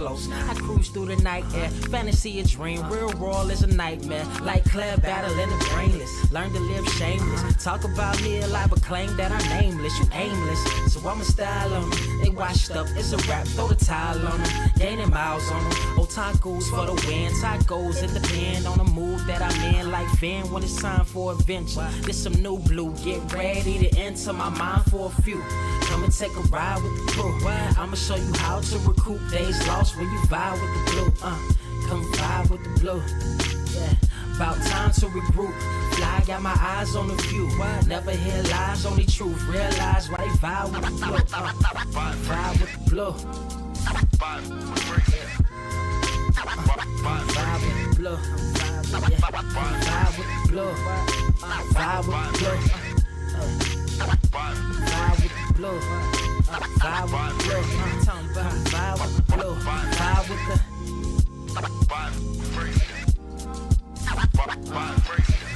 close. I cruise through the night air, fantasy a dream, real world is a nightmare. Like Claire battling the brainless, learn to live shameless. Talk about me a lie, but claim that I'm nameless. You aimless, so I'm a style on them. They washed up, it's a rap, throw the towel on them. Gaining miles on them, otakus for the win. Tacos, it depend on the mood that I'm in. Like Finn when it's time for adventure. This some new blue, get ready to enter my mind for a few. Come and take a ride with the crew. I'ma show you how to recoup days lost when you vibe with the blue. Come vibe with the blue. Yeah, about time to regroup. Fly, got my eyes on the view. Never hear lies, only truth. Realize why they vibe with the blue. Vibe with the blue. Vibe with the blue. Vibe with the blue. Vibe with the blue. Vibe with the blue. Vibe with the blue. Vibe with the blue. Vibe with the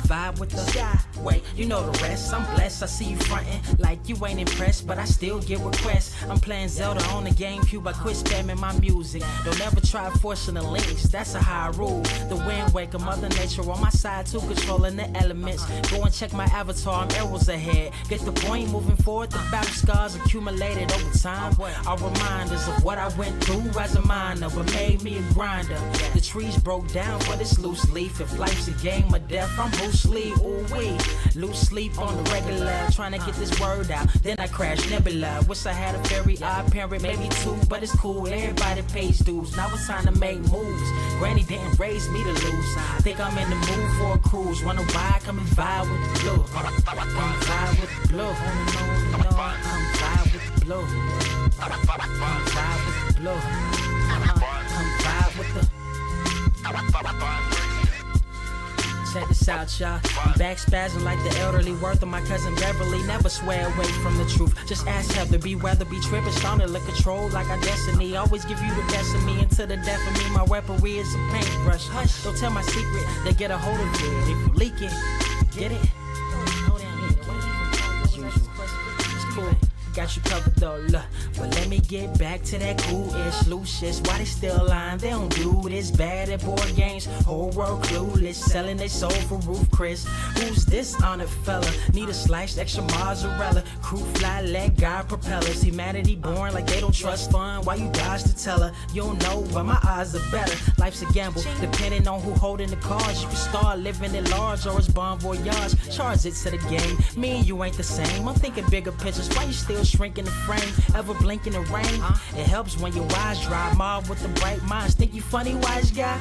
vibe with the sky. Wait, you know the rest. I'm blessed. I see you frontin' like you ain't impressed, but I still get requests. I'm playing Zelda on the GameCube. I quit spamming my music. Don't ever try forcing the links. That's a high rule. The wind waker, Mother Nature on my side too, controlling the elements. Go and check my avatar. I'm arrows ahead. Get the point moving forward. The battle scars accumulated over time are reminders of what I went through as a minor, but made me a grinder. The trees broke down for this loose leaf. If life's a game of death, I'm Bruce Lee. Ooh wee. Lose sleep on the regular, trying to get this word out. Then I crash nebula. Wish I had a very odd parent, maybe two, but it's cool. Everybody pays dues. Now it's time to make moves. Granny didn't raise me to lose. I think I'm in the mood for a cruise. Wanna ride? Come and vibe with the blue. Come vibe with the blue. Come vibe with the blue. Come vibe with the blue. Come vibe with the. Check this out, y'all. I'm back spazzing like the elderly worth of my cousin Beverly. Never swear away from the truth. Just ask Heather, be weather, be tripping, starting to control like our destiny. Always give you the best of me until the death of me. My weaponry is a paintbrush. Hush, don't tell my secret. They get a hold of it. If you leak it, get it. It's cool. Got you covered though, look. But let me get back to that cool-ish, loose-ish. Why they still lying? They don't do this. Bad at board games, whole world clueless. Selling their soul for Roof Chris. Who's this honored fella? Need a slice, extra mozzarella. Crew fly, let God propellers. Humanity born like they don't trust fun. Why you dodge the teller? You don't know, but my odds are better. Life's a gamble, depending on who holding the cards. You can start living at large or it's bon voyage. Charge it to the game. Me and you ain't the same. I'm thinking bigger pictures. Why you still shrinking the frame, ever blinking the rain? It helps when your eyes dry. Mob with the bright minds, think you funny, wise guy?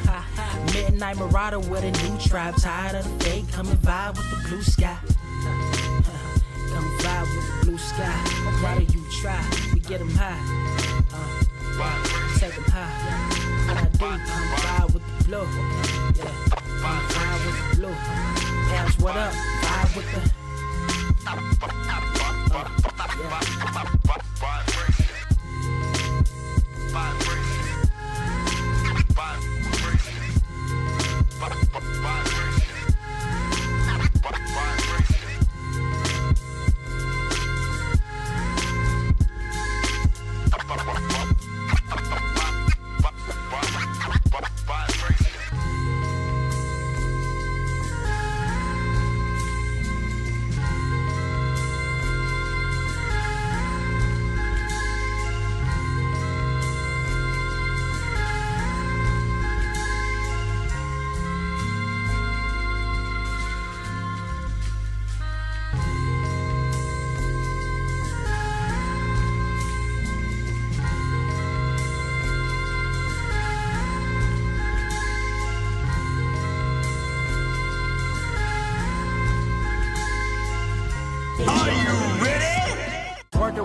Midnight marauder with a new tribe, tired of the fake. Come and vibe with the blue sky. Come vibe with the blue sky. Why do you try? We get them high. Take them high. What I do, come vibe with the blue. Yeah, come vibe with the blue. Pass what up? Vibe with the.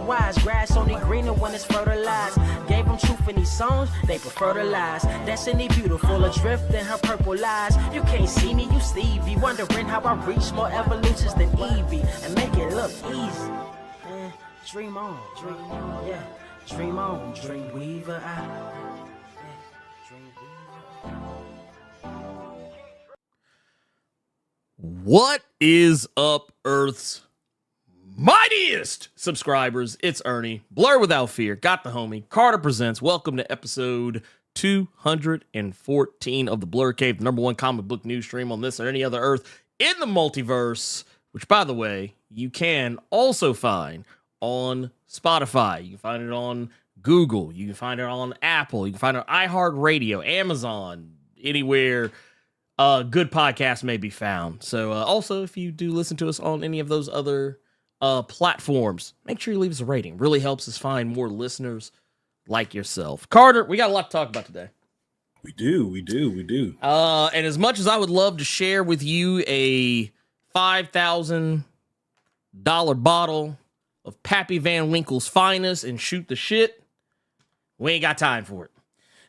Wise grass only greener when it's fertilized. Gave them truth in these songs, they prefer to lies. Destiny beautiful, adrift in her purple eyes. You can't see me, you Stevie. Wondering how I reach more evolutions than Evie and make it look easy. Dream on, yeah. Dream on, dream weaver. What is up, Earth's mightiest subscribers? It's Ernie, Blerd without fear, got the homie. Carter presents. Welcome to episode 214 of the Blerd Cave, the number one comic book news stream on this or any other Earth in the multiverse, which, by the way, you can also find on Spotify. You can find it on Google. You can find it on Apple. You can find it on iHeartRadio, Amazon, anywhere good podcasts may be found. So also, if you do listen to us on any of those other platforms, make sure you leave us a rating. Really helps us find more listeners like yourself. Carter, we got a lot to talk about today. We do. And as much as I would love to share with you a $5,000 bottle of Pappy Van Winkle's finest and shoot the shit, we ain't got time for it.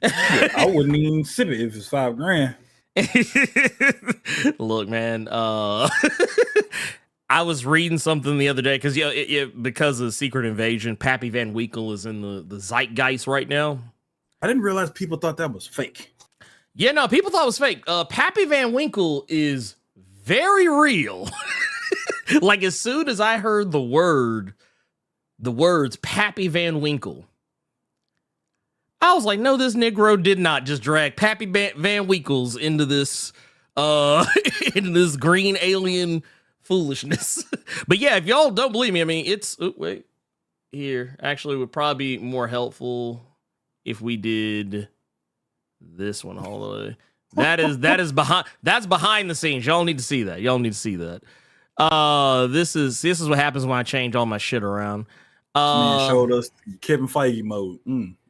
Yeah, I wouldn't even sip it if it's $5,000. Look, man, I was reading something the other day because because of Secret Invasion, Pappy Van Winkle is in the zeitgeist right now. I didn't realize people thought that was fake. Yeah, no, people thought it was fake. Pappy Van Winkle is very real. Like, as soon as I heard the words Pappy Van Winkle, I was like, no, this Negro did not just drag Pappy Van Winkles into this into this green alien foolishness. But yeah, if y'all don't believe me, I mean, actually it would probably be more helpful if we did this one all the way. That's behind the scenes. Y'all need to see that. This is what happens when I change all my shit around. Man showed us Kevin Feige mode.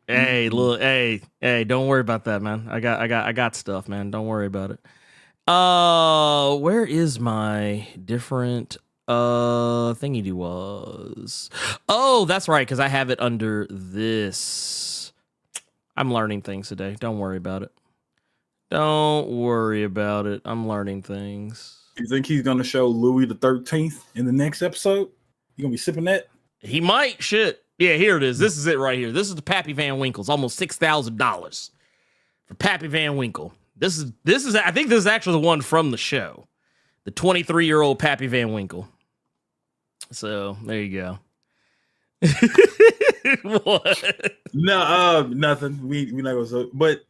Hey, look, hey, don't worry about that, man. I got stuff, man. Don't worry about it. Where is my different thingy was? Oh, that's right, because I have it under this. I'm learning things today. Don't worry about it. I'm learning things. You think he's gonna show Louis the 13th in the next episode? You gonna be sipping that? He might. Shit. Yeah, here it is. This is it right here. This is the Pappy Van Winkle's. Almost $6,000 for Pappy Van Winkle. This is. I think this is actually the one from the show, the 23-year-old Pappy Van Winkle. So there you go. What? No, nothing. We not gonna say. But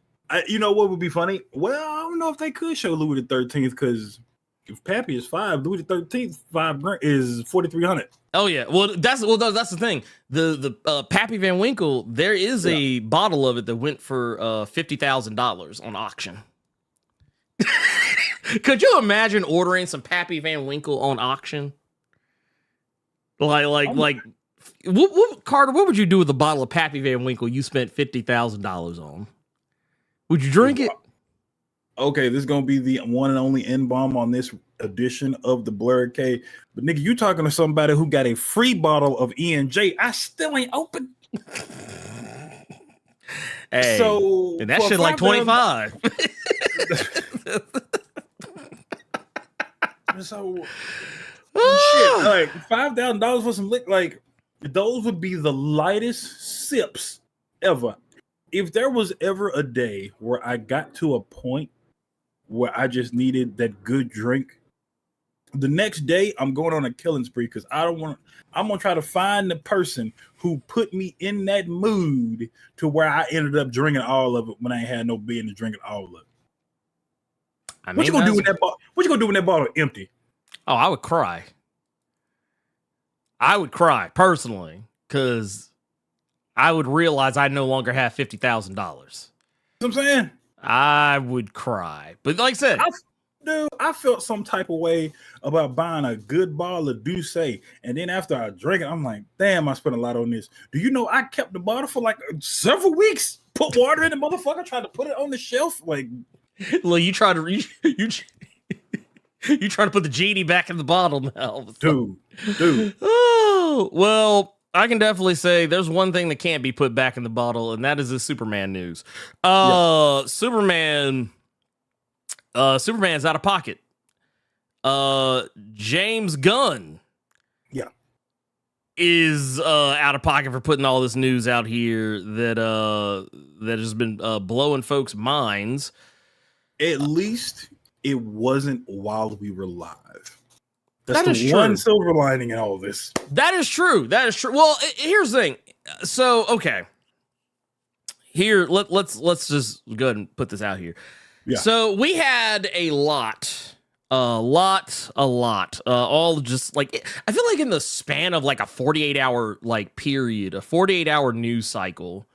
you know what would be funny? Well, I don't know if they could show Louis the 13th because if Pappy is 5, Louis the 13th $5,000 is $4,300. Oh yeah, that's the thing. The Pappy Van Winkle, there is a bottle of it that went for $50,000 on auction. Could you imagine ordering some Pappy Van Winkle on auction? Like, Carter, what would you do with a bottle of Pappy Van Winkle you spent $50,000 on? Would you drink it? Okay, this is gonna be the one and only N-bomb on this edition of the Blerd Cave. But nigga, you talking to somebody who got a free bottle of E&J. I still ain't open. Hey, so and that shit like 25. So shit, like $5,000 for some lick, like those would be the lightest sips ever. If there was ever a day where I got to a point where I just needed that good drink, the next day I'm going on a killing spree because I'm gonna try to find the person who put me in that mood to where I ended up drinking all of it when I ain't had no business drinking all of it. I mean, what you gonna do when that bottle? What you gonna do when that bottle empty? Oh, I would cry. I would cry personally because I would realize I no longer have $50,000. You know what I'm saying? I would cry. But like I said, I felt some type of way about buying a good bottle of Douce, and then after I drank it, I'm like, damn, I spent a lot on this. Do you know I kept the bottle for like several weeks? Put water in the motherfucker, tried to put it on the shelf. Like, look, you try to you trying to put the genie back in the bottle now, dude. Oh, well, I can definitely say there's one thing that can't be put back in the bottle, and that is the Superman news. Superman's out of pocket. James Gunn is out of pocket for putting all this news out here that has been blowing folks' minds. At least it wasn't while we were live. That That's is the true. one silver lining in all of this. That is true. Well, here's the thing. So, okay. here, let's just go ahead and put this out here. Yeah. So we had a lot. All just like, I feel like in the span of like a 48-hour like period, a 48-hour news cycle,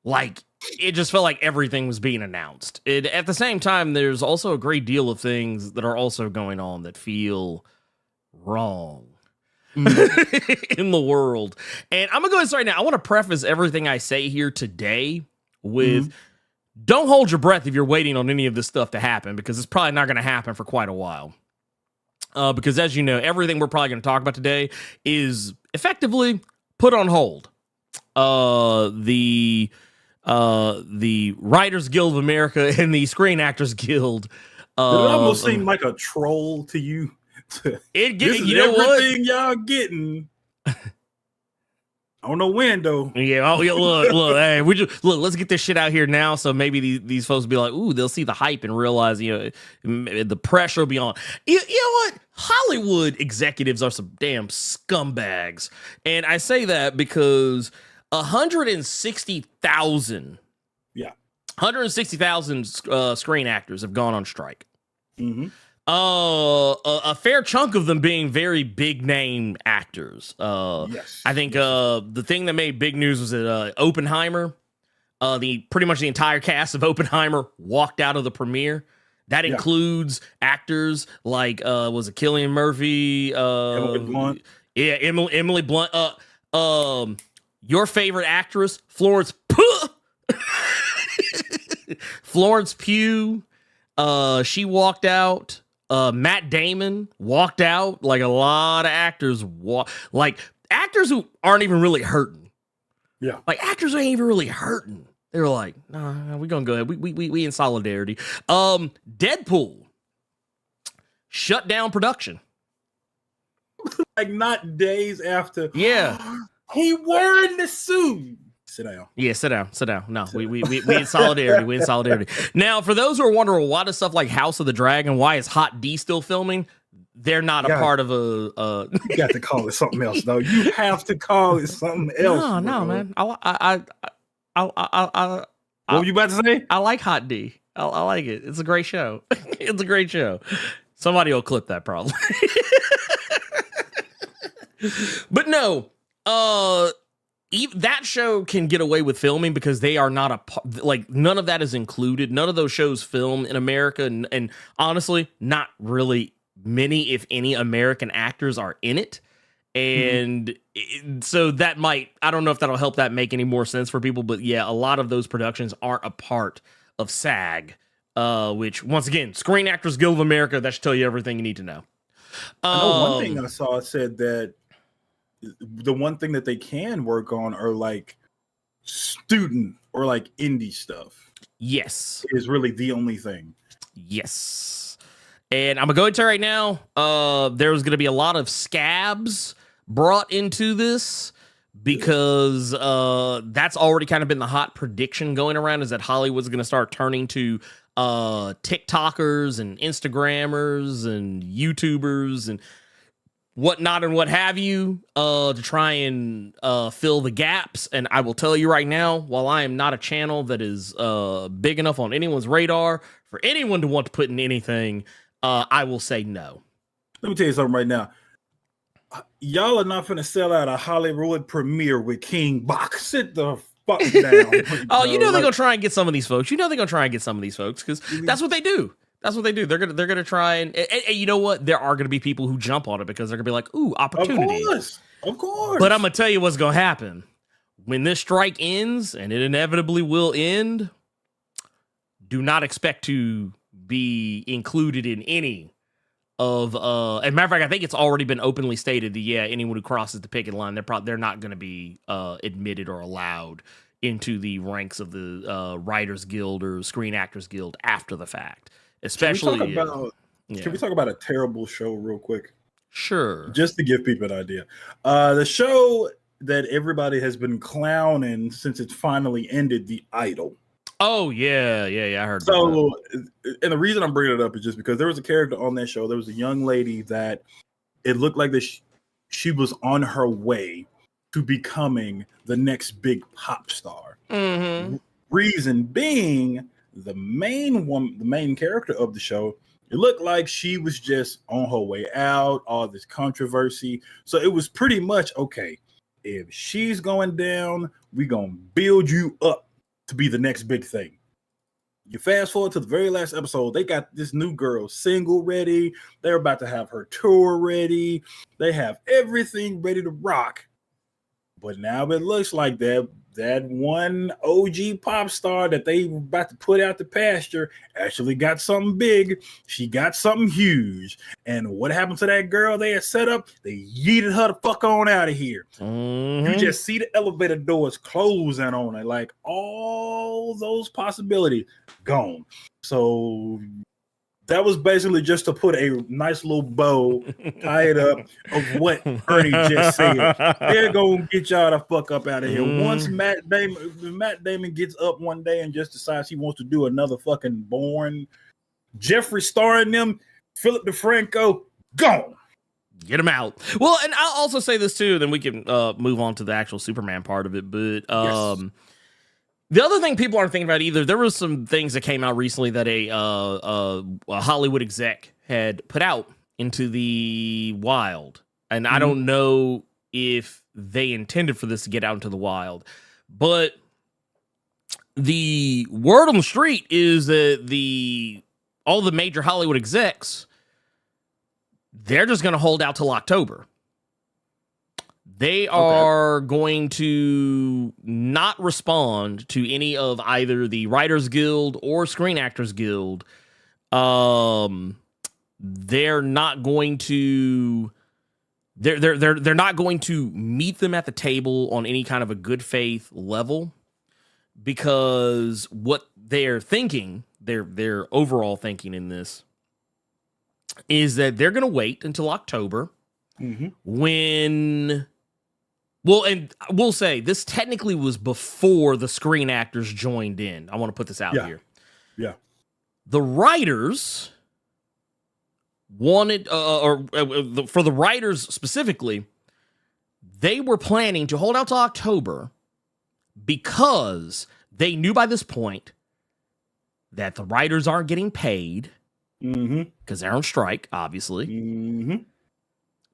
like it just felt like everything was being announced. At the same time, there's also a great deal of things that are also going on that feel wrong in the world. And I'm gonna go ahead and start now. I want to preface everything I say here today with don't hold your breath if you're waiting on any of this stuff to happen, because it's probably not going to happen for quite a while. Because as you know, everything we're probably going to talk about today is effectively put on hold. The Writers Guild of America and the Screen Actors Guild. Did it almost seem like a troll to you? This is everything y'all getting. I don't know when though. Yeah, look, hey, let's get this shit out here now, so maybe these folks will be like, ooh, they'll see the hype and realize, the pressure will be on. You know what? Hollywood executives are some damn scumbags, and I say that because 160,000 screen actors have gone on strike. A fair chunk of them being very big name actors. Yes. I think the thing that made big news was that Oppenheimer, pretty much the entire cast of Oppenheimer walked out of the premiere. That includes actors like was it Cillian Murphy, Emily Blunt. Yeah, Emily Blunt. Your favorite actress, Florence Pugh. Florence Pugh. She walked out. Matt Damon walked out. Like a lot of actors like actors who aren't even really hurting. Yeah. Like actors ain't even really hurting. They were like, nah, we're gonna go ahead. We in solidarity. Deadpool shut down production. Like not days after. Yeah. He wearing the suit. Sit down. Yeah, sit down. No, we in solidarity. We in solidarity. Now, for those who are wondering why does stuff like House of the Dragon, why is Hot D still filming? They're not a part of a. You got to call it something else, though. You have to call it something else. No, man. What were you about to say? I like Hot D. I like it. It's a great show. It's a great show. Somebody will clip that probably. But no, that show can get away with filming because they are not none of that is included. None of those shows film in America, and honestly, not really many, if any, American actors are in it. And so that I don't know if that'll help that make any more sense for people, but yeah, a lot of those productions aren't a part of SAG, which once again, Screen Actors Guild of America, that should tell you everything you need to know. I know one thing I saw said that the one thing that they can work on are like student or like indie stuff. Yes. Is really the only thing. Yes. And I'm going to go into right now. There's going to be a lot of scabs brought into this because that's already kind of been the hot prediction going around, is that Hollywood's going to start turning to TikTokers and Instagrammers and YouTubers and whatnot and what have you to try and fill the gaps. And I will tell you right now, while I am not a channel that is big enough on anyone's radar for anyone to want to put in anything, I will say no. Let me tell you something right now. Y'all are not going to sell out a Hollywood premiere with King Bach. Sit the fuck down. Oh, you know they're going to try and get some of these folks. You know they're going to try and get some of these folks because that's what they do. That's what they do. They're gonna try and you know what? There are gonna be people who jump on it because they're gonna be like, "Ooh, opportunity." Of course. But I'm gonna tell you what's gonna happen when this strike ends, and it inevitably will end. Do not expect to be included in any of. As a matter of fact, I think it's already been openly stated that anyone who crosses the picket line, they're not gonna be admitted or allowed into the ranks of the Writers Guild or Screen Actors Guild after the fact. Especially, can we talk about a terrible show real quick? Sure. Just to give people an idea. The show that everybody has been clowning since it finally ended, The Idol. Oh, yeah, I heard so, and the reason I'm bringing it up is just because there was a character on that show. There was a young lady that it looked like that she was on her way to becoming the next big pop star. Mm-hmm. Reason being, the main character of the show, it looked like she was just on her way out, all this controversy. So it was pretty much, okay, if she's going down, we're going to build you up to be the next big thing. You fast forward to the very last episode, they got this new girl single ready. They're about to have her tour ready. They have everything ready to rock. But now it looks like that one OG pop star that they were about to put out the pasture actually got something big. She got something huge. And what happened to that girl they had set up? They yeeted her the fuck on out of here. Mm-hmm. You just see the elevator doors closing on it. Like all those possibilities gone. So that was basically just to put a nice little bow, tie it up of what Ernie just said. They're gonna get y'all the fuck up out of here. Once Matt Damon gets up one day and just decides he wants to do another fucking Bourne, Jeffrey starring them, Philip DeFranco, gone. Get him out. Well, and I'll also say this too, then we can move on to the actual Superman part of it. But Yes. the other thing people aren't thinking about either, there was some things that came out recently that a Hollywood exec had put out into the wild. And I don't know if they intended for this to get out into the wild. But the word on the street is that all the major Hollywood execs, they're just going to hold out till October. They are going to not respond to any of either the Writers Guild or Screen Actors Guild. They're not going to they're not going to meet them at the table on any kind of a good faith level, because what they're thinking, their overall thinking in this is that they're going to wait until October when. Well, and we'll say this technically was before the Screen Actors joined in. I want to put this out here. Yeah. The writers wanted, for the writers specifically, they were planning to hold out till October because they knew by this point that the writers aren't getting paid because they're on strike, obviously.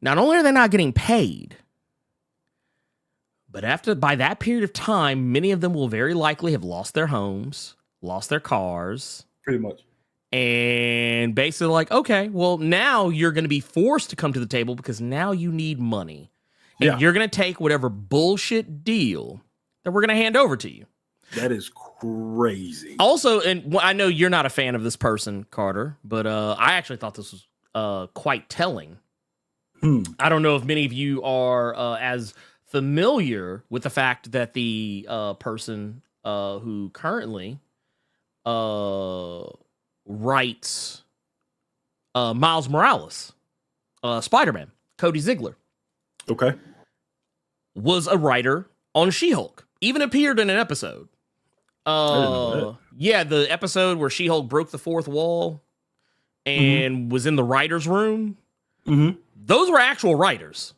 Not only are they not getting paid, but by that period of time, many of them will very likely have lost their homes, lost their cars. Pretty much. And basically like, okay, well, now you're going to be forced to come to the table because now you need money. And you're going to take whatever bullshit deal that we're going to hand over to you. That is crazy. Also, and I know you're not a fan of this person, Carter, but I actually thought this was quite telling. I don't know if many of you are as familiar with the fact that the person who currently writes Miles Morales, Spider-Man, Cody Ziegler, was a writer on She-Hulk, even appeared in an episode. Yeah, the episode where She-Hulk broke the fourth wall and was in the writer's room. Those were actual writers.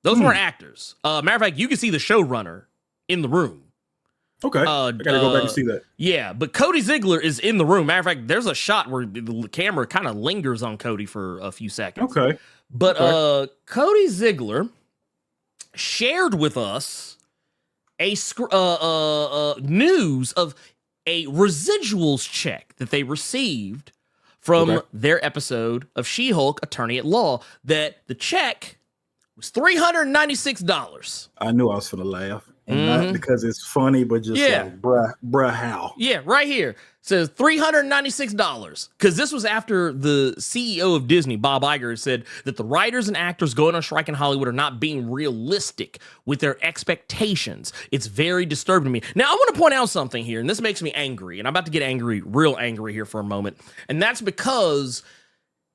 Those weren't actors. Matter of fact, you can see the showrunner in the room. Okay. I gotta go back and see that. Yeah, but Cody Ziegler is in the room. Matter of fact, there's a shot where the camera kind of lingers on Cody for a few seconds. Okay. But Cody Ziegler shared with us a news of a residuals check that they received from their episode of She-Hulk Attorney at Law, that the check was $396. I knew I was for the laugh. And not because it's funny, but just like, bruh, how? Yeah, right here. It says $396. Because this was after the CEO of Disney, Bob Iger, said that the writers and actors going on strike in Hollywood are not being realistic with their expectations. It's very disturbing to me. Now, I want to point out something here, and this makes me angry, and I'm about to get angry, real angry here for a moment. And that's because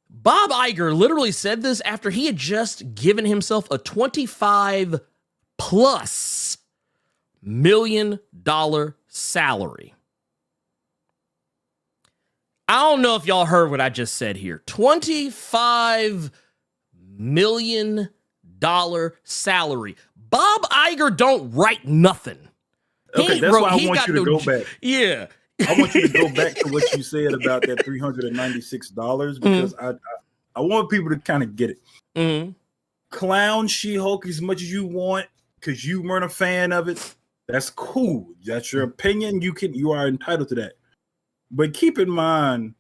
Bob Iger literally said this after he had just given himself a $25+ million salary. I don't know if y'all heard what I just said here. $25 million salary. Bob Iger don't write nothing. Okay, that's why I want you to go back. Yeah. I want you to go back to what you said about that $396 because I want people to kind of get it. Mm-hmm. Clown She-Hulk as much as you want because you weren't a fan of it. That's cool. That's your opinion. You are entitled to that. But keep in mind,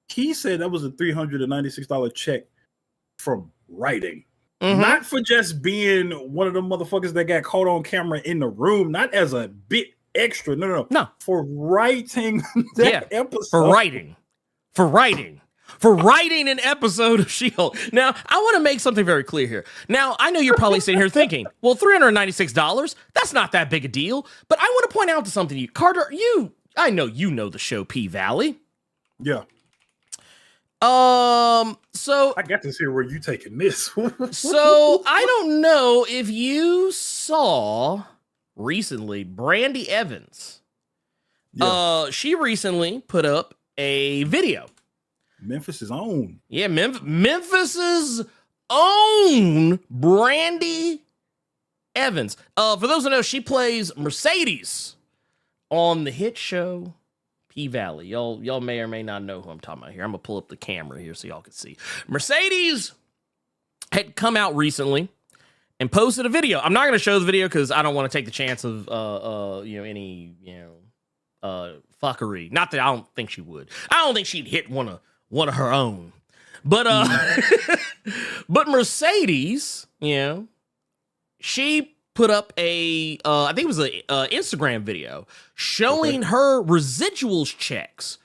he said that was a $396 check for writing. Mm-hmm. Not for just being one of the motherfuckers that got caught on camera in the room, not as a bit extra. No. For writing that episode. For writing an episode of She-Hulk. Now, I want to make something very clear here. Now, I know you're probably sitting here thinking, well, $396, that's not that big a deal. But I want to point out to something to you. Carter, I know you know the show P-Valley. Yeah. So I got to see where you taking this. So I don't know if you saw recently Brandy Evans. Yeah. She recently put up a video. Memphis's own. Yeah, Memphis's own Brandy Evans. For those who know, she plays Mercedes on the hit show P-Valley. Y'all may or may not know who I'm talking about here. I'm gonna pull up the camera here so y'all can see. Mercedes had come out recently and posted a video. I'm not gonna show the video because I don't want to take the chance of any fuckery. Not that I don't think she would. I don't think she'd hit one of her own. But but Mercedes, she put up I think it was a Instagram video showing her residuals checks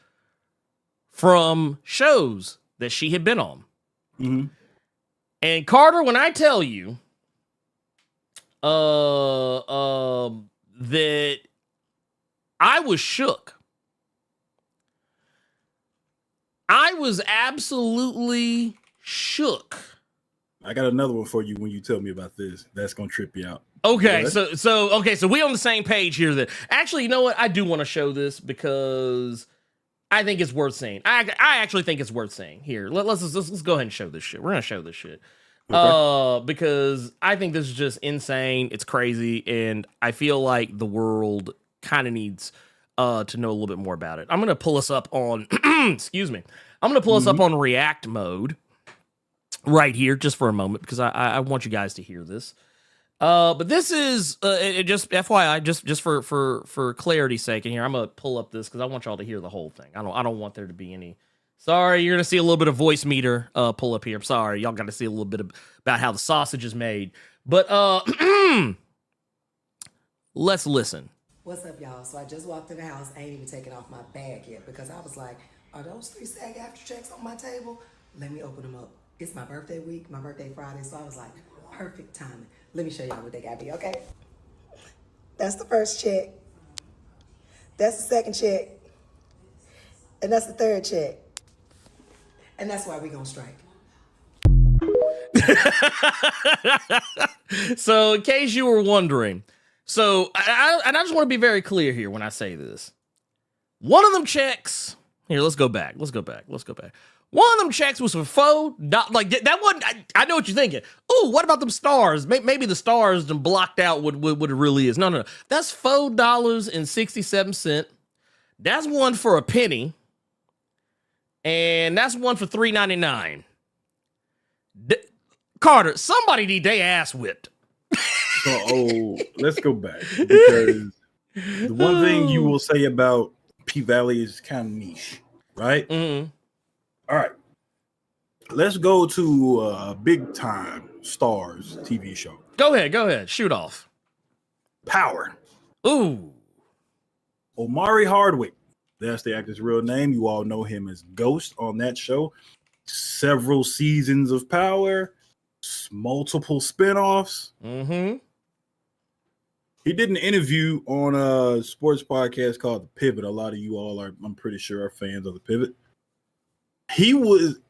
from shows that she had been on. Mm-hmm. And Carter, when I tell you that I was shook. I was absolutely shook. I got another one for you when you tell me about this. That's gonna trip you out. Okay, so we on the same page here. Then actually, you know what? I do want to show this because I think it's worth seeing. I actually think it's worth seeing. Here, let's go ahead and show this shit. We're gonna show this shit. Okay. Because I think this is just insane. It's crazy, and I feel like the world kind of needs to know a little bit more about it. I'm gonna pull us up on excuse me. I'm gonna pull us up on React mode right here just for a moment because I want you guys to hear this. But this is just FYI, just for clarity's sake. And here I'm gonna pull up this because I want y'all to hear the whole thing. I don't want there to be any. Sorry, you're gonna see a little bit of voice meter pull up here. I'm sorry, y'all got to see a little bit about how the sausage is made. But let's listen. What's up, y'all? So I just walked in the house. I ain't even taken off my bag yet because I was like, are those 3 SAG after checks on my table? Let me open them up. It's my birthday week, my birthday Friday, so I was like, perfect timing. Let me show y'all what they got me, okay? That's the first check. That's the second check. And that's the third check. And that's why we gonna strike. So in case you were wondering, so I just want to be very clear here when I say this. One of them checks, here, let's go back. One of them checks was for faux, like that wasn't, I know what you're thinking. Ooh, what about them stars? Maybe the stars them blocked out what it really is. No. That's $4.67. That's one for a penny. And that's one for $3.99. Carter, somebody need their ass whipped. So, let's go back because the one thing you will say about P-Valley is kind of niche, right? Mm-hmm. All right. Let's go to Big Time Stars TV show. Go ahead. Shoot off. Power. Ooh. Omari Hardwick. That's the actor's real name. You all know him as Ghost on that show. Several seasons of Power. Multiple spinoffs. Mm-hmm. He did an interview on a sports podcast called The Pivot. A lot of you all are, I'm pretty sure, are fans of The Pivot. He was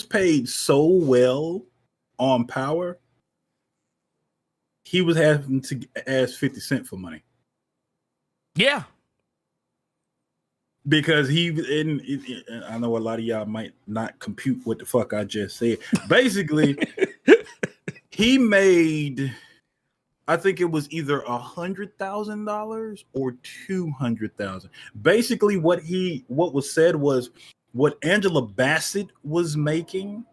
paid so well on Power. He was having to ask 50 Cent for money. Yeah. Because I know a lot of y'all might not compute what the fuck I just said. Basically, He made, I think it was either $100,000 or $200,000. Basically, what was said was what Angela Bassett was making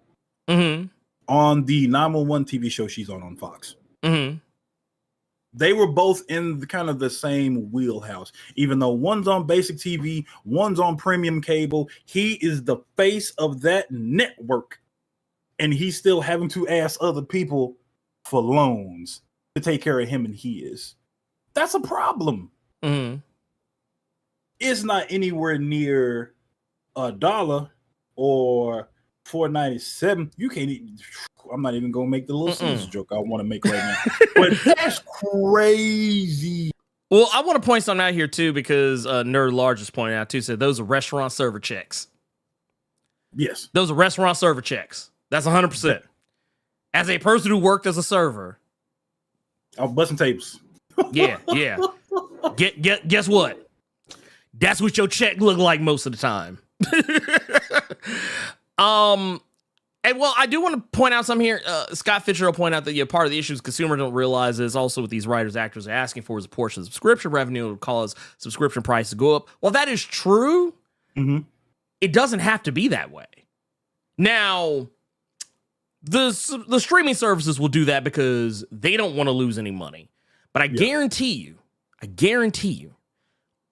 on the 911 TV show she's on Fox. They were both in kind of the same wheelhouse, even though one's on basic TV, one's on premium cable. He is the face of that network, and he's still having to ask other people for loans to take care of him, and he is. That's a problem. It's not anywhere near $1 or $4.97. You can't even, I'm not even gonna make the Little Caesars joke I want to make right now. But that's crazy. Well, I want to point something out here too, because Nerd Large just pointed out too, said those are restaurant server checks. Yes. Those are restaurant server checks. That's 100%. As a person who worked as a server. I'm busting tables. Yeah. Guess what? That's what your check look like most of the time. And well, I do want to point out something here. Scott Fitzgerald pointed out that part of the issues consumers don't realize is also what these writers, actors are asking for is a portion of subscription revenue will cause subscription prices to go up. Well, that is true. It doesn't have to be that way. Now, the streaming services will do that because they don't want to lose any money. But I guarantee you,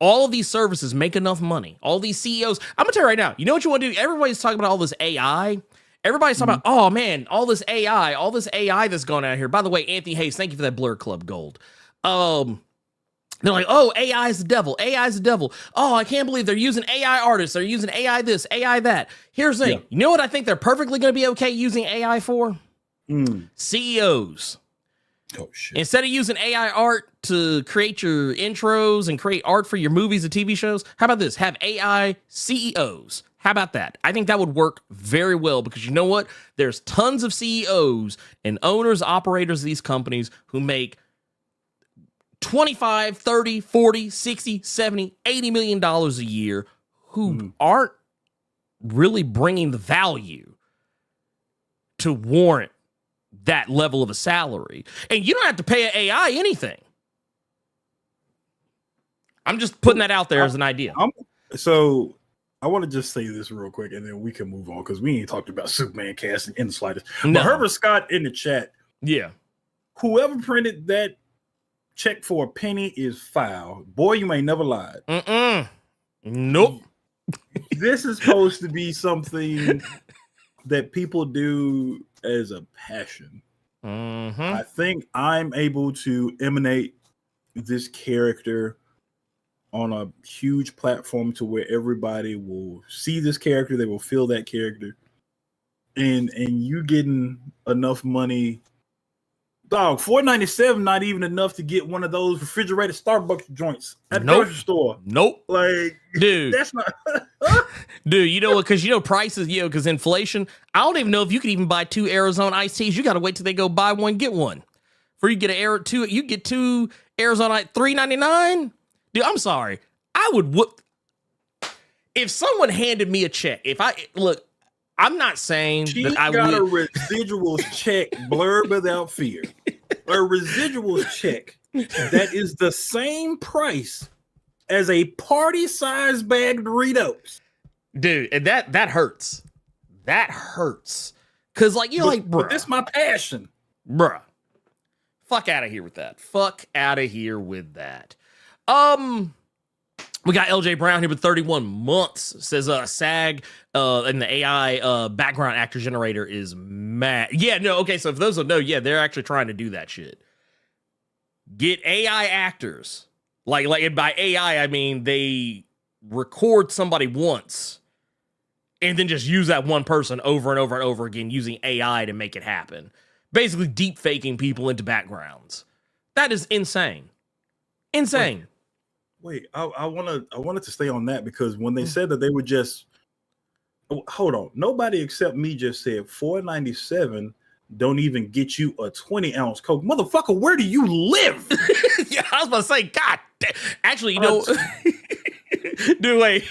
all of these services make enough money. All these CEOs, I'm going to tell you right now, you know what you want to do? Everybody's talking about all this AI. Everybody's talking about, oh man, all this AI that's going out here. By the way, Anthony Hayes, thank you for that Blerd Club Gold. They're like, oh, AI is the devil. AI is the devil. Oh, I can't believe they're using AI artists. They're using AI this, AI that. Here's the thing. You know what I think they're perfectly going to be okay using AI for? CEOs. Oh, shit. Instead of using AI art to create your intros and create art for your movies and TV shows, how about this? Have AI CEOs. How about that? I think that would work very well because you know what? There's tons of CEOs and owners, operators of these companies who make 25, 30, 40, 60, 70, 80 million dollars a year who aren't really bringing the value to warrant that level of a salary. And you don't have to pay an AI anything. I'm just putting that out there as an idea. So I want to just say this real quick and then we can move on because we ain't talked about Superman casting in the slightest. No. But Herbert Scott in the chat. Yeah. Whoever printed that check for a penny is foul. Boy, you may never lied. Nope. This is supposed to be something that people do as a passion. I think I'm able to emanate this character on a huge platform to where everybody will see this character, they will feel that character, and you getting enough money. Dog, $4.97 not even enough to get one of those refrigerated Starbucks joints at the grocery store. Nope. Like, dude, that's not. Dude, you know what? Because prices, because inflation. I don't even know if you could even buy 2 Arizona iced teas. You got to wait till they go buy one get one. For you get you get 2 Arizona $3.99. Dude, I'm sorry. I would whoop if someone handed me a check. I'm not saying that I got would. a residuals check, Blerd without fear. A residuals check that is the same price as a party-sized bag of Doritos. Dude, and that hurts. That hurts. Cause bruh. That's my passion. Bruh. Fuck out of here with that. Fuck out of here with that. We got LJ Brown here with 31 months. Says SAG and the AI background actor generator is mad. Yeah, no, okay, so if those don't know, yeah, they're actually trying to do that shit. Get AI actors. Like and by AI, I mean they record somebody once and then just use that one person over and over and over again using AI to make it happen. Basically deep faking people into backgrounds. That is insane. Insane. Wait, I wanted to stay on that because when they said that they would just hold on, nobody except me just said $4.97 don't even get you a 20-ounce Coke. Motherfucker, where do you live? Yeah, I was about to say, God damn. Actually, you know, dude, wait.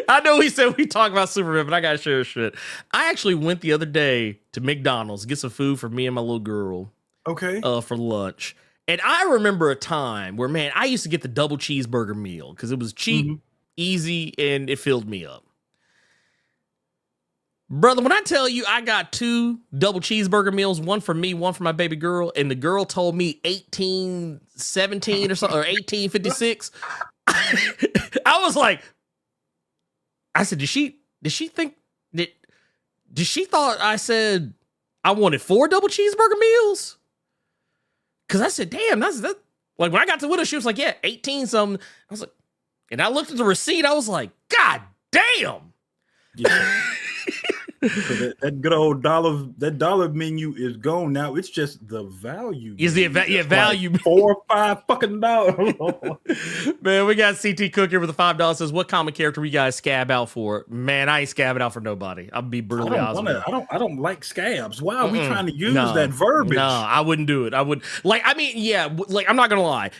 I know he said we talk about Superman, but I gotta share shit. I actually went the other day to McDonald's to get some food for me and my little girl. Okay. For lunch. And I remember a time where, man, I used to get the double cheeseburger meal because it was cheap, easy, and it filled me up. Brother, when I tell you I got 2 double cheeseburger meals, one for me, one for my baby girl, and the girl told me 1817 or something, or 1856, I was like, I said, did she think that, did she thought I said I wanted 4 double cheeseburger meals? Because I said, damn, that's like when I got to Widow, she was like, yeah, 18 something. I was like, and I looked at the receipt, I was like, God damn. Yeah. So that good old dollar menu is gone now. It's just the value. Is the value like $4 or $5 fucking dollars. Man, we got CT Cook here with a $5. Says, what comic character we guys scab out for? Man, I ain't scabbing out for nobody. I'll be brutally honest with you. I don't like scabs. Why are we trying to use that verbiage? No, I wouldn't do it. I would I'm not gonna lie.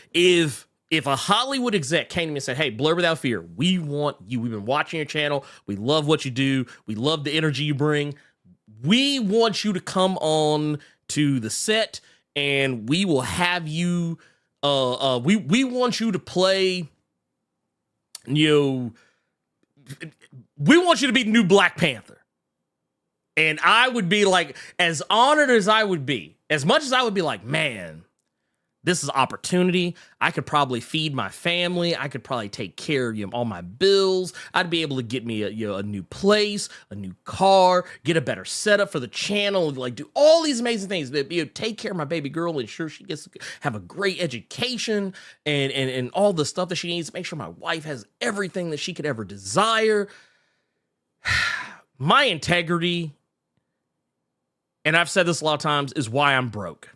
If a Hollywood exec came to me and said, hey, Blerd Without Fear, we want you. We've been watching your channel. We love what you do. We love the energy you bring. We want you to come on to the set and we will have you, we want you to play, we want you to be the new Black Panther. And I would be like, as honored as I would be, as much as I would be like, man, this is opportunity. I could probably feed my family. I could probably take care of all my bills. I'd be able to get me a new place, a new car, get a better setup for the channel, like do all these amazing things. Take care of my baby girl, ensure she gets to have a great education and all the stuff that she needs. Make sure my wife has everything that she could ever desire. My integrity, and I've said this a lot of times, is why I'm broke.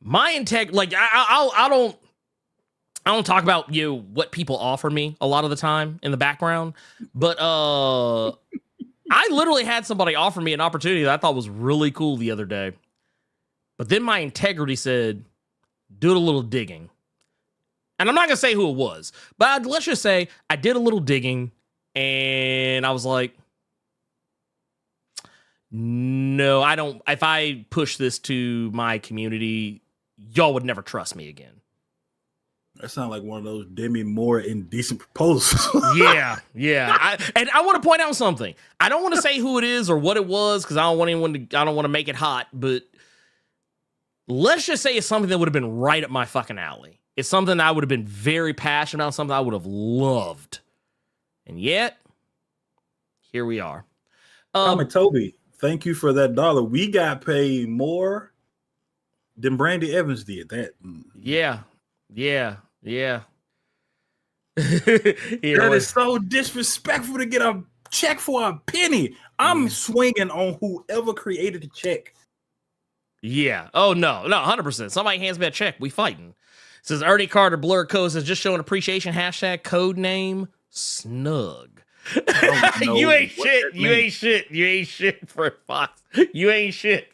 My integrity, like I don't talk about what people offer me a lot of the time in the background, but I literally had somebody offer me an opportunity that I thought was really cool the other day. But then my integrity said, do a little digging. And I'm not gonna say who it was, but let's just say I did a little digging and I was like, no, I don't. If I push this to my community, y'all would never trust me again. That sounds like one of those Demi Moore indecent proposals. Yeah. And I want to point out something. I don't want to say who it is or what it was because I don't want to make it hot. But let's just say it's something that would have been right up my fucking alley. It's something I would have been very passionate about. Something I would have loved. And yet, here we are. Toby, thank you for that $1. We got paid more than Brandy Evans did. That. Yeah. That is so disrespectful to get a check for a penny. I'm swinging on whoever created the check. Yeah. Oh, no, 100%. Somebody hands me a check. We fighting. Says Ernie Carter, Blerd Code says, just showing appreciation, hashtag code name Snug. You ain't shit. You ain't shit for Fox. You ain't shit.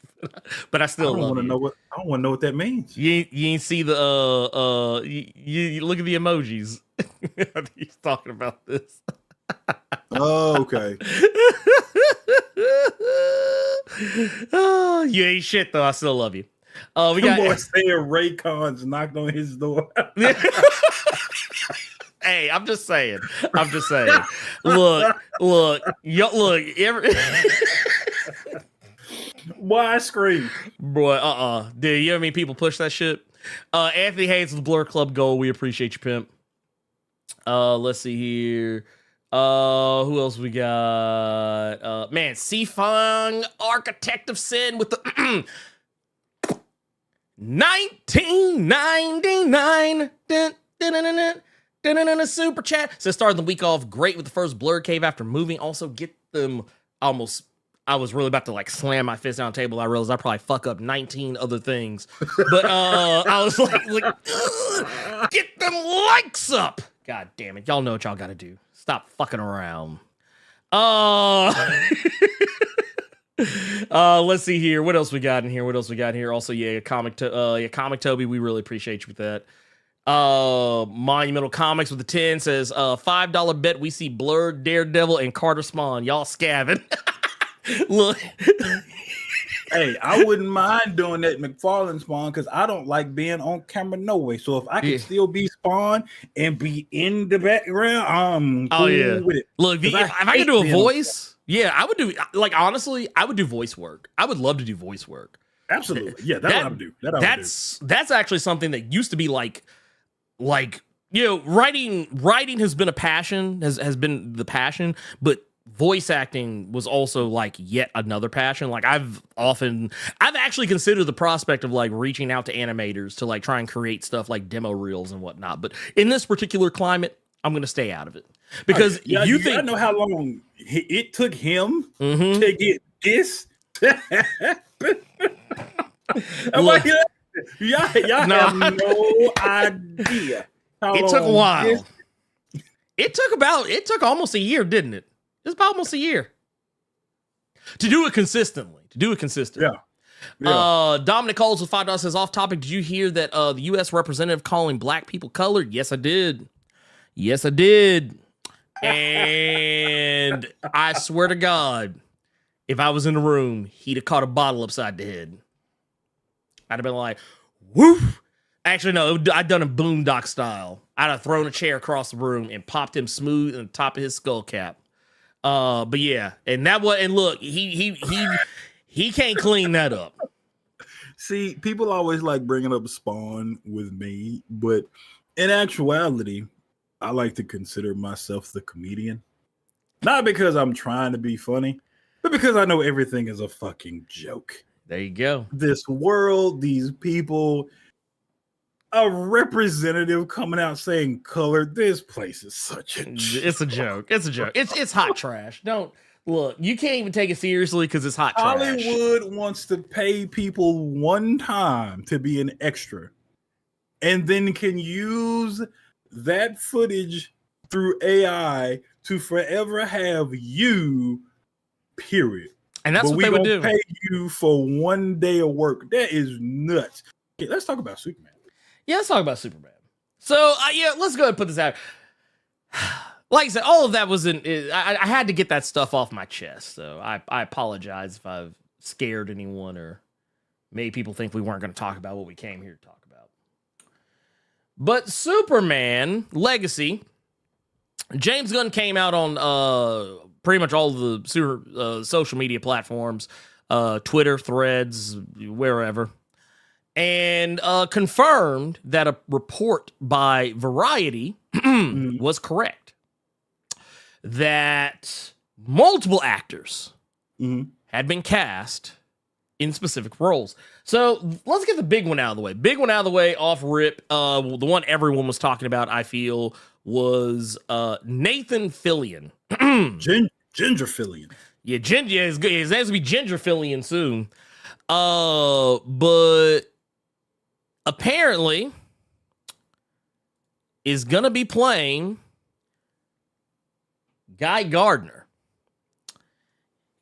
But I still love you. I don't want to know what that means. You ain't see the you look at the emojis. He's talking about this. Oh, okay. Oh, you ain't shit though. I still love you. We got boy saying Raycons knocked on his door. Hey, I'm just saying. Look. Why I scream? Boy, dude, you know how many people push that shit? Anthony Hayes with the Blerd Club Gold. We appreciate you, pimp. Let's see here. Who else we got? Man, Sifang, Architect of Sin with the 1999 super chat. Says starting the week off great with the first Blerd Cave after moving. Also get them almost. I was really about to like slam my fist down the table. I realized I probably fuck up 19 other things, but I was like get them likes up. God damn it. Y'all know what y'all got to do. Stop fucking around. Let's see here. What else we got in here? Also, Comic Toby. We really appreciate you with that. Monumental Comics with the 10 says, $5 bet we see Blerd, Daredevil, and Carter Spawn. Y'all scabbing. Look. Hey, I wouldn't mind doing that McFarlane Spawn because I don't like being on camera no way. So if I can still be Spawn and be in the background, I'm cool with it. Look, if I could do a voice, I would do, like, honestly, I would do voice work. I would love to do voice work. Absolutely. Yeah, that's what I would do. That's actually something that used to be like, you know, writing has been a passion, has been the passion, but voice acting was also like yet another passion. Like I've actually considered the prospect of like reaching out to animators to like try and create stuff like demo reels and whatnot. But in this particular climate, I'm going to stay out of it because you think, I know how long it took him to get this. I'm like, y'all have no idea. It took a while. It took almost a year, didn't it? It's about almost a year to do it consistently. Yeah. Dominic calls with $5 says, off topic. Did you hear that the U.S. representative calling black people colored? Yes, I did. And I swear to God, if I was in the room, he'd have caught a bottle upside the head. I'd have been like, woof. Actually, no, I'd done a boondock style. I'd have thrown a chair across the room and popped him smooth in the top of his skull cap. But yeah, and look, he can't clean that up. See, people always like bringing up Spawn with me, but in actuality, I like to consider myself the comedian. Not because I'm trying to be funny, but because I know everything is a fucking joke. There you go. This world, these people, a representative coming out saying color. This place is such a joke. It's a joke. It's hot trash. Don't look. You can't even take it seriously because it's hot trash. Hollywood wants to pay people one time to be an extra, and then can use that footage through AI to forever have you. Period. And that's what they would do. Pay you for 1 day of work. That is nuts. Okay, let's talk about Superman. Yeah, let's talk about Superman. So, let's go ahead and put this out. Like I said, all of that was I had to get that stuff off my chest. So I apologize if I've scared anyone or made people think we weren't going to talk about what we came here to talk about. But Superman Legacy, James Gunn came out on pretty much all of the social media platforms, Twitter, Threads, wherever, and confirmed that a report by Variety was correct. That multiple actors had been cast in specific roles. So let's get the big one out of the way. Off rip. The one everyone was talking about, I feel, was Nathan Fillion. Ginger Fillion. Yeah, Ginger is good. His name to be Ginger Fillion soon. But apparently is gonna be playing Guy Gardner.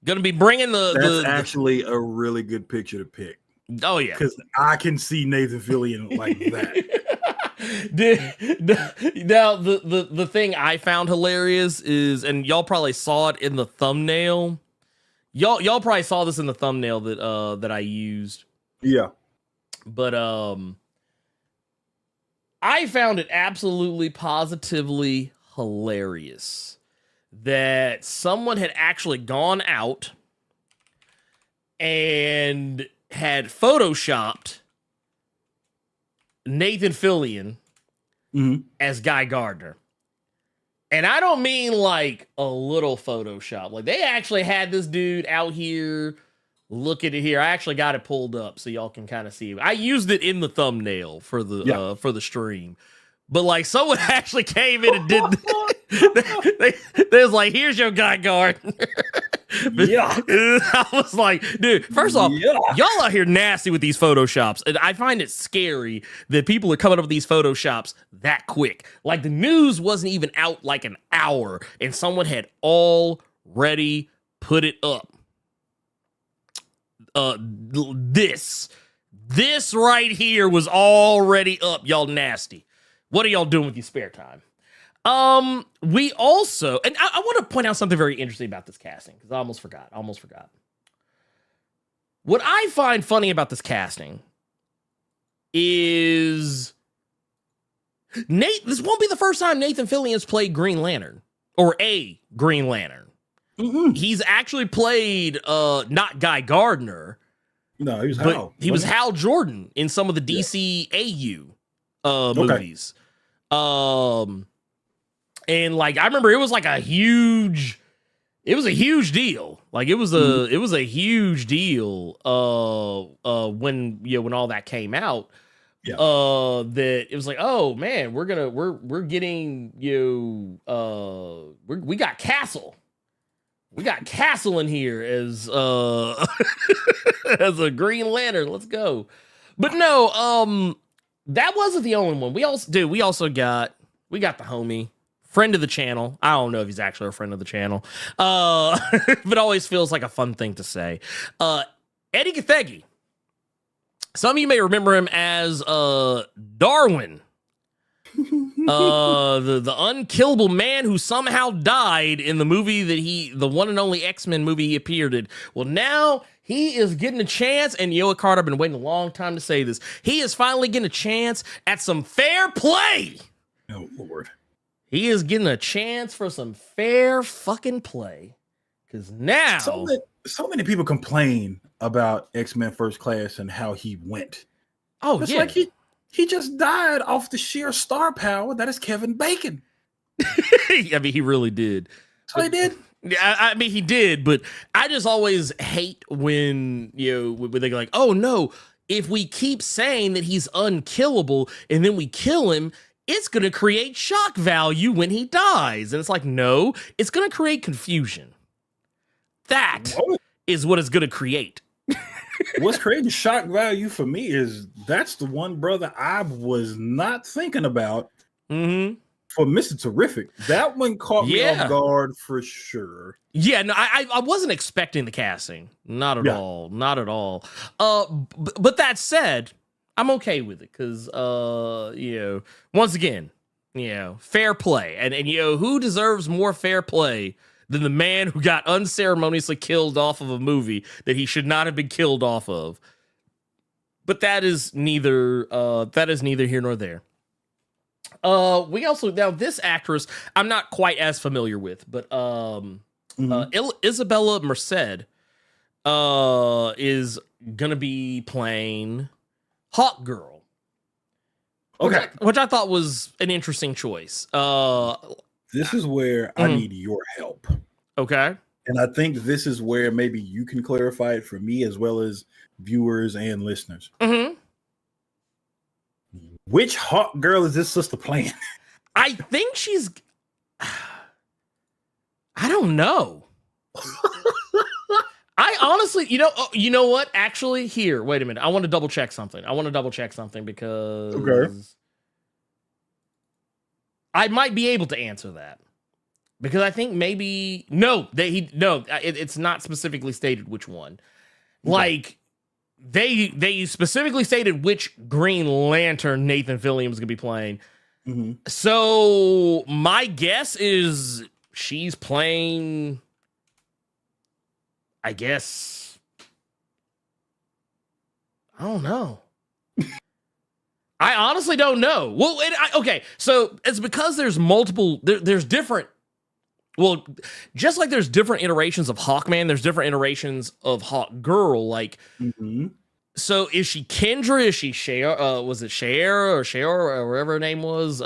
Gonna be bringing That's actually a really good picture to pick. Oh yeah, because I can see Nathan Fillion like that. Now the thing I found hilarious is, and y'all probably saw it in the thumbnail. Y'all probably saw this in the thumbnail that I used. Yeah. But I found it absolutely positively hilarious that someone had actually gone out and had photoshopped Nathan Fillion as Guy Gardner. And I don't mean like a little Photoshop. Like they actually had this dude out here. Look at it here. I actually got it pulled up so y'all can kind of see it. I used it in the thumbnail for the stream. But like someone actually came in and did they was like, here's your Guy Gardner. Yeah. I was like, dude, first off, y'all out here nasty with these Photoshops. And I find it scary that people are coming up with these Photoshops that quick. Like the news wasn't even out like an hour and someone had already put it up. This right here was already up. Y'all nasty. What are y'all doing with your spare time? We also, and I want to point out something very interesting about this casting because I almost forgot. What I find funny about this casting is this won't be the first time Nathan Fillion's played Green Lantern or a Green Lantern. Mm-hmm. He's actually played not Guy Gardner. No, he was but Hal. He was Hal Jordan in some of the DC AU movies. And like I remember it was like a huge deal. Like it was a huge deal when all that came out. Yeah. That it was like, oh man, we're getting we got Castle. We got Castle in here as as a Green Lantern. Let's go. But no, that wasn't the only one. We also got the homie, friend of the channel. I don't know if he's actually a friend of the channel. But always feels like a fun thing to say. Eddie Gathegi. Some of you may remember him as Darwin. The unkillable man who somehow died in the movie the one and only X-Men movie he appeared in. Well, now he is getting a chance, and Carter, I've been waiting a long time to say this. He is finally getting a chance at some fair play. Oh, Lord. He is getting a chance for some fair fucking play. Because now... So many people complain about X-Men First Class and how he went. Oh, it's yeah. like he just died off the sheer star power that is Kevin Bacon. I mean, he really did. So he did. I mean, he did, but I just always hate when, when they're like, oh no, if we keep saying that he's unkillable and then we kill him, it's going to create shock value when he dies. And it's like, no, it's going to create confusion. That is what it's going to create. What's creating shock value for me is that's the one brother I was not thinking about for Mr. Terrific. That one caught me off guard for sure. Yeah, no, I wasn't expecting the casting. Not at all. Not at all. But that said, I'm okay with it because, once again, fair play. And who deserves more fair play than the man who got unceremoniously killed off of a movie that he should not have been killed off of? But that is neither here nor there. We also, now this actress I'm not quite as familiar with, but Isabella Merced is gonna be playing Hawk Girl. Okay. Which I thought was an interesting choice. This is where I need your help. Okay. And I think this is where maybe you can clarify it for me as well as viewers and listeners. Mm-hmm. Which Hawk Girl is this sister playing? I think she's... I don't know. I honestly, you know what? Actually, here, wait a minute. I want to double check something. Because I might be able to answer that. Because I think maybe it's not specifically stated which one. Okay. Like they specifically stated which Green Lantern Nathan Fillion was going to be playing. Mm-hmm. So my guess is she's playing, I guess, I don't know. I honestly don't know. Well, okay, so it's because there's multiple, there's different, well, just like there's different iterations of Hawkman, there's different iterations of Hawk Girl. Like, so is she Kendra? Is she Cher? Was it Cher or whatever her name was?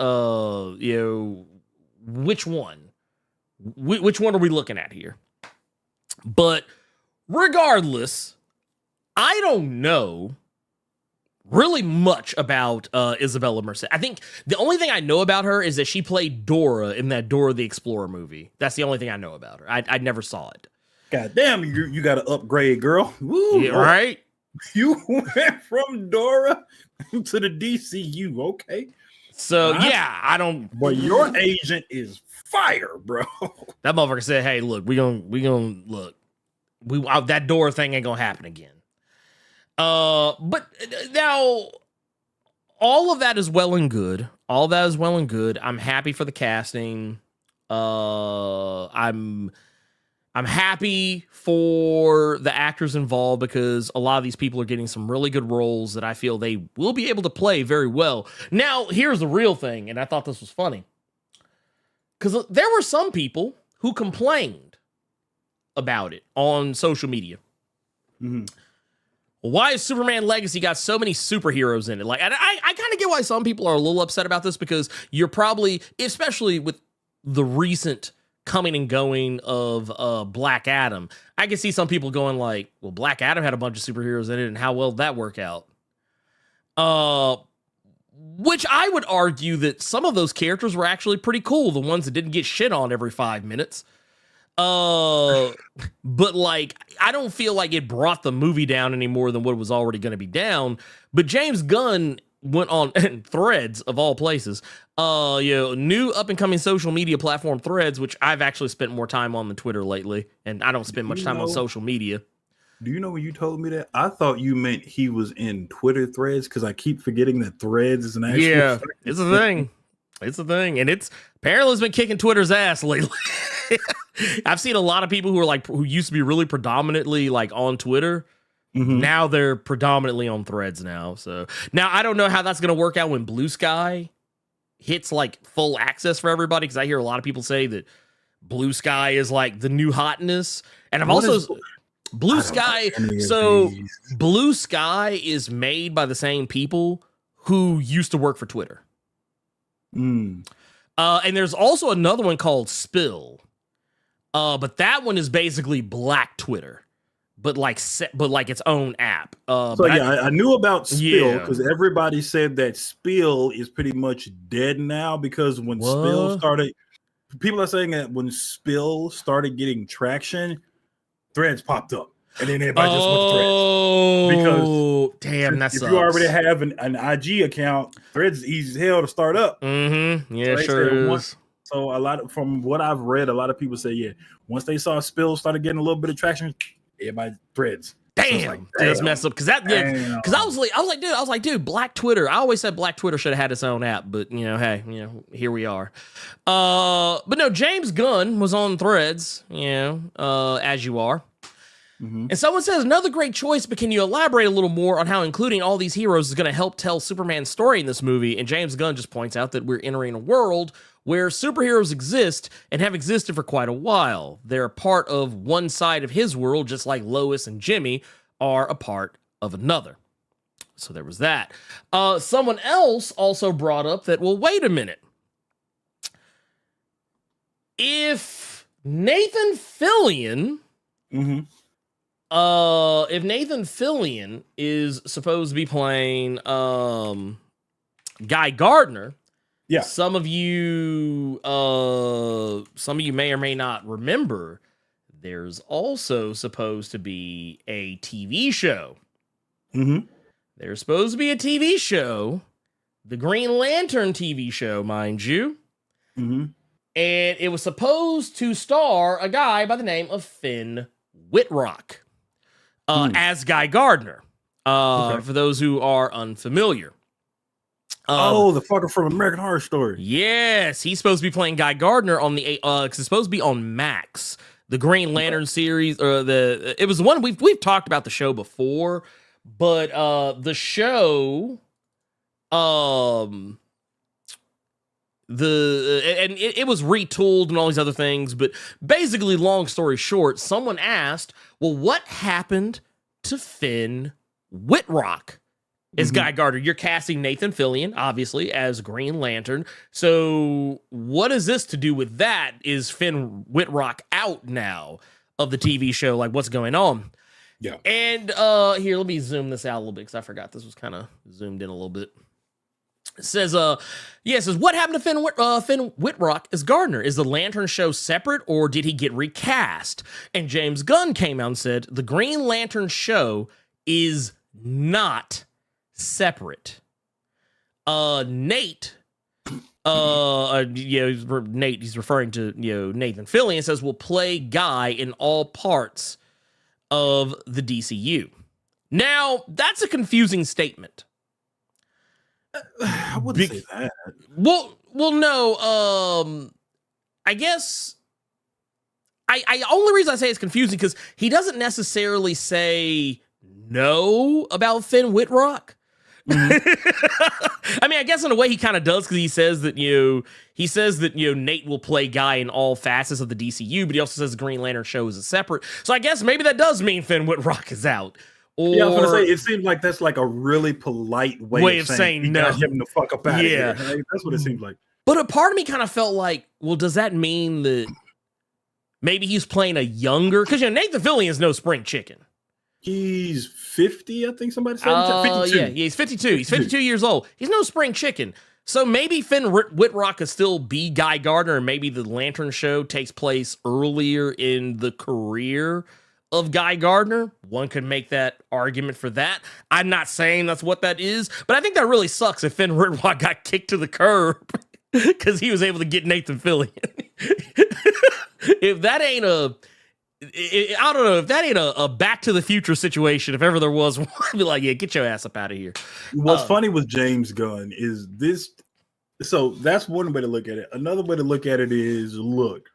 Which one? Which one are we looking at here? But regardless, I don't know really much about Isabella Merced. I think the only thing I know about her is that she played Dora in that Dora the Explorer movie. That's the only thing I know about her. I never saw it. God damn, you got to upgrade, girl. Woo, yeah, right? You went from Dora to the DCU, okay? So I don't. But your agent is fire, bro. That motherfucker said, "Hey, look, we gonna look. That Dora thing ain't gonna happen again." But now all of that is well and good. I'm happy for the casting. I'm I'm happy for the actors involved because a lot of these people are getting some really good roles that I feel they will be able to play very well. Now, here's the real thing, and I thought this was funny. Because there were some people who complained about it on social media. Mm-hmm. Why has Superman Legacy got so many superheroes in it? Like, I kind of get why some people are a little upset about this, because you're probably, especially with the recent coming and going of Black Adam, I can see some people going like, well, Black Adam had a bunch of superheroes in it, and how well did that work out? Which I would argue that some of those characters were actually pretty cool, the ones that didn't get shit on every 5 minutes. But like, I don't feel like it brought the movie down any more than what was already going to be down. But James Gunn went on Threads, of all places, new up and coming social media platform Threads, which I've actually spent more time on than Twitter lately, and I don't spend much time on social media. Do you know when you told me that? I thought you meant he was in Twitter Threads, because I keep forgetting that Threads is an actual. Yeah, it's a thing. It's a thing, and it's apparently been kicking Twitter's ass lately. I've seen a lot of people who used to be really predominantly like on Twitter. Mm-hmm. Now they're predominantly on Threads now. So now I don't know how that's going to work out when Blue Sky hits like full access for everybody, because I hear a lot of people say that Blue Sky is like the new hotness, and Blue Sky. So Blue Sky is made by the same people who used to work for Twitter. Mm. And there's also another one called Spill. But that one is basically Black Twitter, but like its own app. I knew about Spill because everybody said that Spill is pretty much dead now, because when Spill started, people are saying that when Spill started getting traction, Threads popped up, and then everybody just went to Threads. Because damn, that if sucks. you already have an IG account, Threads is easy as hell to start up. Mm-hmm. Yeah, so sure is. So from what I've read, a lot of people say, once they saw Spill started getting a little bit of traction, everybody Threads. Damn, that's messed up. Because I was like, dude, Black Twitter. I always said Black Twitter should have had its own app, but hey, here we are. But no, James Gunn was on Threads, as you are. Mm-hmm. And someone says, another great choice, but can you elaborate a little more on how including all these heroes is going to help tell Superman's story in this movie? And James Gunn just points out that we're entering a world where superheroes exist and have existed for quite a while. They're a part of one side of his world, just like Lois and Jimmy are a part of another. So there was that. Someone else also brought up that, well, wait a minute. If Nathan Fillion... Mm-hmm. If Nathan Fillion is supposed to be playing Guy Gardner, some of you may or may not remember, there's also supposed to be a TV show. Mm-hmm. There's supposed to be a TV show, the Green Lantern TV show, mind you. Mm-hmm. And it was supposed to star a guy by the name of Finn Wittrock. As Guy Gardner, for those who are unfamiliar. The fucker from American Horror Story. Yes, he's supposed to be playing Guy Gardner on the because it's supposed to be on Max, the Green Lantern series, or it was the one we've talked about the show before, but the show, it was retooled and all these other things, but basically, long story short, someone asked, well, what happened to Finn Wittrock as Guy Gardner? You're casting Nathan Fillion, obviously, as Green Lantern. So what is this to do with that? Is Finn Wittrock out now of the TV show? Like, what's going on? Yeah. And here, let me zoom this out a little bit because I forgot this was kind of zoomed in a little bit. It says, what happened to Finn Wittrock as Gardner? Is the Lantern show separate, or did he get recast? And James Gunn came out and said, the Green Lantern show is not separate. Nate, he's referring to, Nathan Fillion, says, will play Guy in all parts of the DCU. Now, that's a confusing statement. I wouldn't say that. Well, no. I guess I only reason I say it's confusing because he doesn't necessarily say no about Finn Wittrock. I mean, I guess in a way he kind of does because he says that Nate will play Guy in all facets of the DCU, but he also says the Green Lantern show is a separate. So I guess maybe that does mean Finn Wittrock is out. Or, yeah, I was gonna say it seems like that's like a really polite way of saying no. Him the fuck up out of here. Like, that's what it seems like. But a part of me kind of felt like, well, does that mean that maybe he's playing a younger? Because Nathan Fillion is no spring chicken. He's 50, I think somebody said. 52. Yeah, he's 52. He's 52 years old. He's no spring chicken. So maybe Finn Wittrock could still be Guy Gardner, and maybe the Lantern show takes place earlier in the career of Guy Gardner. One could make that argument for that. I'm not saying that's what that is, but I think that really sucks if Finn Wittrock got kicked to the curb because he was able to get Nathan Fillion. If that ain't I don't know if that ain't a Back to the Future situation. If ever there was one, I'd be like, yeah, get your ass up out of here. What's funny with James Gunn is this. So that's one way to look at it. Another way to look at it is, look,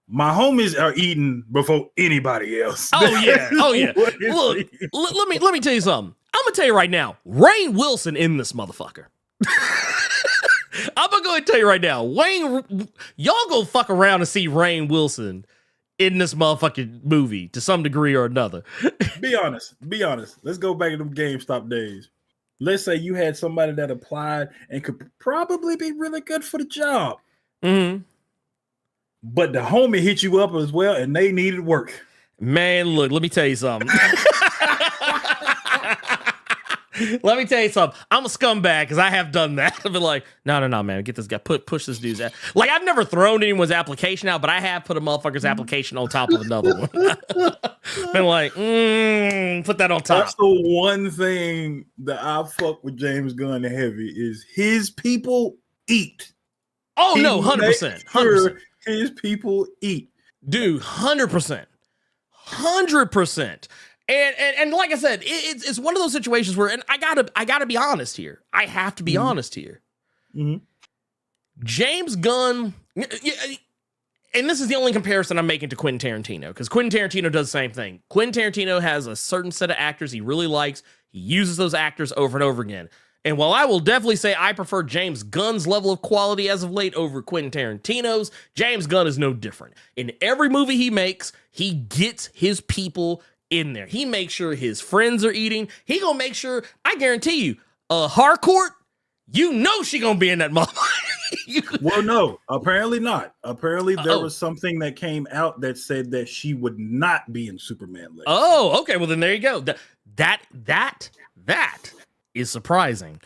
my homies are eating before anybody else. Oh yeah. Look, let me tell you something. I'm gonna tell you right now. Rainn Wilson in this motherfucker. I'm gonna go ahead and tell you right now. Y'all go fuck around and see Rainn Wilson in this motherfucking movie to some degree or another. Be honest. Let's go back to them GameStop days. Let's say you had somebody that applied and could probably be really good for the job. Mm-hmm. But the homie hit you up as well and they needed work. Man, look, let me tell you something. Let me tell you something. I'm a scumbag because I have done that. I've been like, no, man, get this guy, push this dude's ass. Like, I've never thrown anyone's application out, but I have put a motherfucker's application on top of another one. Been like, put that on top. That's the one thing that I fuck with James Gunn heavy is his people eat. Oh, no, 100%. 100%. His people eat. Dude, 100%. 100%. And like I said, it's one of those situations where, and I gotta be honest here. I have to be honest here. Mm-hmm. James Gunn, and this is the only comparison I'm making to Quentin Tarantino, because Quentin Tarantino does the same thing. Quentin Tarantino has a certain set of actors he really likes. He uses those actors over and over again. And while I will definitely say I prefer James Gunn's level of quality as of late over Quentin Tarantino's, James Gunn is no different. In every movie he makes, he gets his people in there. He makes sure his friends are eating. He gonna make sure, I guarantee you, Harcourt, you know she gonna be in that motherfucker. Well, no, apparently not. Apparently there was something that came out that said that she would not be in Superman Legacy. Oh, okay. Well, then there you go. That is surprising.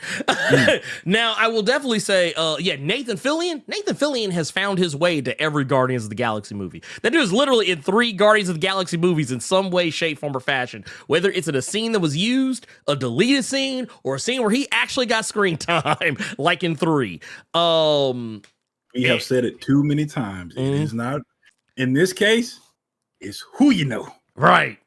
Now, I will definitely say, Nathan Fillion has found his way to every Guardians of the Galaxy movie. That dude is literally in 3 Guardians of the Galaxy movies in some way, shape, form, or fashion. Whether it's in a scene that was used, a deleted scene, or a scene where he actually got screen time, like in 3. We have said it too many times. It is not, in this case, it's who you know. Right.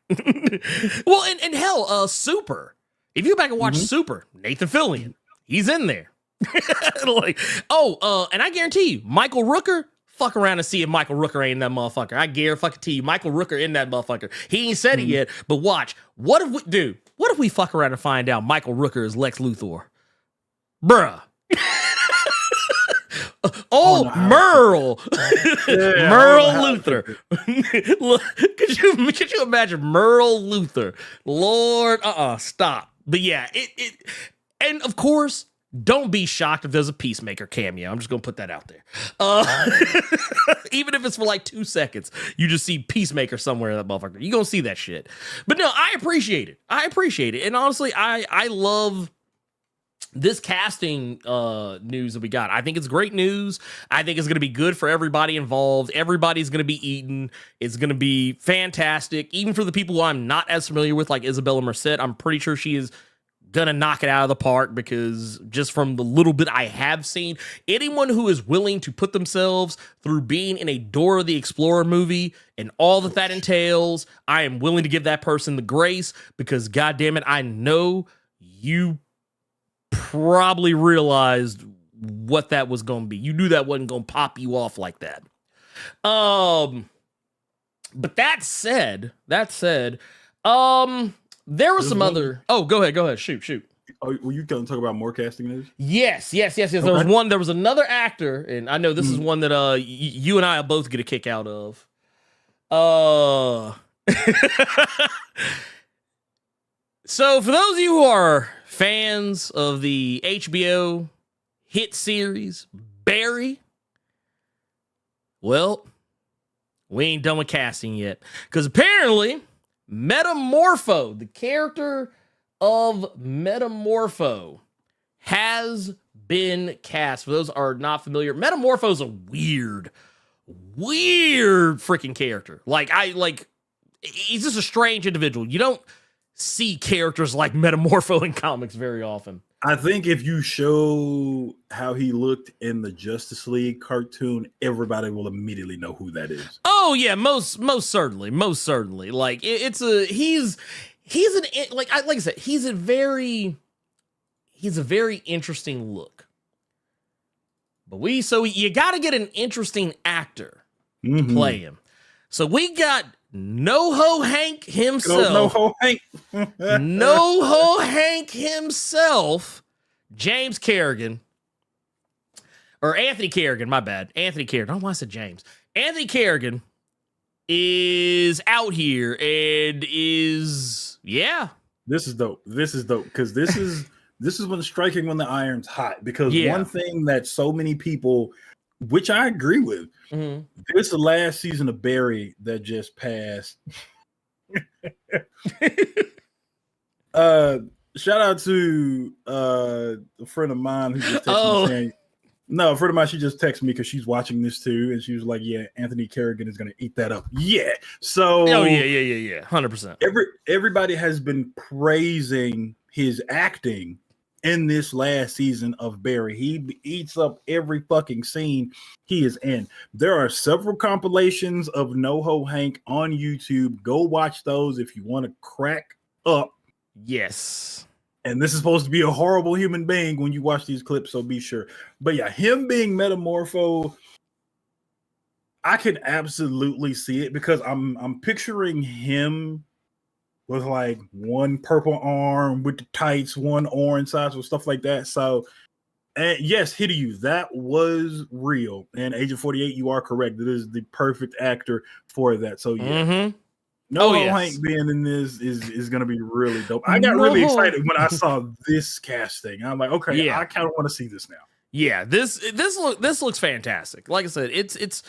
Well, and hell, Super. If you go back and watch Super, Nathan Fillion, he's in there. And I guarantee you, Michael Rooker, fuck around and see if Michael Rooker ain't in that motherfucker. I guarantee you, Michael Rooker in that motherfucker. He ain't said it yet, but watch. What if we fuck around and find out Michael Rooker is Lex Luthor? Bruh. Merle. Merle Luthor. Could you imagine Merle Luthor? Lord, stop. But yeah, and of course, don't be shocked if there's a Peacemaker cameo. I'm just gonna put that out there. Even if it's for like 2 seconds, you just see Peacemaker somewhere in that motherfucker. You gonna see that shit. But no, I appreciate it. And honestly, I love this casting news that we got. I think it's great news. I think it's going to be good for everybody involved. Everybody's going to be eaten. It's going to be fantastic. Even for the people who I'm not as familiar with, like Isabella Merced, I'm pretty sure she is going to knock it out of the park, because just from the little bit I have seen, anyone who is willing to put themselves through being in a Dora the Explorer movie and all that entails, I am willing to give that person the grace, because goddamn it, I know you probably realized what that was going to be. You knew that wasn't going to pop you off like that. But that said, there was some other. Oh, go ahead. Shoot. Oh, were you going to talk about more casting news? Yes. There was one. There was another actor, and I know this is one that you and I will both get a kick out of. So for those of you who are fans of the HBO hit series Barry, well, we ain't done with casting yet, because apparently Metamorpho, the character of Metamorpho, has been cast. For those who are not familiar, Metamorpho is a weird freaking character. He's just a strange individual. You don't see characters like Metamorpho in comics very often. I think if you show how he looked in the Justice League cartoon, everybody will immediately know who that is. Oh yeah, most certainly. Like he's a very interesting look. But you got to get an interesting actor to play him. So we got NoHo Hank himself. NoHo Hank. NoHo Hank himself, James Kerrigan. Or Anthony Kerrigan, my bad. Anthony Kerrigan. I don't know why I said James. Anthony Kerrigan is out here and is, yeah. This is dope. Because this is when striking when the iron's hot. Because one thing that so many people, which I agree with, this is the last season of Barry that just passed. Shout out to a friend of mine who just texted me saying, no, a friend of mine, she just texted me because she's watching this too, and she was like, yeah, Anthony Kerrigan is going to eat that up. Yeah. So 100%. Everybody has been praising his acting in this last season of Barry. He eats up every fucking scene he is in. There are several compilations of NoHo Hank on YouTube. Go watch those if you want to crack up. Yes. And this is supposed to be a horrible human being when you watch these clips, so be sure. But yeah, him being Metamorpho, I can absolutely see it because I'm picturing him with like one purple arm with the tights, one orange size or stuff like that. So, and yes, Hideo, that was real. And Agent 48, you are correct. It is the perfect actor for that. So yeah. Hank being in this is going to be really dope. I got really excited when I saw this casting. I'm like, okay, I kind of want to see this now. Yeah, this looks fantastic. Like I said, it's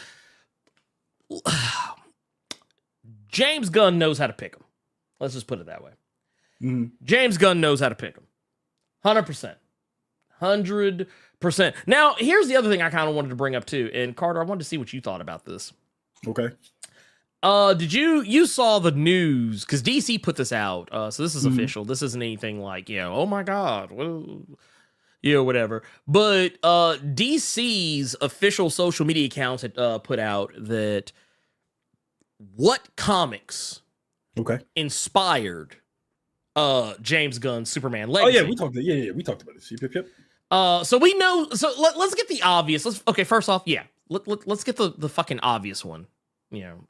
James Gunn knows how to pick them. Let's just put it that way. James Gunn knows how to pick them. 100%. 100%. Now, here's the other thing I kind of wanted to bring up too. And Carter, I wanted to see what you thought about this. Okay. Did you saw the news? Because DC put this out. So this is official. This isn't anything like, oh my God. Whatever. But DC's official social media accounts had put out that what comics inspired James Gunn's Superman legacy. Oh yeah, we talked about this. Yep. So we know. So let's get the obvious. First off, let's get the fucking obvious one,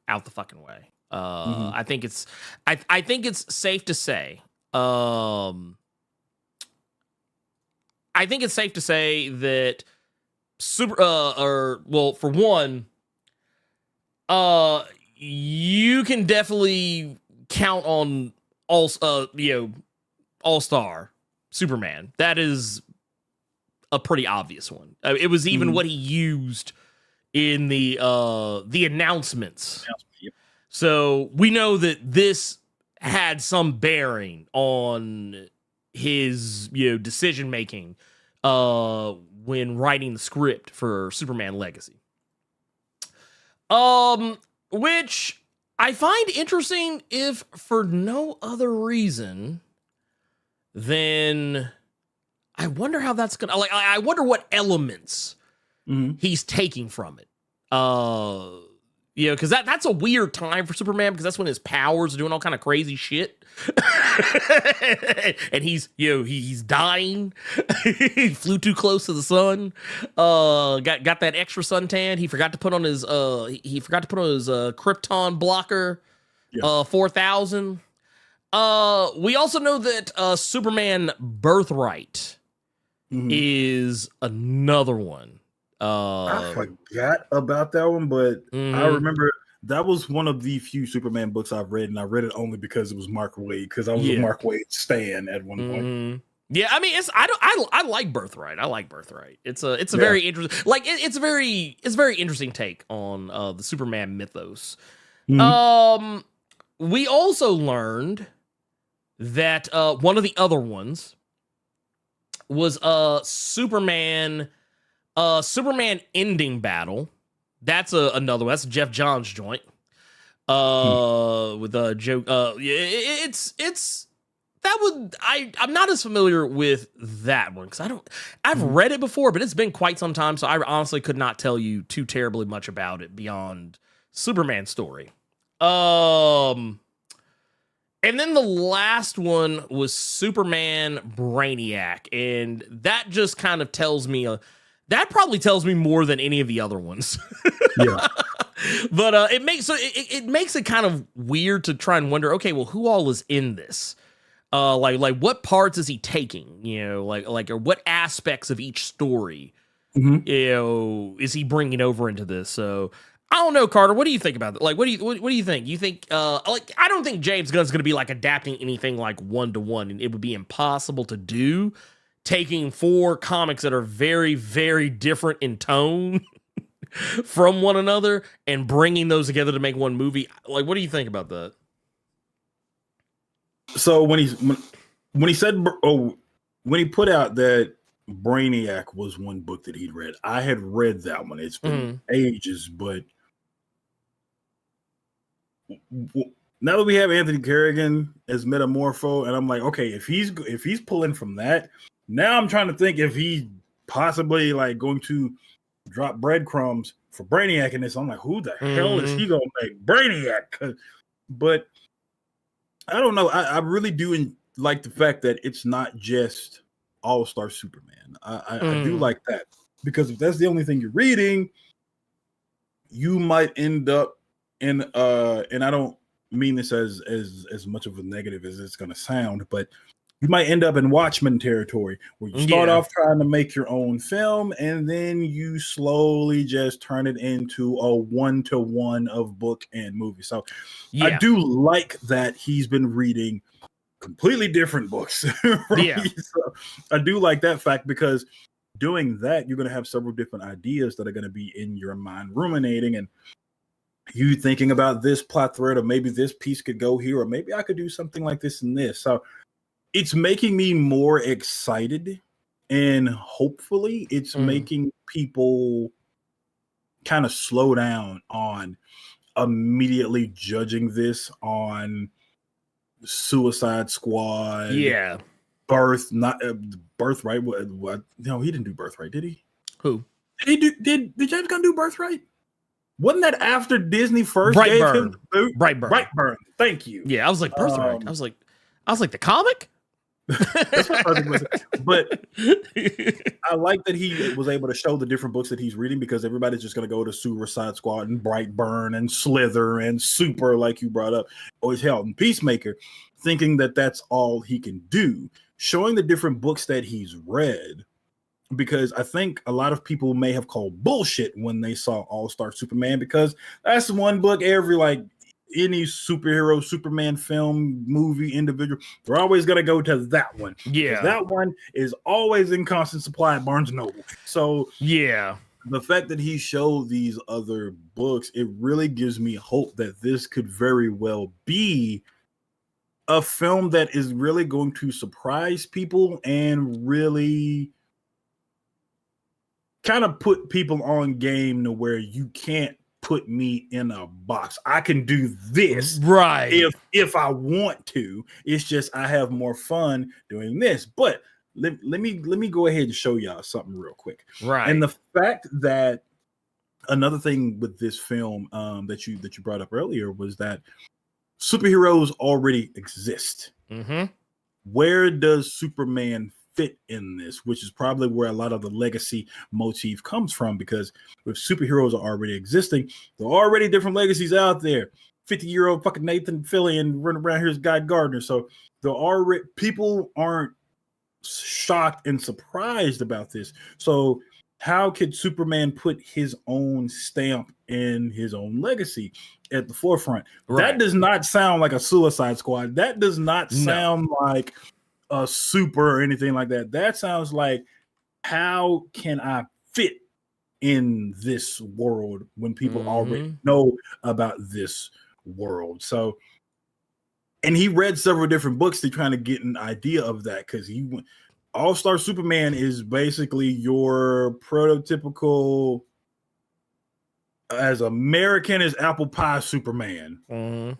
out the fucking way. I think it's safe to say. I think it's safe to say that for one, you can definitely count on All-Star Superman. That is a pretty obvious one. It was even what he used in the announcements. Yep. So we know that this had some bearing on his decision making when writing the script for Superman Legacy. Which I find interesting, if for no other reason than I wonder how that's gonna I wonder what elements he's taking from it. You know, because that's a weird time for Superman, because that's when his powers are doing all kind of crazy shit. And he's, you know, he's dying. He flew too close to the sun. Got that extra suntan. He forgot to put on his Krypton blocker. 4,000. We also know that Superman Birthright is another one. I forgot about that one, but I remember that was one of the few Superman books I've read, and I read it only because it was Mark Waid, because I was a Mark Waid stan at one point. Yeah, I mean, I like Birthright. I like Birthright. It's a very interesting, like it's a very interesting take on the Superman mythos. We also learned that one of the other ones was Superman Ending Battle. That's another one. That's a Jeff Johns joint. With Joe. It's that would I'm not as familiar with that one, because I've read it before, but it's been quite some time, so I honestly could not tell you too terribly much about it beyond Superman's story. And then the last one was Superman Brainiac, and that just kind of tells me that probably tells me more than any of the other ones. Yeah. But it makes it kind of weird to try and wonder, okay, well, who all is in this? Like what parts is he taking? You know, or what aspects of each story, you know, is he bringing over into this? So I don't know, Carter. What do you think about that? Like, what do you think? You think, like, I don't think James Gunn's going to be like adapting anything like 1-to-1, and it would be impossible to do, taking 4 comics that are very, very different in tone from one another and bringing those together to make one movie. Like, what do you think about that? So when he put out that Brainiac was one book that he'd read, I had read that one. It's been ages, but now that we have Anthony Kerrigan as Metamorpho, and I'm like, okay, if he's pulling from that, now I'm trying to think if he possibly like going to drop breadcrumbs for Brainiac in this. I'm like, who the hell is he gonna make Brainiac? But I don't know. I really do like the fact that it's not just All-Star Superman. I do like that, because if that's the only thing you're reading, you might end up in and I don't mean this as much of a negative as it's going to sound, but you might end up in Watchmen territory, where you start off trying to make your own film, and then you slowly just turn it into a 1-to-1 of book and movie. So I do like that he's been reading completely different books. Right? Yeah. So I do like that fact, because doing that, you're going to have several different ideas that are going to be in your mind ruminating, and you thinking about this plot thread, or maybe this piece could go here, or maybe I could do something like this and this. So it's making me more excited, and hopefully it's making people kind of slow down on immediately judging this on Suicide Squad. Yeah. Birthright. What? No, he didn't do Birthright, did he? Who? Did James Gunn do Birthright? Wasn't that after Disney first gave him the boot? Brightburn. Thank you. Yeah, I was like, Birthright. I was like the comic? That's what I was. But I like that he was able to show the different books that he's reading, because everybody's just going to go to Suicide Squad and Brightburn and Slither and Super, like you brought up, or hell, and Peacemaker, thinking that that's all he can do. Showing the different books that he's read, because I think a lot of people may have called bullshit when they saw All-Star Superman, because that's one book every, like, any superhero Superman film, movie, individual, they're always going to go to that one. Yeah. That one is always in constant supply at Barnes & Noble. So yeah, the fact that he showed these other books, it really gives me hope that this could very well be a film that is really going to surprise people and really kind of put people on game to where you can't put me in a box. I can do this, right, if I want to. It's just I have more fun doing this. But let me go ahead and show y'all something real quick. Right. And the fact that another thing with this film that you brought up earlier was that superheroes already exist. Mm-hmm. Where does Superman fit in this? Which is probably where a lot of the legacy motif comes from, because if superheroes are already existing, there are already different legacies out there. 50-year-old fucking Nathan Fillion running around here as Guy Gardner. So there are people aren't shocked and surprised about this. So how could Superman put his own stamp in his own legacy at the forefront? Right. That does not sound like a Suicide Squad. That does not sound like a Super or anything like that. That sounds like, how can I fit in this world when people already know about this world? So, and he read several different books to kind of get an idea of that, because he went. All-Star Superman is basically your prototypical, as American as apple pie Superman. Mm-hmm.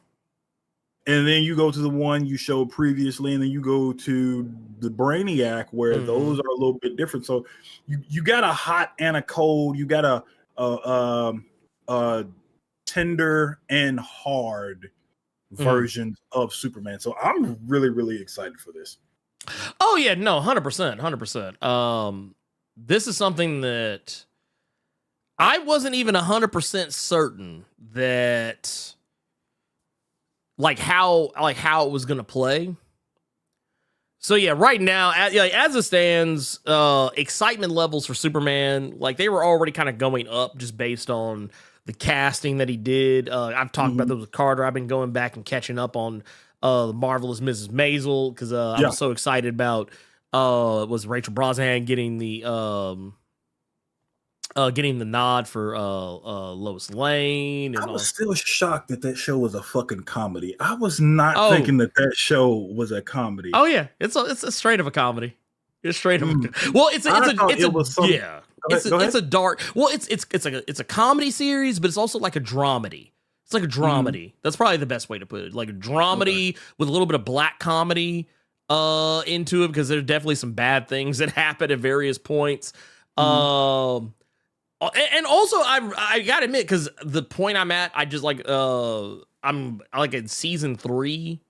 And then you go to the one you showed previously, and then you go to the Brainiac, where those are a little bit different. So you got a hot and a cold. You got a tender and hard versions of Superman. So I'm really, really excited for this. Oh yeah, no, 100%. This is something that I wasn't even 100% certain that how it was gonna play. So yeah, right now, as it stands, excitement levels for Superman, like, they were already kind of going up just based on the casting that he did. I've talked about those with Carter. I've been going back and catching up on the Marvelous Mrs. Maisel, because I was so excited about was Rachel Brosnahan getting the nod for Lois Lane. And I was still shocked that show was a fucking comedy. I was not thinking that show was a comedy. Oh yeah, it's a straight of a comedy. It's straight of a well, it's a dark. Well, it's a comedy series, but it's also like a dramedy. It's like a dramedy. That's probably the best way to put it. Like a dramedy with a little bit of black comedy into it, because there's definitely some bad things that happen at various points. And also I gotta admit, because the point I'm at, I just like I'm like in season 3.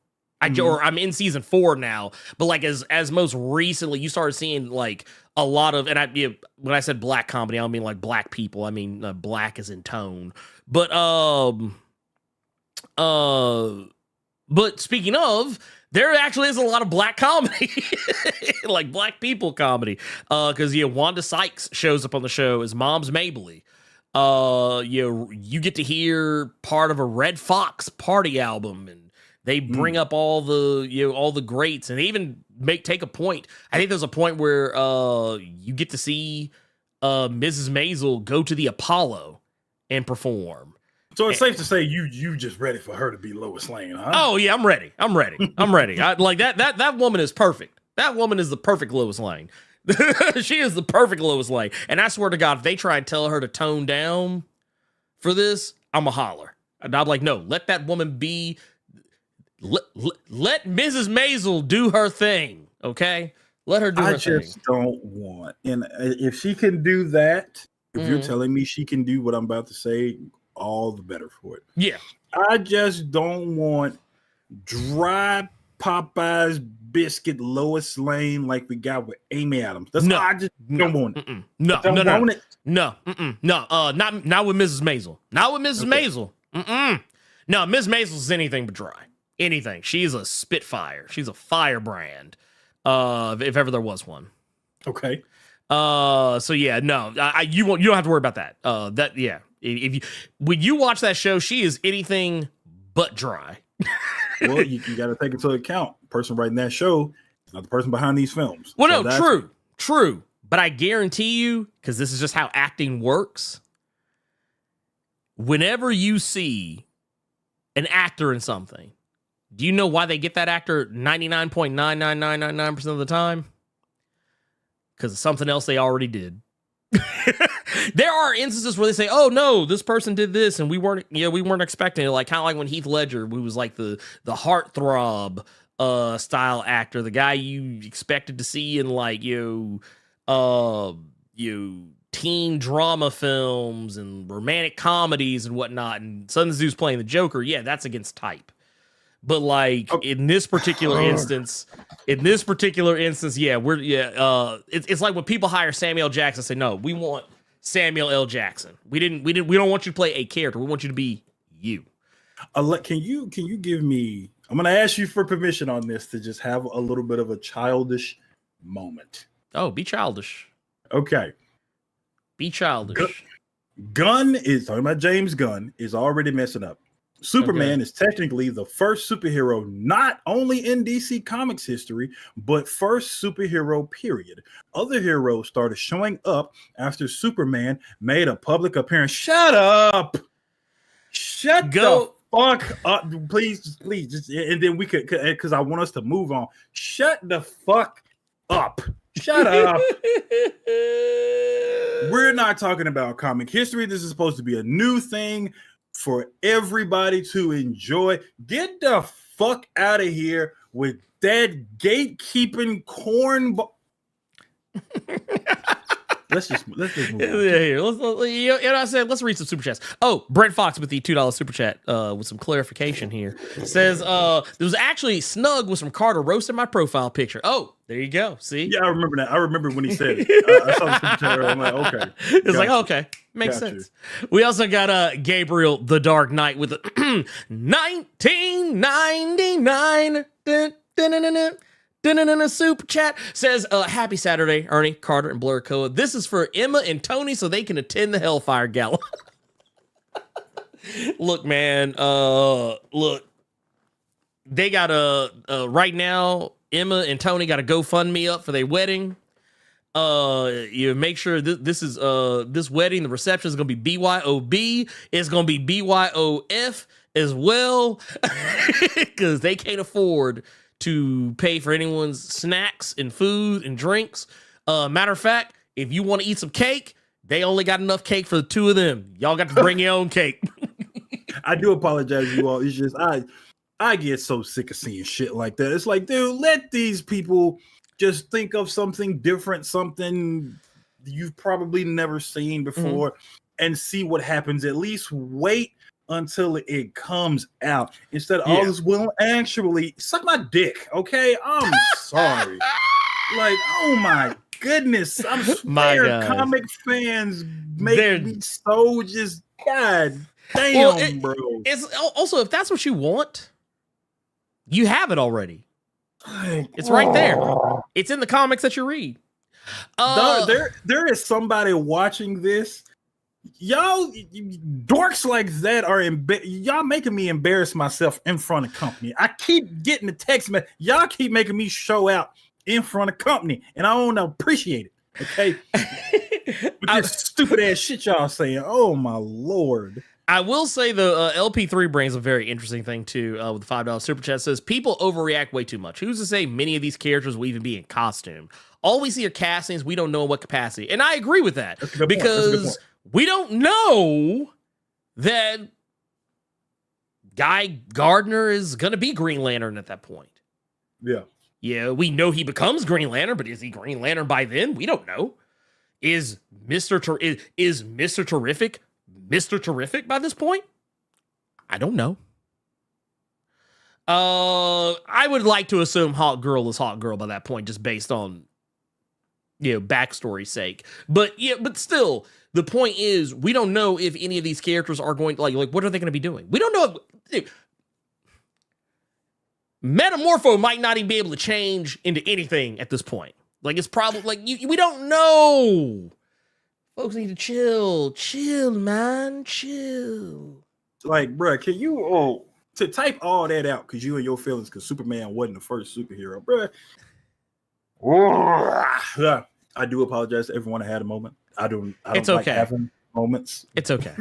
Or I'm in season 4 now, but like as most recently, you started seeing like a lot of, and when I said black comedy, I don't mean like black people. I mean black as in tone. But speaking of, there actually is a lot of black comedy, like black people comedy. Because Wanda Sykes shows up on the show as Mom's Mabley. You get to hear part of a Red Fox party album, and they bring up all the greats, and they even take a point. I think there's a point where you get to see Mrs. Maisel go to the Apollo and perform. So it's safe to say you just ready for her to be Lois Lane, huh? Oh yeah, I'm ready. I'm ready. I, like that woman is perfect. That woman is the perfect Lois Lane. She is the perfect Lois Lane. And I swear to God, if they try and tell her to tone down for this, I'm a holler. And I'm like, no, let that woman be. Let Mrs. Maisel do her thing, okay? Let her do her thing. I just don't want. And if she can do that, if you're telling me she can do what I'm about to say, all the better for it. Yeah. I just don't want dry Popeye's biscuit Lois Lane like we got with Amy Adams. That's why I just don't want it. No. Not with Mrs. Maisel. Not with Mrs. Maisel. No, Ms. Maisel's anything but dry. Anything. She's a spitfire. She's a firebrand. If ever there was one. Okay. So yeah, no, you don't have to worry about that. When you watch that show, she is anything but dry. Well, you got to take into account the person writing that show is not the person behind these films. Well, so no, true. But I guarantee you, because this is just how acting works. Whenever you see an actor in something, do you know why they get that actor 99.99999% of the time? Because of something else they already did. There are instances where they say, "Oh no, this person did this, and we weren't expecting it." Like kind of like when Heath Ledger, who was like the heartthrob style actor, the guy you expected to see in like teen drama films and romantic comedies and whatnot, and Sun Tzu's playing the Joker, yeah, that's against type. But like in this particular instance, yeah, it's like when people hire Samuel L. Jackson, say, no, we want Samuel L. Jackson. We don't want you to play a character. We want you to be you. Can you give me? I'm going to ask you for permission on this to just have a little bit of a childish moment. Oh, be childish. Okay. Be childish. Gunn is talking about James Gunn is already messing up. Superman is technically the first superhero, not only in DC Comics history, but first superhero, period. Other heroes started showing up after Superman made a public appearance. Shut up. Shut the fuck up. Please. Just, and then we could, because I want us to move on. Shut the fuck up. Shut up. We're not talking about comic history. This is supposed to be a new thing for everybody to enjoy. Get the fuck out of here with that gatekeeping corn. Let's just move on. Yeah, I said, let's read some super chats. Oh, Brent Fox with the $2 super chat with some clarification here says there was actually Snug with some Carter roasting my profile picture. Oh, there you go. See? Yeah, I remember that. I remember when he said it. I saw the super chat. I'm like, okay. It's like, okay, makes sense. We also got Gabriel the Dark Knight with a 1999 super chat says, happy Saturday, Ernie, Carter, and Blerd Koa. This is for Emma and Tony so they can attend the Hellfire Gala. Look, man, look, they got right now, Emma and Tony got a GoFundMe up for their wedding. You make sure this wedding, the reception is going to be BYOB. It's going to be BYOF as well because they can't afford to pay for anyone's snacks and food and drinks. Matter of fact, if you want to eat some cake, they only got enough cake for the two of them. Y'all got to bring your own cake. I do apologize to you all. It's just I get so sick of seeing shit like that. It's like, dude, let these people just think of something different, something you've probably never seen before, and see what happens. At least wait until it comes out instead of all this. Well, actually, suck my dick, okay? I'm sorry. Like, oh my goodness, I'm scared. Comic fans make me so just god damn, bro. It's also, if that's what you want, you have it already. It's right there. It's in the comics that you read. There is somebody watching this. Y'all dorks like that are y'all making me embarrass myself in front of company. I keep getting the text message. Y'all keep making me show out in front of company, and I don't appreciate it. Okay, with this stupid ass shit y'all saying. Oh my lord. I will say the LP3 brings a very interesting thing too. With the $5 super chat says people overreact way too much. Who's to say many of these characters will even be in costume? All we see are castings. We don't know in what capacity, and I agree with that because we don't know that Guy Gardner is going to be Green Lantern at that point. Yeah, we know he becomes Green Lantern, but is he Green Lantern by then? We don't know. Is Mr. Terrific Mr. Terrific by this point? I don't know. I would like to assume Hawk Girl is Hawk Girl by that point, just based on, backstory's sake. But still, the point is, we don't know if any of these characters are going to, like what are they going to be doing? We don't know. Metamorpho might not even be able to change into anything at this point. Like, it's probably, we don't know. Folks need to chill, man, chill. Like, bruh, can you to type all that out because you and your feelings because Superman wasn't the first superhero, bruh. I do apologize to everyone that had a moment. I don't like having moments. It's okay.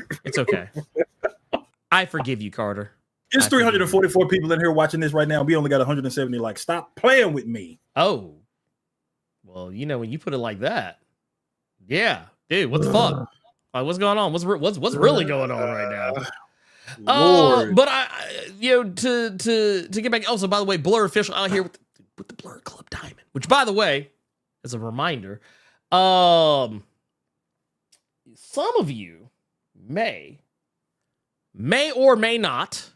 I forgive you, Carter. There's 344 people in here watching this right now. We only got 170 likes. Stop playing with me. Oh, well, when you put it like that, yeah. Dude, what the fuck? What's going on? What's really going on right now? But to get back. Also, by the way, Blerd official out here with the Blerd Club Diamond. Which, by the way, as a reminder, some of you may or may not.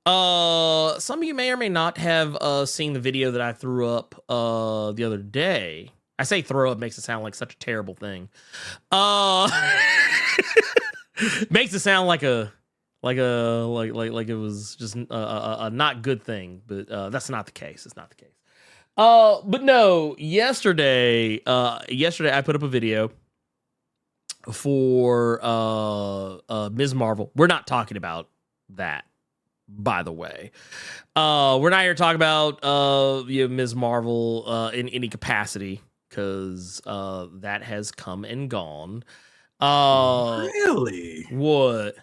Some of you may or may not have seen the video that I threw up the other day. I say throw up makes it sound like such a terrible thing. Makes it sound like it was just a not good thing, but that's not the case. It's not the case. But no, yesterday I put up a video for Ms. Marvel. We're not talking about that, by the way. We're not here to talk about Ms. Marvel in any capacity, because that has come and gone. Really? What?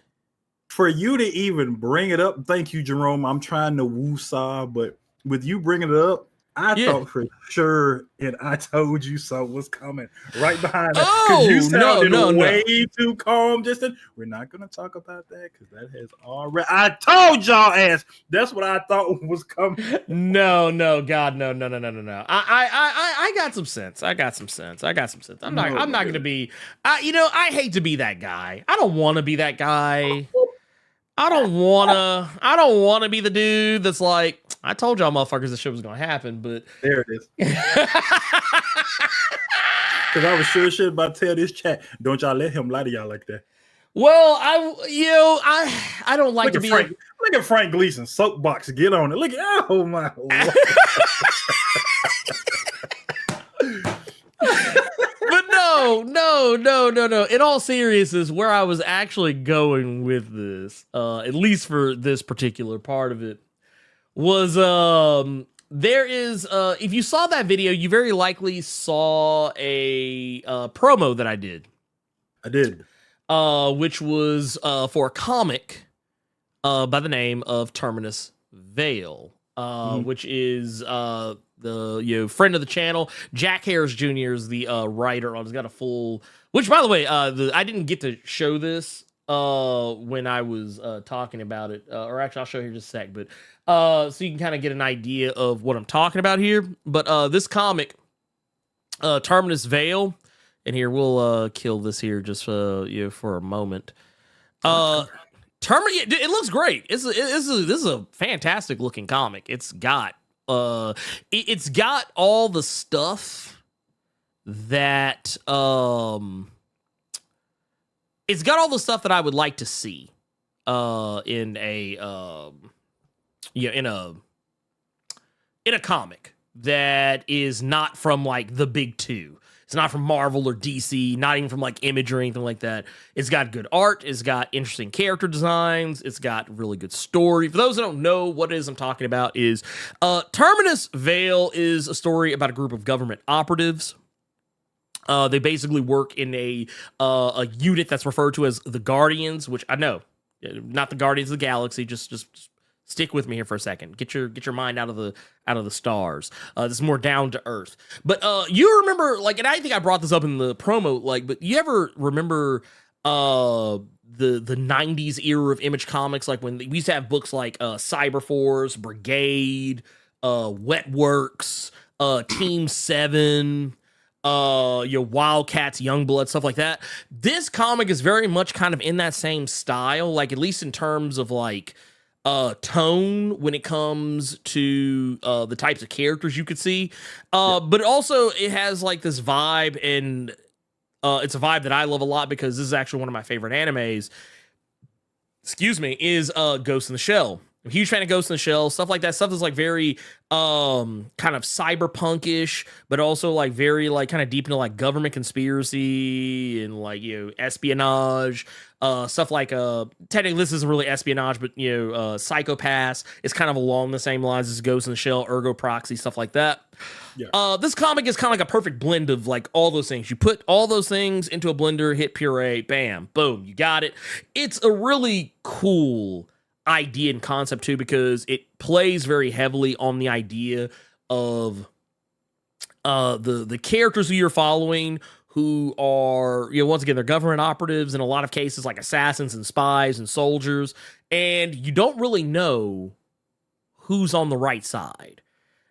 For you to even bring it up, thank you, Jerome. I'm trying to woo-saw, but with you bringing it up, I thought for sure, and I told you so was coming right behind it. Oh, you sounded no. way too calm. We're not going to talk about that because that has already. I told y'all ass. That's what I thought was coming. No, God, no. I got some sense. I'm not going to be. I hate to be that guy. I don't want to be that guy. I don't want to be the dude that's like, I told y'all motherfuckers this shit was going to happen, but there it is. Because I was sure shit about to tell this chat, don't y'all let him lie to y'all like that. Well, I don't like look to be Frank, look at Frank Gleason, soapbox, get on it. Look at, oh my Lord. But no. In all seriousness, where I was actually going with this, at least for this particular part of it, was there is if you saw that video, you very likely saw a promo that I did. I did. Which was for a comic by the name of Terminus Vale, which is the friend of the channel. Jack Harris Jr. is the writer. He's got a full. Which, by the way, I didn't get to show this when I was talking about it, or actually, I'll show you here just a sec. But so you can kind of get an idea of what I'm talking about here. But this comic, Terminus Vale, and here we'll kill this here just for a moment. It looks great. This is a fantastic looking comic. It's got all the stuff that it's got all the stuff that I would like to see in a comic that is not from like the big two. It's not from Marvel or DC, not even from like Image or anything like that. It's got good art. It's got interesting character designs. It's got really good story. For those that don't know what it is I'm talking about is Terminus Vale is a story about a group of government operatives. They basically work in a unit that's referred to as the Guardians, which I know, not the Guardians of the Galaxy. Just stick with me here for a second. Get your mind out of the stars. This is more down to earth. But you remember, like, and I think I brought this up in the promo, like, but you ever remember the 90s era of Image Comics, like when we used to have books like Cyberforce, Brigade, Wetworks, Team 7, your Wildcats, Youngblood, stuff like that. This comic is very much kind of in that same style, like at least in terms of like tone when it comes to the types of characters you could see. But also it has like this vibe, and it's a vibe that I love a lot because this is actually one of my favorite animes. Is Ghost in the Shell. I'm a huge fan of Ghost in the Shell, stuff like that. Stuff that's like very kind of cyberpunkish, but also like very like kind of deep into like government conspiracy and like, espionage, stuff like technically this isn't really espionage, but Psychopaths is kind of along the same lines as Ghost in the Shell, Ergo Proxy, stuff like that. Yeah. This comic is kind of like a perfect blend of like all those things. You put all those things into a blender, hit puree, bam, boom, you got it. It's a really cool idea and concept too, because it plays very heavily on the idea of the characters who you're following, who are, once again, they're government operatives in a lot of cases, like assassins and spies and soldiers, and you don't really know who's on the right side.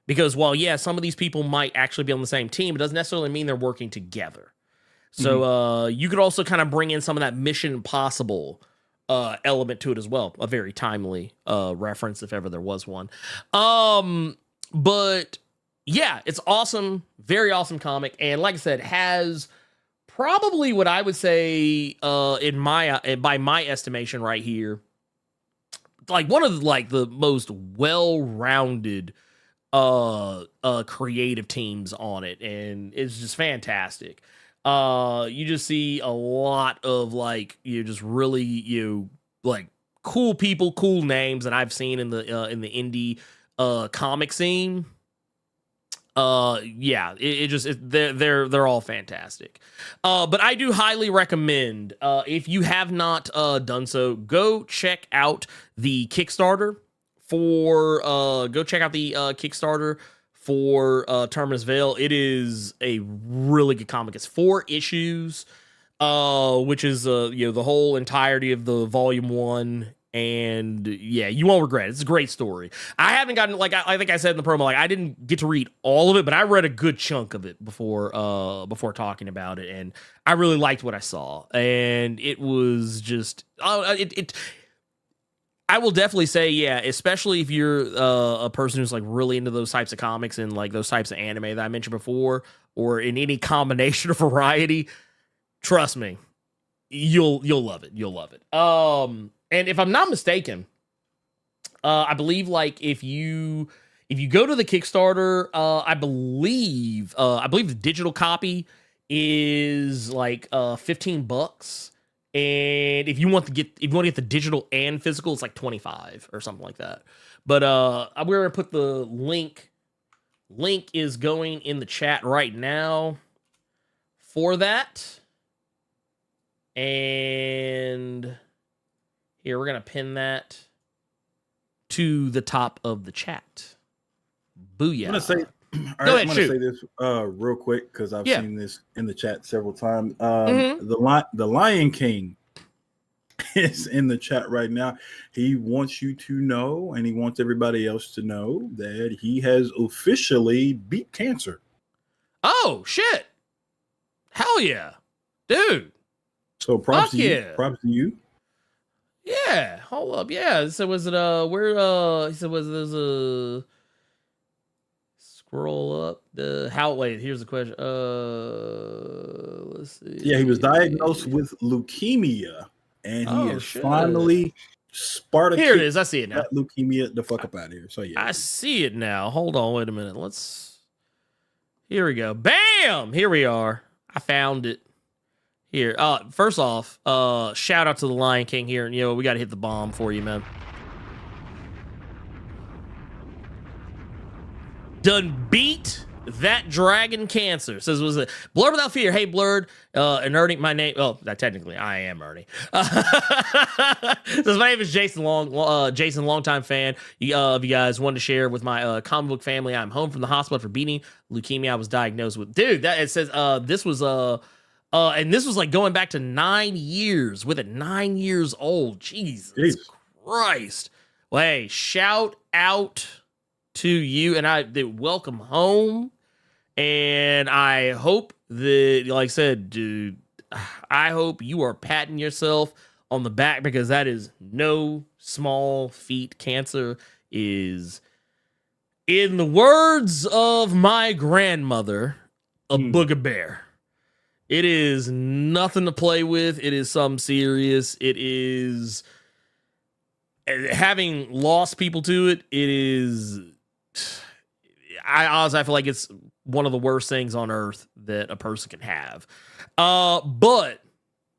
Because while, some of these people might actually be on the same team, it doesn't necessarily mean they're working together. So you could also kind of bring in some of that Mission Impossible element to it as well. A very timely reference, if ever there was one. But yeah, it's awesome. Very awesome comic. And like I said, has probably what I would say in my by my estimation right here, like one of the most well-rounded creative teams on it, and it's just fantastic. You just see a lot of just really like cool people, cool names that I've seen in the indie comic scene. Yeah, they're all fantastic. But I do highly recommend, if you have not done so, go check out the Kickstarter for Terminus Veil. It is a really good comic. It's 4 issues, which is the whole entirety of the volume 1. And yeah, you won't regret it. It's a great story. I haven't gotten, I think I said in the promo, I didn't get to read all of it, but I read a good chunk of it before talking about it, and I really liked what I saw. And it was just I will definitely say, yeah, especially if you're a person who's really into those types of comics and those types of anime that I mentioned before, or in any combination of variety, trust me, you'll love it. You'll love it. And if I'm not mistaken, I believe if you go to the Kickstarter, I believe the digital copy is $15, and if you want to get the digital and physical, it's $25 or something like that. But we're gonna put the link. Link is going in the chat right now for that, and here, we're going to pin that to the top of the chat. Booyah. I'm going to say this real quick because I've seen this in the chat several times. The Lion King is in the chat right now. He wants you to know, and he wants everybody else to know, that he has officially beat cancer. Oh, shit. Hell yeah. Dude. So props to you. Props to you. Yeah, hold up. Yeah, so was it he said there's a scroll up here's the question. Let's see. Yeah, he was diagnosed with leukemia, and he is finally Sparta. Here it is. I see it now. Leukemia the fuck up out of here. So yeah. I see it now. Hold on, wait a minute. Here we go. Bam! Here we are. I found it. Here, first off, shout out to the Lion King here, and we got to hit the bomb for you, man. Done beat that dragon cancer. Says was it Blerd Without Fear? Hey, Blerd, and Ernie. My name. Oh, technically I am Ernie. Says my name is Jason Jason, longtime fan. If you guys wanted to share with my comic book family, I'm home from the hospital for beating leukemia. I was diagnosed with. Dude, it says this was and this was going back to 9 years, with it 9 years old. Jesus Christ. Well, hey, shout out to you, and welcome home. And I hope that, like I said, dude, I hope you are patting yourself on the back, because that is no small feat. Cancer is, in the words of my grandmother, a booger bear. It is nothing to play with. It is something serious. It is, having lost people to it, it is, I honestly feel like it's one of the worst things on earth that a person can have. But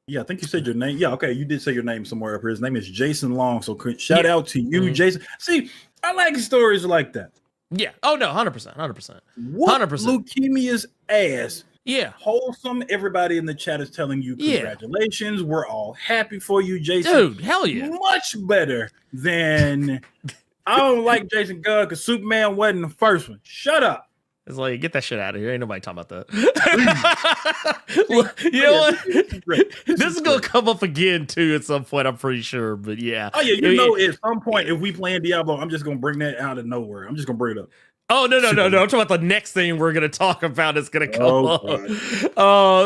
yeah, I think you said your name. Yeah, okay, you did say your name somewhere up here. His name is Jason Long. So shout out to you, Jason. See, I like stories like that. Yeah. Oh no, 100%, 100%, 100%. Leukemia's ass. Yeah. Wholesome. Everybody in the chat is telling you congratulations. Yeah. We're all happy for you, Jason. Dude, hell yeah. Much better than I don't like Jason Gunn because Superman wasn't the first one. Shut up. It's get that shit out of here. Ain't nobody talking about that. You know what? This is going to come up again, too, at some point, I'm pretty sure. But yeah. Oh, yeah. At some point, if we playing Diablo, I'm just going to bring that out of nowhere. I'm just going to bring it up. Oh, no. I'm talking about the next thing we're going to talk about is going to come up.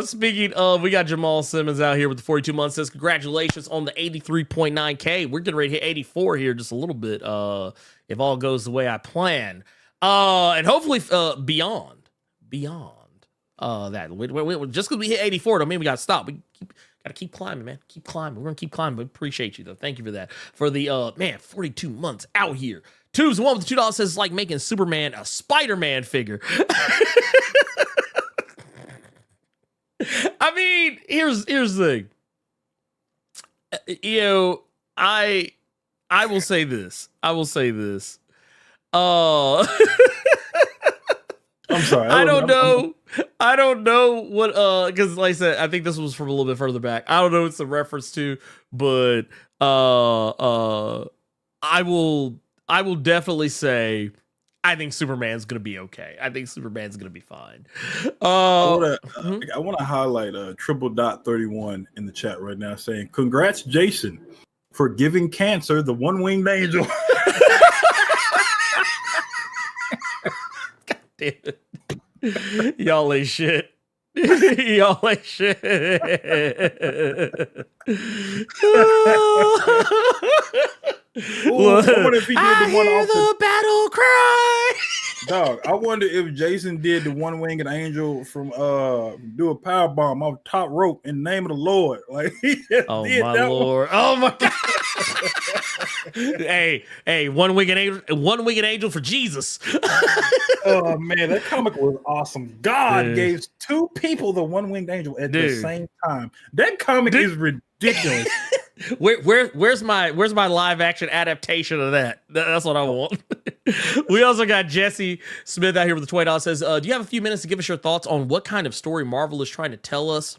Speaking of, we got Jamal Simmons out here with the 42 months. Says, congratulations on the 83.9K. We're getting ready to hit 84 here just a little bit, if all goes the way I plan. And hopefully beyond that. Just because we hit 84 don't mean we got to stop. We got to keep climbing, man. Keep climbing. We're going to keep climbing. We appreciate you, though. Thank you for that. For the, 42 months out here. Tubes, the one with the $2 says it's like making Superman a Spider-Man figure. I mean, here's the thing. I will say this. I'm sorry. I don't know what because like I said, I think this was from a little bit further back. I don't know what it's a reference to, but I will definitely say I think Superman's gonna be okay. I think Superman's gonna be fine. I want to highlight triple.31 in the chat right now saying, congrats, Jason, for giving cancer the one-winged angel. God damn it. Y'all ain't shit. Y'all ain't shit. Ooh, I wonder if he did the one off the battle cry. Dog, I wonder if Jason did the one-winged angel from do a power bomb off top rope in the name of the Lord. Like he just did my that Lord. One. Oh my God. hey, one-winged angel for Jesus. Oh man, that comic was awesome. God gave two people the one-winged angel at the same time. That comic is ridiculous. Where's my live action adaptation of that? That's what I want. We also got Jesse Smith out here with the $20. Says, do you have a few minutes to give us your thoughts on what kind of story Marvel is trying to tell us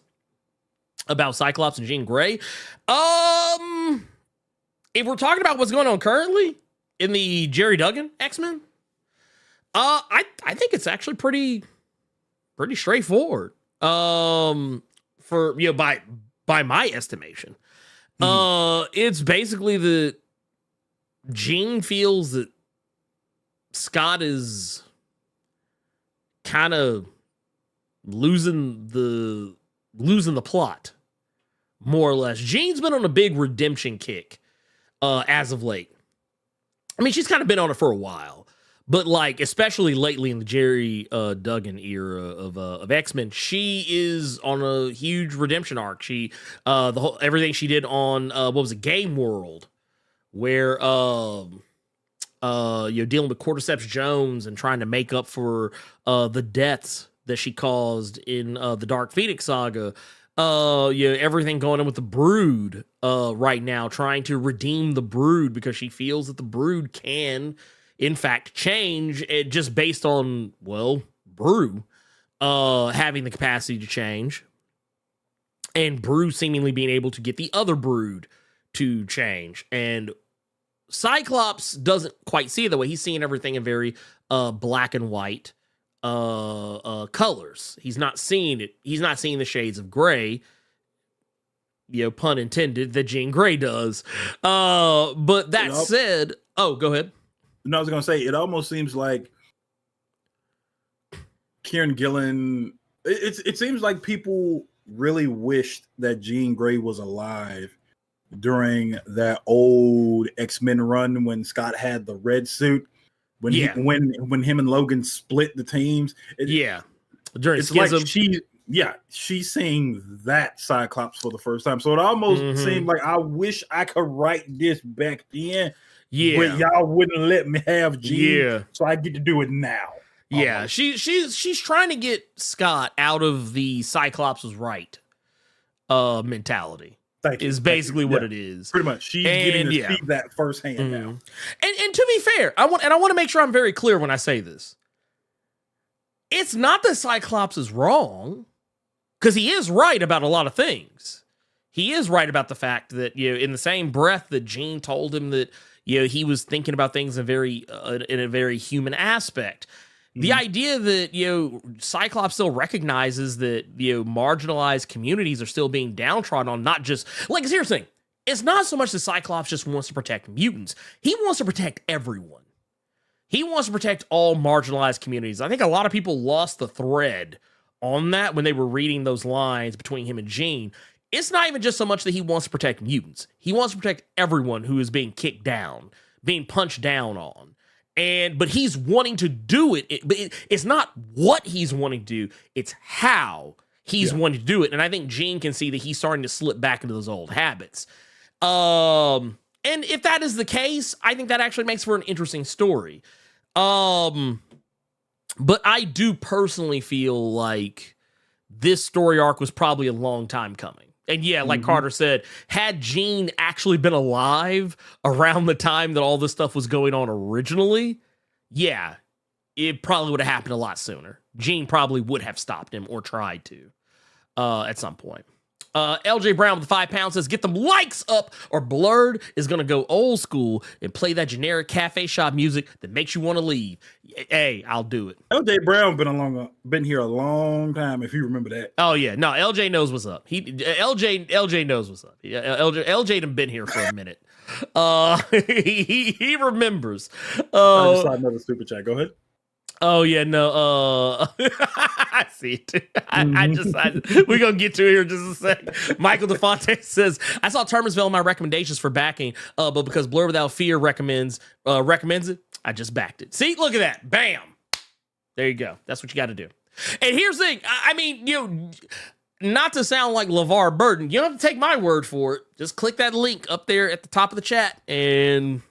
about Cyclops and Jean Grey? If we're talking about what's going on currently in the Jerry Duggan X-Men, I think it's actually pretty straightforward. For by my estimation. It's basically that Jean feels that Scott is kind of losing the plot, more or less. Jean's been on a big redemption kick as of late. I mean, she's kind of been on it for a while, but like especially lately in the Jerry Duggan era of X-Men, she is on a huge redemption arc. She everything she did on what was it, Game World, where you're dealing with Cordyceps Jones and trying to make up for the deaths that she caused in the Dark Phoenix saga. Everything going on with the Brood right now, trying to redeem the Brood because she feels that the Brood can, in fact, change it just based on, well, Brew having the capacity to change and Brew seemingly being able to get the other Brood to change. And Cyclops doesn't quite see it that way. He's seeing everything in very black and white colors. He's not seeing it. He's not seeing the shades of gray, pun intended, that Jean Grey does. But that said, go ahead. No, I was going to say, it almost seems like Kieran Gillen, it seems like people really wished that Jean Grey was alive during that old X-Men run when Scott had the red suit, when him and Logan split the teams. During it's Schism. like she's seeing that Cyclops for the first time. So it almost seemed like I wish I could write this back then. But y'all wouldn't let me have Jean, so I get to do it now. Yeah, she's trying to get Scott out of the Cyclops was right mentality. Is basically what it is. Pretty much, she's getting to see that firsthand now. And to be fair, I want to make sure I'm very clear when I say this. It's not that Cyclops is wrong, because he is right about a lot of things. He is right about the fact that in the same breath that Jean told him that he was thinking about things in a very human aspect. The idea that Cyclops still recognizes that marginalized communities are still being downtrodden on, not just like, here's the thing. It's not so much that Cyclops just wants to protect mutants. He wants to protect everyone. He wants to protect all marginalized communities. I think a lot of people lost the thread on that when they were reading those lines between him and Gene. It's not even just so much that he wants to protect mutants. He wants to protect everyone who is being kicked down, being punched down on. But he's wanting to do it. It's not what he's wanting to do. It's how he's wanting to do it. And I think Gene can see that he's starting to slip back into those old habits. And if that is the case, I think that actually makes for an interesting story. But I do personally feel like this story arc was probably a long time coming. And yeah, like Carter said, had Gene actually been alive around the time that all this stuff was going on originally, yeah, it probably would have happened a lot sooner. Gene probably would have stopped him or tried to at some point. LJ Brown with the £5 says, get them likes up or Blerd is going to go old school and play that generic cafe shop music that makes you want to leave. Hey, I'll do it. LJ Brown been here a long time, if you remember that. Oh, yeah. No, LJ knows what's up. LJ knows what's up. Yeah, LJ done been here for a minute. He remembers. I just saw another super chat. Go ahead. Oh yeah, no. I see it. We're gonna get to it here in just a sec. Michael DeFonte says, I saw Termansville in my recommendations for backing, but because Blerd Without Fear recommends it, I just backed it. See, look at that. Bam. There you go. That's what you got to do. And here's the thing. I mean, not to sound like LeVar Burton, you don't have to take my word for it. Just click that link up there at the top of the chat, and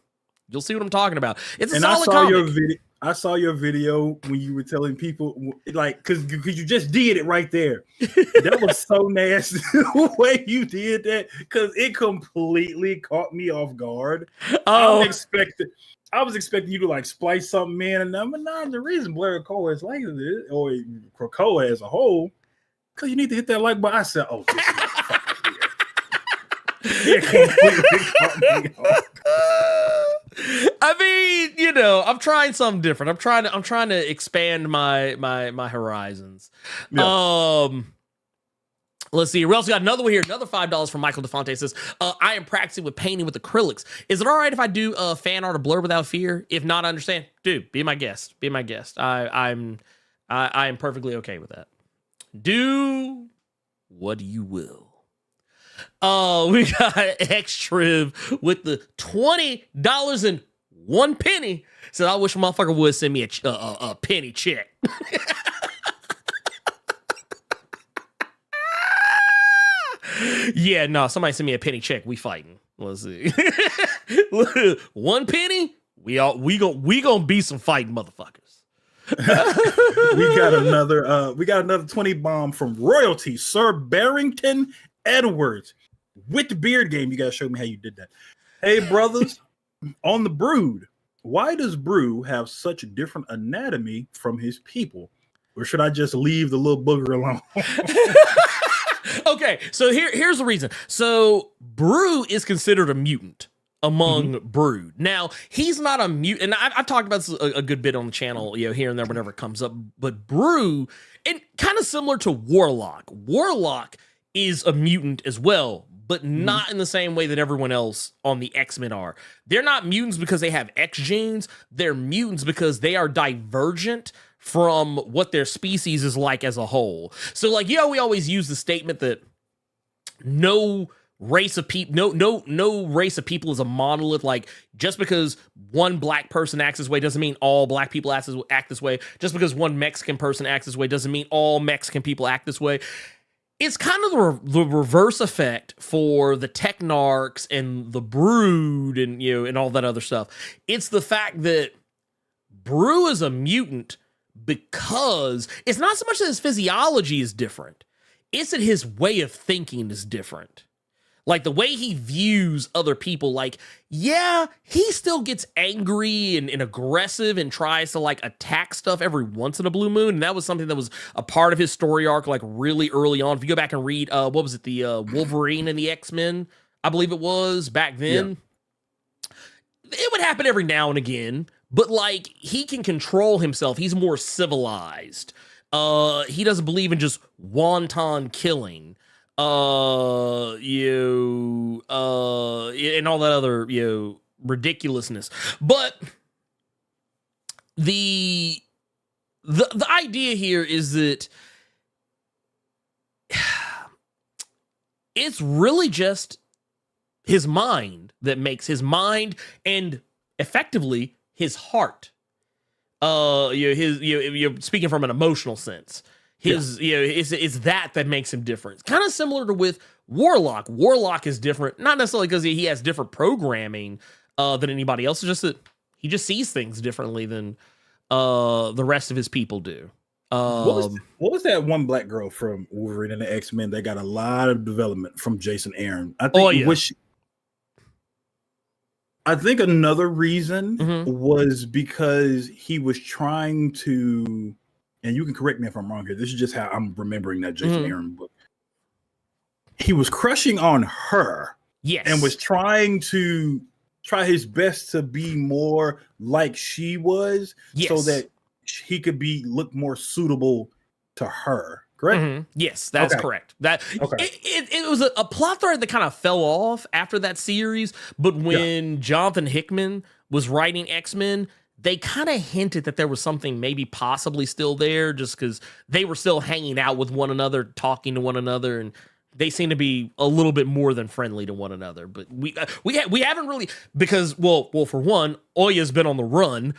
you'll see what I'm talking about. It's a solid comic. I saw your video when you were telling people, like, because you just did it right there. That was so nasty the way you did that, because it completely caught me off guard. Oh, I was expecting you to like splice something in, and the reason Blerd Cove is like this, or Krakoa as a whole, because you need to hit that like button. I said, oh, this is fucking weird. It completely caught me off guard. I mean, I'm trying something different. I'm trying to expand my horizons. Yeah. Let's see. We also got another one here. Another $5 from Michael DeFonte says, I am practicing with painting with acrylics. Is it all right if I do fan art of Blerd Without Fear? If not, I understand. Dude, be my guest. Be my guest. I am perfectly okay with that. Do what you will. We got Xtriv with the $20.01. Said, I wish a motherfucker would send me a penny check. Yeah, no, somebody send me a penny check. We fighting. Let's see. 1 penny. We gonna be some fighting motherfuckers. we got another 20 bomb from royalty, Sir Barrington Edwards. With the beard game, you gotta show me how you did that. Hey brothers, on the Brood, why does Brew have such a different anatomy from his people? Or should I just leave the little booger alone? Okay, so here's the reason. So Brew is considered a mutant among Brood. Now, he's not a mutant, and I've talked about this a good bit on the channel, here and there whenever it comes up, but Brew, and kind of similar to Warlock. Warlock is a mutant as well, but not in the same way that everyone else on the X-Men are. They're not mutants because they have X genes. They're mutants because they are divergent from what their species is like as a whole. So like, we always use the statement that no race of people, no race of people is a monolith. Like, just because one black person acts this way doesn't mean all black people act this way. Just because one Mexican person acts this way doesn't mean all Mexican people act this way. It's kind of the reverse effect for the Technarchs and the Brood and and all that other stuff. It's the fact that Brew is a mutant because it's not so much that his physiology is different, it's that his way of thinking is different. Like the way he views other people, like, yeah, he still gets angry and aggressive and tries to like attack stuff every once in a blue moon. And that was something that was a part of his story arc, like really early on. If you go back and read, what was it? The Wolverine and the X-Men, I believe it was back then. Yeah. It would happen every now and again, but like he can control himself. He's more civilized. He doesn't believe in just wanton killing. And all that other, ridiculousness. But the idea here is that it's really just his mind that makes his mind and effectively his heart. You're speaking from an emotional sense. It's that makes him different. Kind of similar to with Warlock. Warlock is different, not necessarily because he has different programming than anybody else. It's just that he just sees things differently than the rest of his people do. What was that one black girl from Wolverine and the X-Men that got a lot of development from Jason Aaron? I think I think another reason was because he was trying to, and you can correct me if I'm wrong here, this is just how I'm remembering that Jason Aaron book. He was crushing on her, and was trying his best to be more like she was, so that he could look more suitable to her. Correct? Yes, that's correct. That it was a plot thread that kind of fell off after that series, but when Jonathan Hickman was writing X-Men, they kind of hinted that there was something maybe possibly still there, just because they were still hanging out with one another, talking to one another, and they seem to be a little bit more than friendly to one another. But we haven't really, because well, for one, Oya's been on the run.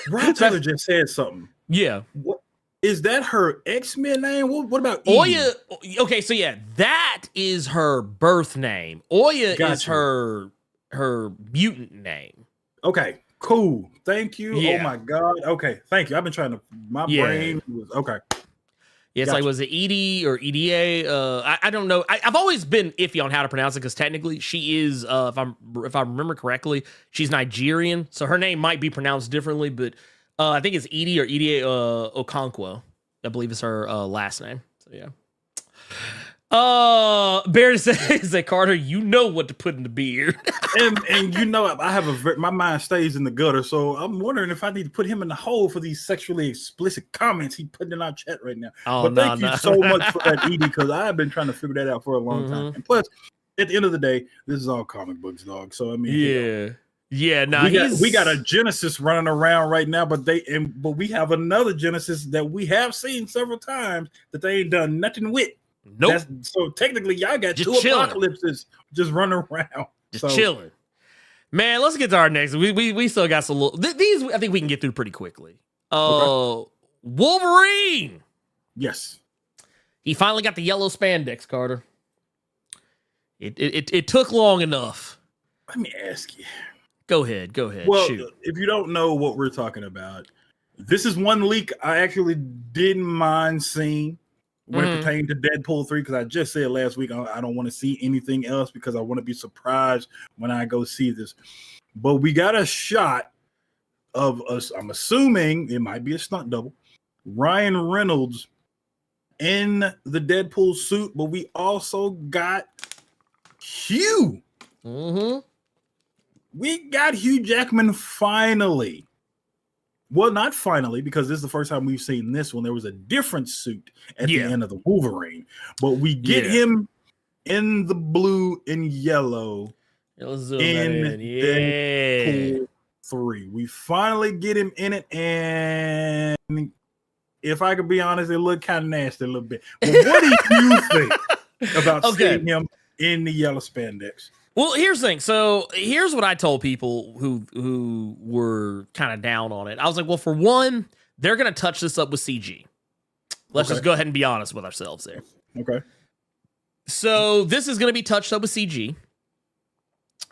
Ron Taylor just said something. Yeah. What is that? Her X-Men name? What about Oya? Okay, so yeah, that is her birth name. Oya is her mutant name. Okay, cool. Thank you. Yeah. Oh my God. Okay, thank you. I've been trying to. My brain was okay. Yeah, it's like, was it Edie or EDA? I don't know. I've always been iffy on how to pronounce it because technically she is, if I remember correctly, she's Nigerian, so her name might be pronounced differently. But I think it's Edie or EDA Okonkwo. I believe it's her last name. So yeah. Bear says that Carter, you know what to put in the beard. and you know, I have my mind stays in the gutter, so I'm wondering if I need to put him in the hole for these sexually explicit comments he putting in our chat right now. But thank you so much for that, Edie, because I've been trying to figure that out for a long time. And plus, at the end of the day, this is all comic books, dog. So I mean, we got a Genesis running around right now, but we have another Genesis that we have seen several times that they ain't done nothing with. Nope. So technically, y'all got just two chilling. apocalypses just running around. Just chilling. Man, let's get to our next. We still got some little. These I think we can get through pretty quickly. Wolverine. Yes. He finally got the yellow spandex, Carter. It took long enough. Let me ask you. Go ahead. Well, shoot. If you don't know what we're talking about, this is one leak I actually didn't mind seeing when it pertained to Deadpool 3, because I just said last week I don't want to see anything else because I want to be surprised when I go see this. But we got a shot of us, I'm assuming it might be a stunt double, Ryan Reynolds in the Deadpool suit, but we also got Hugh. We got Hugh Jackman finally. Well, not finally, because this is the first time we've seen this one. There was a different suit at the end of the Wolverine, but we get him in the blue and yellow in Deadpool 3. We finally get him in it, and if I could be honest, it looked kind of nasty a little bit. But what do you think about seeing him in the yellow spandex? Well, here's the thing. So here's what I told people who were kind of down on it. I was like, well, for one, they're going to touch this up with CG. Let's just go ahead and be honest with ourselves there. Okay. So this is going to be touched up with CG.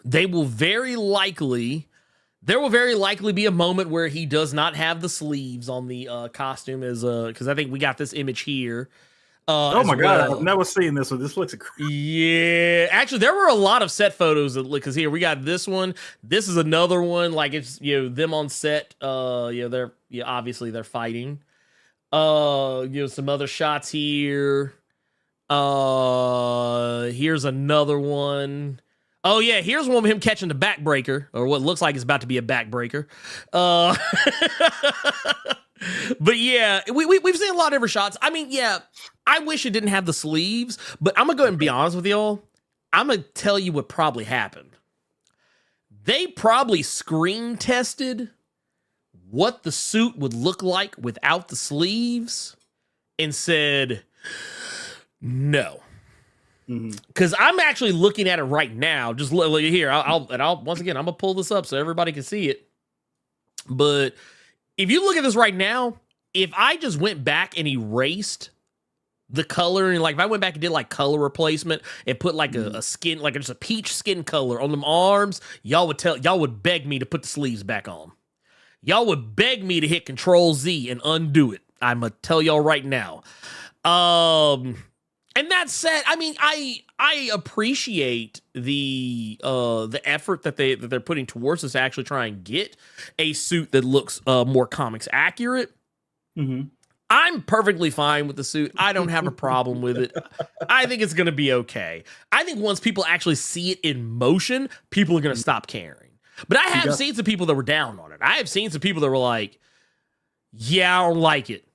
There will very likely be a moment where he does not have the sleeves on the costume, because I think we got this image here. Oh my God, I've never seen this one. This looks crazy. Yeah, actually, there were a lot of set photos because here we got this one. This is another one. Like, it's them on set. They're obviously they're fighting. Some other shots here. Here's another one. Oh yeah, here's one of him catching the backbreaker, or what looks like it's about to be a backbreaker. But yeah, we've seen a lot of different shots. I mean, yeah, I wish it didn't have the sleeves, but I'm gonna go ahead and be honest with y'all. I'm gonna tell you what probably happened. They probably screen tested what the suit would look like without the sleeves and said, no. Because I'm actually looking at it right now. Just look here. I'll once again, I'm going to pull this up so everybody can see it. But if you look at this right now, if I just went back and erased the color, and like if I went back and did like color replacement and put like a skin, like just a peach skin color on them arms, y'all would beg me to put the sleeves back on. Y'all would beg me to hit Control Z and undo it. I'm gonna tell y'all right now. And that said, I mean, I appreciate the effort that they're putting towards this to actually try and get a suit that looks more comics accurate. I'm perfectly fine with the suit. I don't have a problem with it. I think it's going to be okay. I think once people actually see it in motion, people are going to stop caring. But I have seen some people that were down on it. I have seen some people that were like, yeah, I don't like it.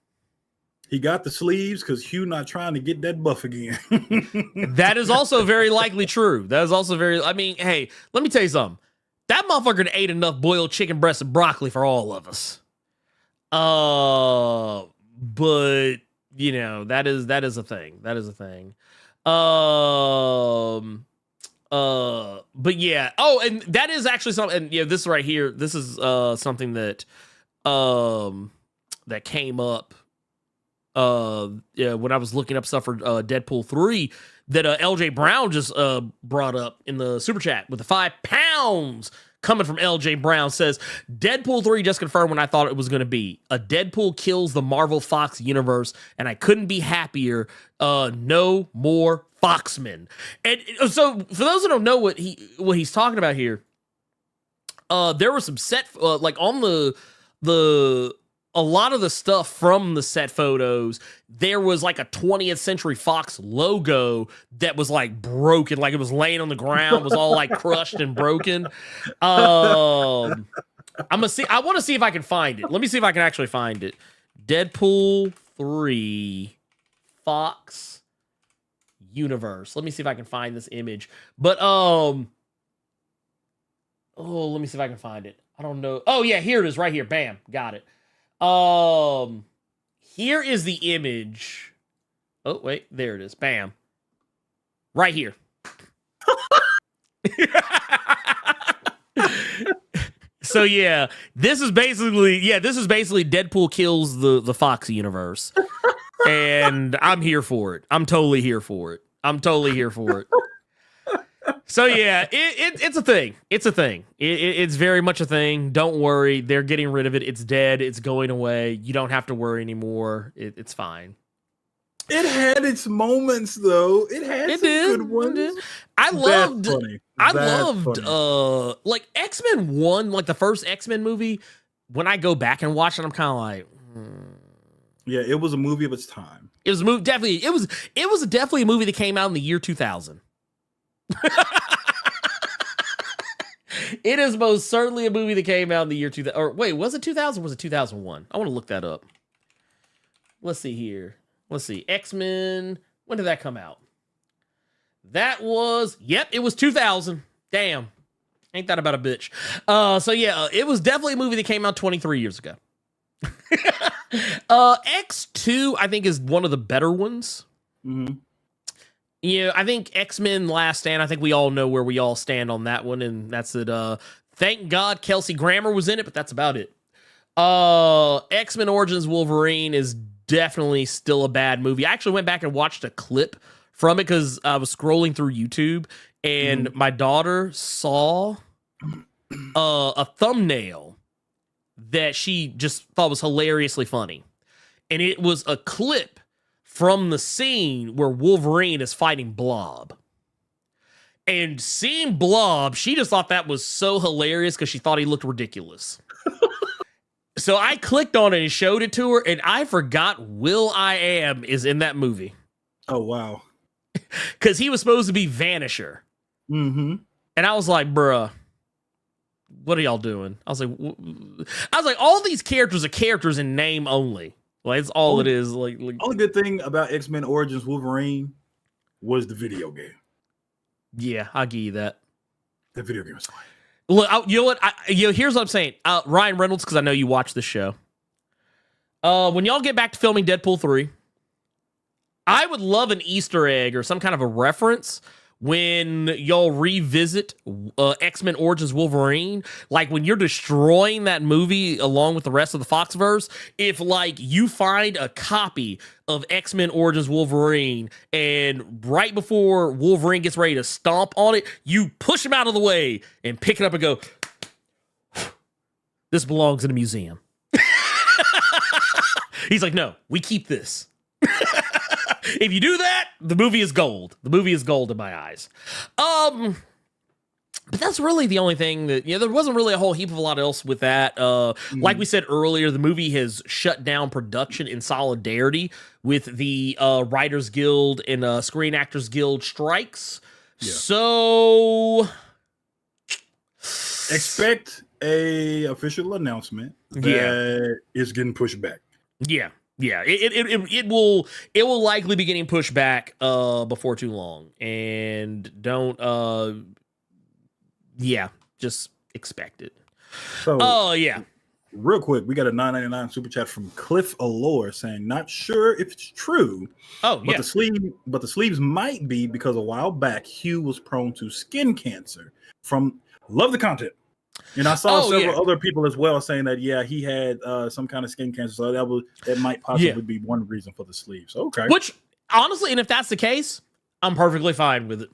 He got the sleeves because Hugh not trying to get that buff again. That is also very likely true. That is also I mean, hey, let me tell you something. That motherfucker ate enough boiled chicken breast and broccoli for all of us. But you know, that is a thing. That is a thing. But yeah. Oh, and that is actually something. And yeah, this right here. This is something that that came up. Yeah, when I was looking up stuff for Deadpool 3, that LJ Brown just brought up in the super chat with the £5 coming from LJ Brown, says Deadpool 3 just confirmed when I thought it was going to be. A Deadpool kills the Marvel Fox universe, and I couldn't be happier. No more Foxmen. And so for those who don't know what he's talking about here, there were some set like on the a lot of the stuff from the set photos, there was like a 20th Century Fox logo that was like broken, like it was laying on the ground, was all like crushed and broken. I'm gonna see. I want to see if I can find it. Let me see if I can actually find it. Deadpool 3 Fox universe. Let me see if I can find this image. But let me see if I can find it. I don't know. Oh yeah, here it is, right here. Bam, got it. Here is the image. Oh, wait, there it is. Bam. Right here. So yeah, this is basically Deadpool kills the Fox universe. And I'm here for it. I'm totally here for it. So yeah, it's a thing. It's a thing. It's very much a thing. Don't worry. They're getting rid of it. It's dead. It's going away. You don't have to worry anymore. It's fine. It had its moments though. It had some good ones. I loved like X-Men 1, like the first X-Men movie. When I go back and watch it, I'm kind of like, yeah, it was a movie of its time. It was a movie. Definitely, it was definitely a movie that came out in the year 2000. It is most certainly a movie that came out in the year 2000. Or wait, was it 2000 or was it 2001? I want to look that up. Let's see here. Let's see. X-Men. When did that come out? That was, yep, it was 2000. Damn. Ain't that about a bitch? So yeah, it was definitely a movie that came out 23 years ago. X2, I think, is one of the better ones. Mm-hmm. Yeah, I think X-Men Last Stand, I think we all know where we all stand on that one, and that's it. Thank God Kelsey Grammer was in it, but that's about it. X-Men Origins Wolverine is definitely still a bad movie. I actually went back and watched a clip from it because I was scrolling through YouTube, and my daughter saw a thumbnail that she just thought was hilariously funny. And it was a clip from the scene where Wolverine is fighting Blob. And seeing Blob, she just thought that was so hilarious because she thought he looked ridiculous. So I clicked on it and showed it to her, and I forgot Will.i.am is in that movie. Oh, wow. Because he was supposed to be Vanisher. Mm-hmm. And I was like, bruh, what are y'all doing? I was like, all these characters are characters in name only. Like, it's all it is. Like, only good thing about X-Men Origins Wolverine was the video game. Yeah, I'll give you that. The video game was fine. Look, you know what? Here's what I'm saying. Ryan Reynolds, because I know you watch this show. When y'all get back to filming Deadpool 3, I would love an Easter egg or some kind of a reference when y'all revisit X-Men Origins Wolverine, like when you're destroying that movie along with the rest of the Foxverse, if like you find a copy of X-Men Origins Wolverine and right before Wolverine gets ready to stomp on it, you push him out of the way and pick it up and go, this belongs in a museum. He's like, no, we keep this. If you do that, the movie is gold. The movie is gold in my eyes. But that's really the only thing that, there wasn't really a whole heap of a lot else with that. Like we said earlier, the movie has shut down production in solidarity with the Writers Guild and Screen Actors Guild strikes. Yeah. So expect a official announcement that is getting pushed back. Yeah. Yeah, it will likely be getting pushed back before too long, and don't just expect it. So real quick, we got a $9.99 super chat from Cliff Allure saying, not sure if it's true. But the sleeves might be because a while back Hugh was prone to skin cancer from love the content. And I saw several other people as well saying that, he had some kind of skin cancer. So that might possibly be one reason for the sleeves. Okay. Which, honestly, and if that's the case, I'm perfectly fine with it.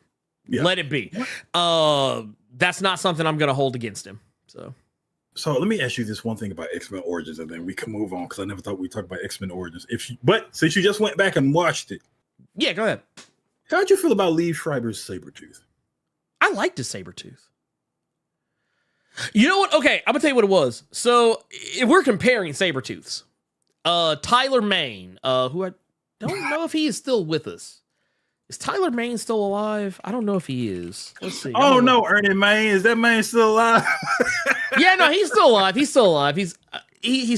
Yeah. Let it be. That's not something I'm going to hold against him. So let me ask you this one thing about X-Men Origins, and then we can move on, because I never thought we'd talk about X-Men Origins. But since you just went back and watched it. Yeah, go ahead. How'd you feel about Liev Schreiber's Sabretooth? I liked his Sabretooth. You know what? Okay, I'm going to tell you what it was. So, if we're comparing Sabretooths, Tyler Mane, who I don't know if he is still with us. Is Tyler Mane still alive? I don't know if he is. Let's see. Oh, no, Ernie Mane. Is that man still alive? Yeah, no, he's still alive. He's still alive. He's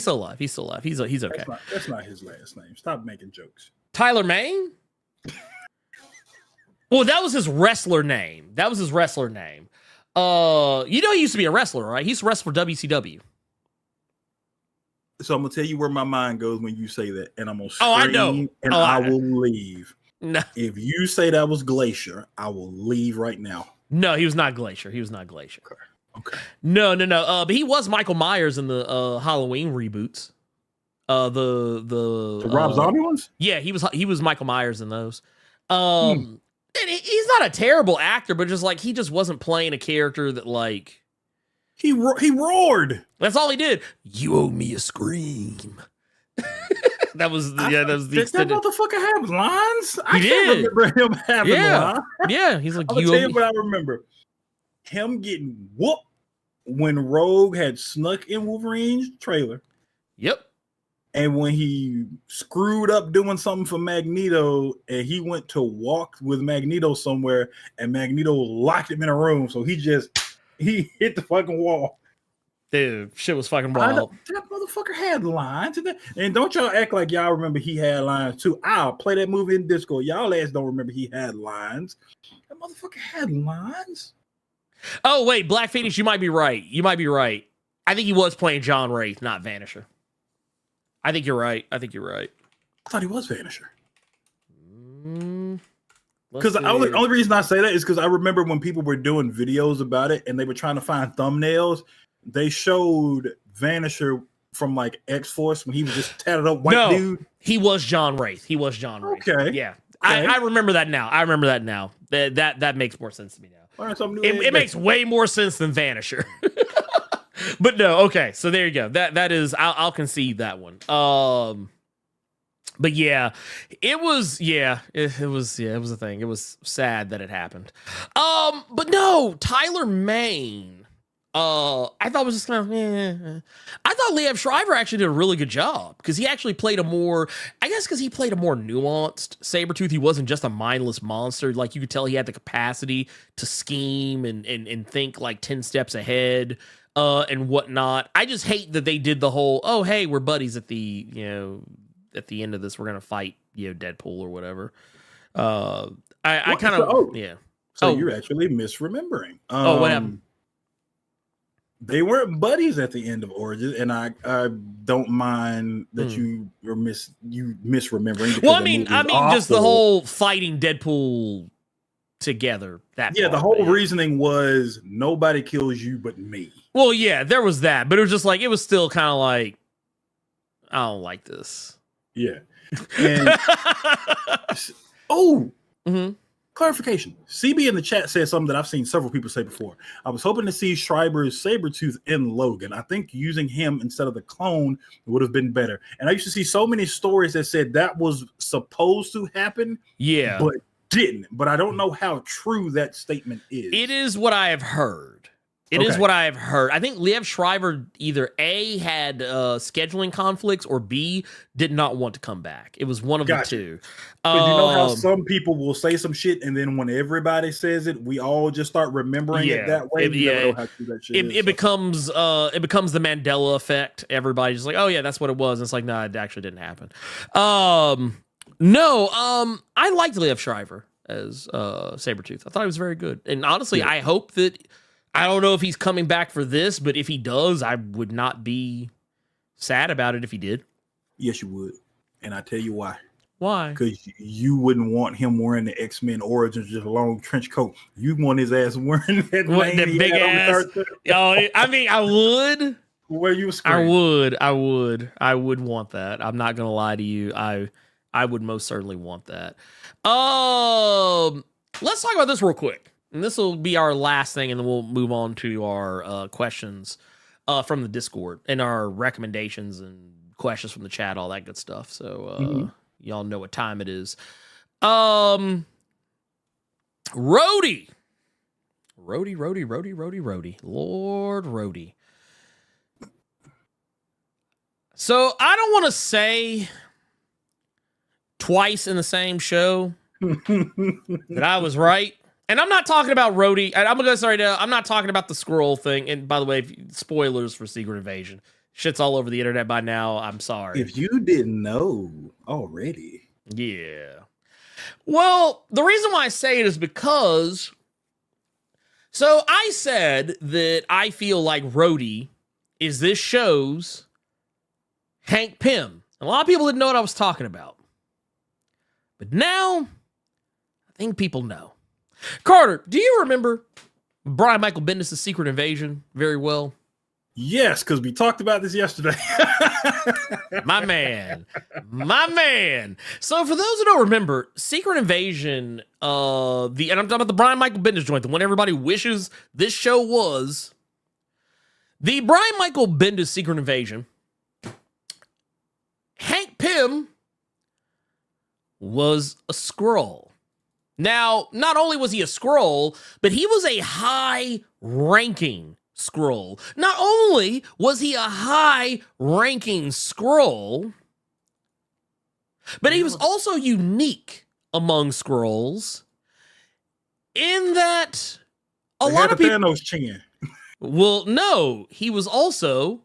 still alive. He's still alive. He's okay. That's not his last name. Stop making jokes. Tyler Mane? Well, that was his wrestler name. He used to be a wrestler, right? He used to wrestle for WCW. So I'm gonna tell you where my mind goes when you say that, and I'm gonna scream, I know. And I will leave. No. If you say that was Glacier, I will leave right now. No, he was not Glacier. Okay. No. But he was Michael Myers in the Halloween reboots. The Rob Zombie ones? Yeah, he was Michael Myers in those. And he's not a terrible actor, but just like he just wasn't playing a character that like he roared. That's all he did. You owe me a scream. that was the extended. That motherfucker have lines. I did. Can't remember him having lines. Yeah, he's like, I'll tell you what I remember. Him getting whooped when Rogue had snuck in Wolverine's trailer. Yep. And when he screwed up doing something for Magneto, and he went to walk with Magneto somewhere, and Magneto locked him in a room, so he hit the fucking wall. Dude, shit was fucking wild. That motherfucker had lines. And don't y'all act like y'all remember he had lines too. I'll play that movie in Discord. Y'all ass don't remember he had lines. That motherfucker had lines. Oh, wait, Black Phoenix, you might be right. I think he was playing John Wraith, not Vanisher. I think you're right. I thought he was Vanisher. Because the only reason I say that is because I remember when people were doing videos about it and they were trying to find thumbnails, they showed Vanisher from like X-Force when he was just tatted up white dude. He was John Wraith. Okay. Yeah. Okay. I remember that now. That makes more sense to me now. Right, it makes way more sense than Vanisher. But no, okay. So there you go. That is, I'll concede that one. But yeah, it was a thing. It was sad that it happened. But no, Tyler Mane. I thought it was just kind of. I thought Liev Schreiber actually did a really good job because he actually played a more nuanced Sabretooth. He wasn't just a mindless monster. Like you could tell he had the capacity to scheme and think like 10 steps ahead. And whatnot. I just hate that they did the whole, oh, hey, we're buddies at the end of this. We're going to fight, Deadpool or whatever. I kind of, yeah. So you're actually misremembering. What happened? they weren't buddies at the end of Origins, and I don't mind that you misremembering. Well, I mean, just the whole fighting Deadpool together. The whole reasoning was nobody kills you but me. Well, yeah, there was that, but it was just like it was still kind of like I don't like this. Yeah. And clarification. CB in the chat said something that I've seen several people say before. I was hoping to see Schreiber's Sabretooth in Logan. I think using him instead of the clone would have been better. And I used to see so many stories that said that was supposed to happen. Yeah. But didn't. But I don't know how true that statement is. It is what I have heard. It is what I have heard. I think Liev Schreiber either A, had scheduling conflicts, or B, did not want to come back. It was one of the two. But you know how some people will say some shit, and then when everybody says it, we all just start remembering it that way. Never know how true that shit is. It becomes the Mandela effect. Everybody's like, oh yeah, that's what it was. And it's like, no, it actually didn't happen. I liked Liev Schreiber as Sabretooth. I thought he was very good. And honestly, I hope that, I don't know if he's coming back for this, but if he does, I would not be sad about it if he did. Yes, you would. And I tell you why. Why? Because you wouldn't want him wearing the X-Men Origins, just a long trench coat. You want his ass wearing that big ass. I mean, I would. Where you scream. I would want that. I'm not gonna lie to you. I would most certainly want that. Let's talk about this real quick. And this will be our last thing, and then we'll move on to our questions from the Discord and our recommendations and questions from the chat, all that good stuff. So y'all know what time it is. Rhodey. Lord Rhodey. So I don't want to say twice in the same show that I was right. And I'm not talking about Rhodey. I'm not talking about the scroll thing. And by the way, spoilers for Secret Invasion. Shit's all over the internet by now. I'm sorry. If you didn't know already. Yeah. Well, the reason why I say it is because, so I said that I feel like Rhodey is this show's Hank Pym. A lot of people didn't know what I was talking about. But now, I think people know. Carter, do you remember Brian Michael Bendis' Secret Invasion very well? Yes, because we talked about this yesterday. My man. So for those who don't remember, Secret Invasion, and I'm talking about the Brian Michael Bendis joint, the one everybody wishes this show was. The Brian Michael Bendis Secret Invasion, Hank Pym was a Skrull. Now, not only was he a Skrull, but he was a high-ranking Skrull. Not only was he a high-ranking Skrull, but he was also unique among Skrulls in that a lot of people... Thanos chin. Well, no, he was also...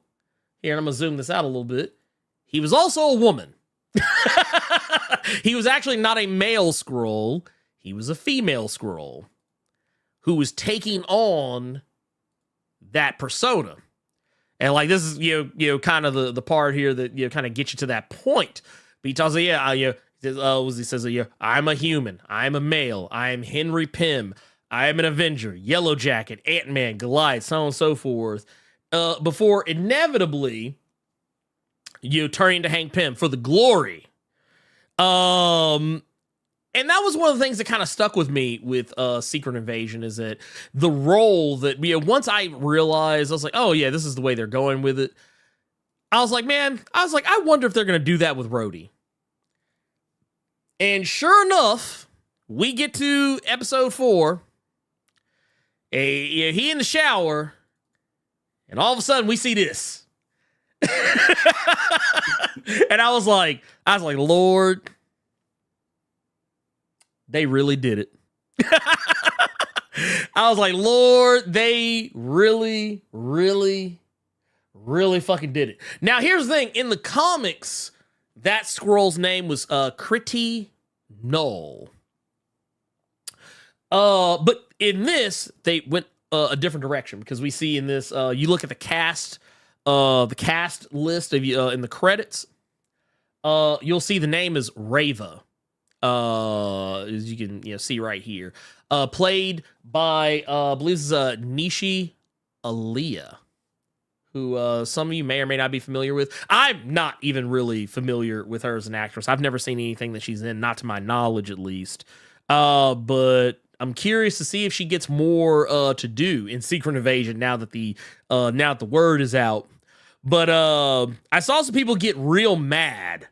Here, I'm going to zoom this out a little bit. He was also a woman. He was actually not a male Skrull. He was a female Skrull who was taking on that persona. And like, this is, kind of the part here that, kind of gets you to that point. But he tells you, he says, I'm a human. I'm a male. I'm Henry Pym. I am an Avenger, Yellow Jacket, Ant-Man, Goliath, so on and so forth. Before inevitably, turning to Hank Pym for the glory. And that was one of the things that kind of stuck with me with Secret Invasion, is that the role that, once I realized, I was like, oh yeah, this is the way they're going with it. I was like, I wonder if they're going to do that with Rhodey. And sure enough, we get to episode 4. He in the shower, and all of a sudden we see this. And I was like, Lord, they really did it. I was like, Lord, they really, really, really fucking did it. Now, here's the thing. In the comics, that Skrull's name was Critty Null. But in this, they went a different direction, because we see in this, you look at the cast list of in the credits, you'll see the name is Rava, as you can see right here, played by I believe this is Nishi Aaliyah, who some of you may or may not be familiar with. I'm not even really familiar with her as an actress. I've never seen anything that she's in, not to my knowledge at least. But I'm curious to see if she gets more to do in Secret Invasion now that the word is out. But I saw some people get real mad.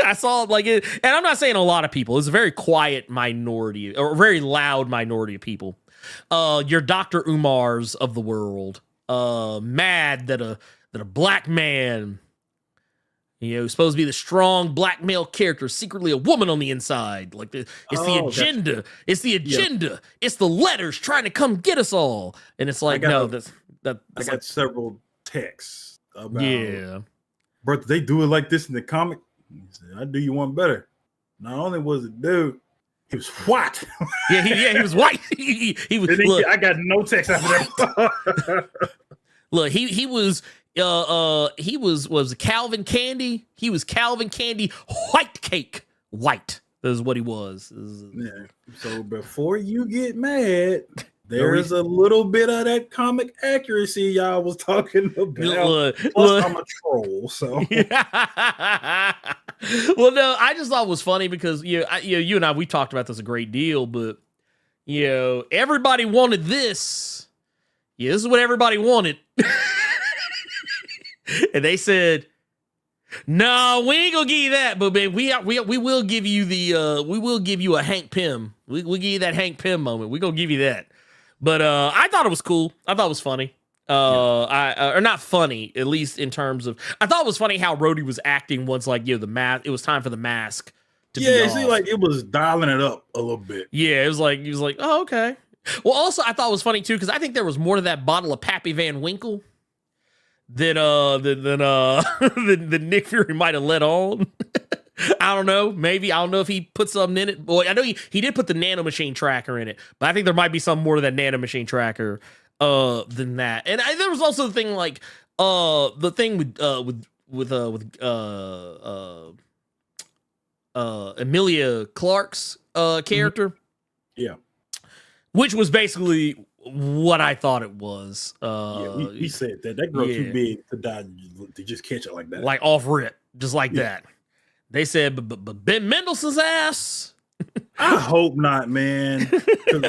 I saw like it, and I'm not saying a lot of people. It's a very quiet minority, or a very loud minority of people. Your Dr. Umars of the world, mad that a black man, supposed to be the strong black male character, secretly a woman on the inside. Like the agenda. It's the agenda. Yeah. It's the letters trying to come get us all. And it's like, I got several texts about, bro, they do it like this in the comic. He said, I do you one better. Not only was it dude, he was white. He was white. he was. Look, I got no text after that. Look, he was Calvin Candy. He was Calvin Candy white cake. White. That is what he was. Yeah. So before you get mad, there is a little bit of that comic accuracy y'all was talking about. Plus, I'm a troll, so. Well, no, I just thought it was funny because you and I, we talked about this a great deal, but everybody wanted this. Yeah, this is what everybody wanted. And they said, "No, we ain't gonna give you that, but man, we will give you we will give you a Hank Pym. We'll give you that Hank Pym moment. We're gonna give you that." But I thought it was cool. I thought it was funny. Or not funny, at least in terms of. I thought it was funny how Rhodey was acting once, like the mask. It was time for the mask to be off. See, like it was dialing it up a little bit. Yeah, it was like he was like, oh, okay. Well, also I thought it was funny too because I think there was more to that bottle of Pappy Van Winkle than Nick Fury might have let on. I don't know. Maybe I don't know if he put something in it. Boy, I know he did put the nanomachine tracker in it, but I think there might be some more to that nanomachine tracker than that. And there was also the thing like the thing with Emilia Clarke's character. Yeah. Which was basically what I thought it was. He said that girl too big to die to just catch it like that. Like off rip, just like that. They said, but Ben Mendelsohn's ass. I hope not, man.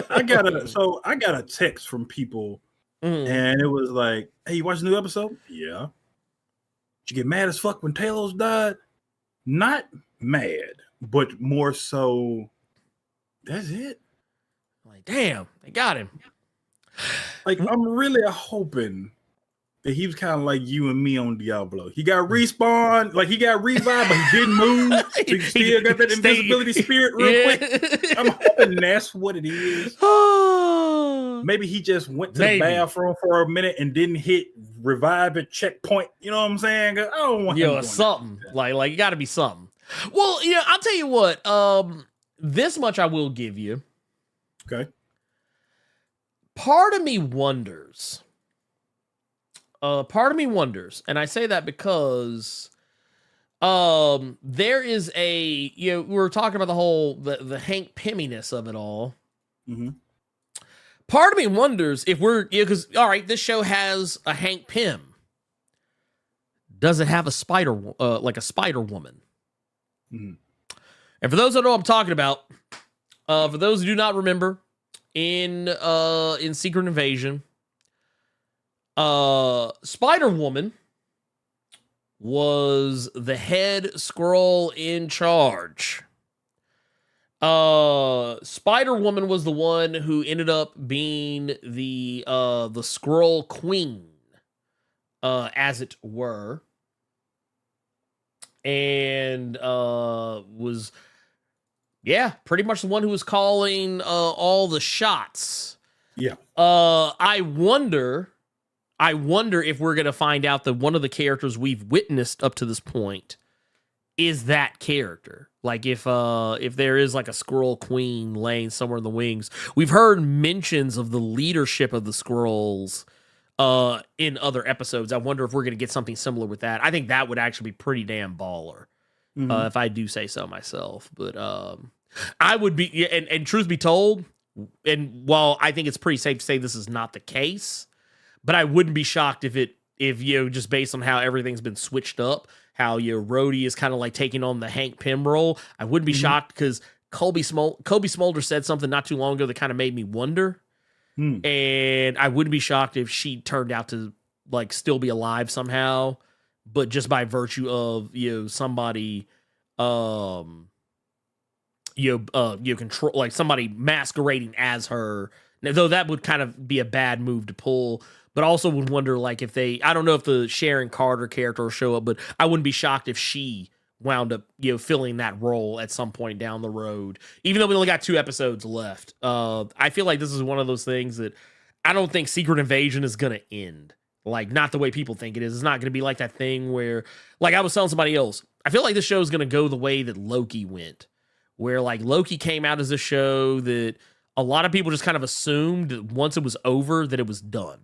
I got a text from people, and it was like, "Hey, you watch the new episode? Yeah. Did you get mad as fuck when Talos died? Not mad, but more so. That's it. Like, damn, they got him. Like, I'm really hoping that he was kind of like you and me on Diablo. He got respawned, like he got revived, but he didn't move. So he still got that invisibility spirit real quick. I'm hoping that's what it is. Maybe he just went to the bathroom for a minute and didn't hit revive at checkpoint. You know what I'm saying? I don't want him something like it got to be something. Well, I'll tell you what. This much I will give you. Okay. Part of me wonders, and I say that because there is we were talking about the whole the Hank Pymminess of it all. Mm-hmm. Part of me wonders if because all right, this show has a Hank Pym. Does it have a spider like a Spider Woman? Mm-hmm. And for those that know what I'm talking about, for those who do not remember, in Secret Invasion, Spider Woman was the head Skrull in charge. Spider Woman was the one who ended up being the Skrull Queen, as it were, and was. Yeah, pretty much the one who was calling all the shots. Yeah. I wonder if we're going to find out that one of the characters we've witnessed up to this point is that character. Like if there is like a squirrel queen laying somewhere in the wings. We've heard mentions of the leadership of the squirrels in other episodes. I wonder if we're going to get something similar with that. I think that would actually be pretty damn baller, if I do say so myself. But I would be, and truth be told, and while I think it's pretty safe to say this is not the case, but I wouldn't be shocked if just based on how everything's been switched up, how Rhodey is kind of like taking on the Hank Pym role. I wouldn't be shocked because Kobe Smolder said something not too long ago that kind of made me wonder. And I wouldn't be shocked if she turned out to like still be alive somehow, but just by virtue of somebody control, like somebody masquerading as her. Now, though that would kind of be a bad move to pull, but also would wonder like if I don't know if the Sharon Carter character will show up, but I wouldn't be shocked if she wound up, filling that role at some point down the road, even though we only got 2 episodes left. I feel like this is one of those things that I don't think Secret Invasion is going to end. Like, not the way people think it is. It's not going to be like that thing where, like I was telling somebody else, I feel like this show is going to go the way that Loki went, where like Loki came out as a show that a lot of people just kind of assumed that once it was over that it was done.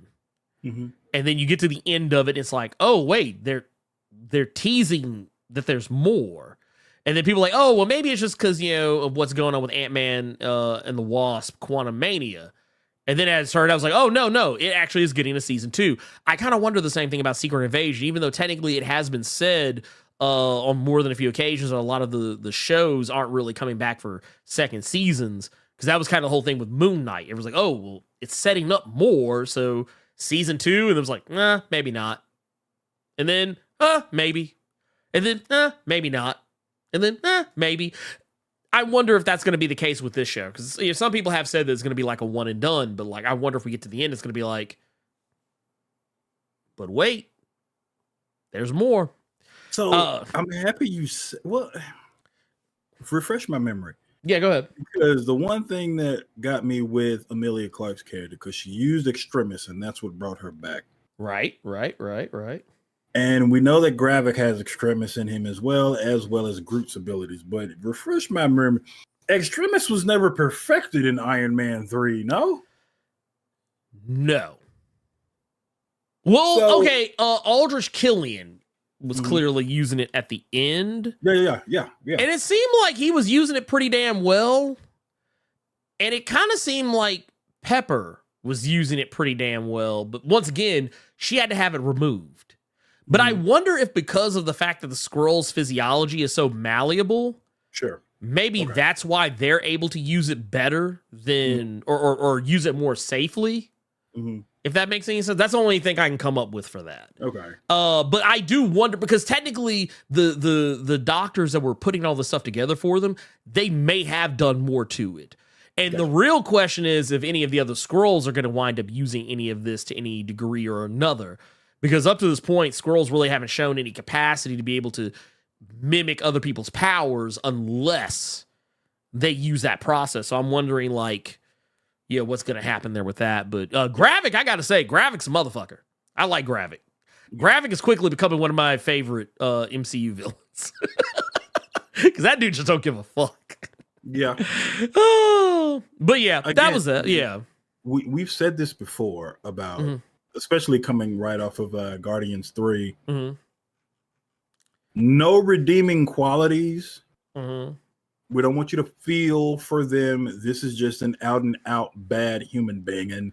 And then you get to the end of it, it's like, oh wait, they're teasing that there's more. And then people are like, oh, well, maybe it's just because, of what's going on with Ant-Man and the Wasp, Quantumania. And then as it started, I was like, oh, no, it actually is getting a season 2. I kind of wonder the same thing about Secret Invasion, even though technically it has been said on more than a few occasions that a lot of the shows aren't really coming back for second seasons. Because that was kind of the whole thing with Moon Knight. It was like, oh, well, it's setting up more, so season 2, and it was like, nah, maybe not. And then, maybe. And then, maybe not. And then, maybe. I wonder if that's going to be the case with this show. Because some people have said that it's going to be like a one and done. But like, I wonder if we get to the end, it's going to be like, but wait, there's more. So I'm happy you said, refresh my memory. Yeah, go ahead. Because the one thing that got me with Emilia Clarke's character, because she used Extremis, and that's what brought her back. Right. And we know that Gravik has Extremis in him as well as Groot's abilities. But refresh my memory, Extremis was never perfected in Iron Man 3, no? No. Well, okay, Aldrich Killian was clearly using it at the end. Yeah. And it seemed like he was using it pretty damn well. And it kind of seemed like Pepper was using it pretty damn well. But once again, she had to have it removed. But I wonder if because of the fact that the Skrulls' physiology is so malleable, maybe that's why they're able to use it better than, or use it more safely. If that makes any sense. That's the only thing I can come up with for that. Okay. But I do wonder, because technically the doctors that were putting all this stuff together for them, they may have done more to it. And the real question is if any of the other Skrulls are going to wind up using any of this to any degree or another. Because up to this point, Skrulls really haven't shown any capacity to be able to mimic other people's powers unless they use that process. So I'm wondering, like, what's going to happen there with that. But Gravik, I got to say, Gravik's a motherfucker. I like Gravik. Gravik is quickly becoming one of my favorite MCU villains. Because that dude just don't give a fuck. Yeah. But yeah, again, that was it. Yeah. We've said this before about, especially coming right off of Guardians 3, no redeeming qualities. We don't want you to feel for them. This is just an out and out bad human being. And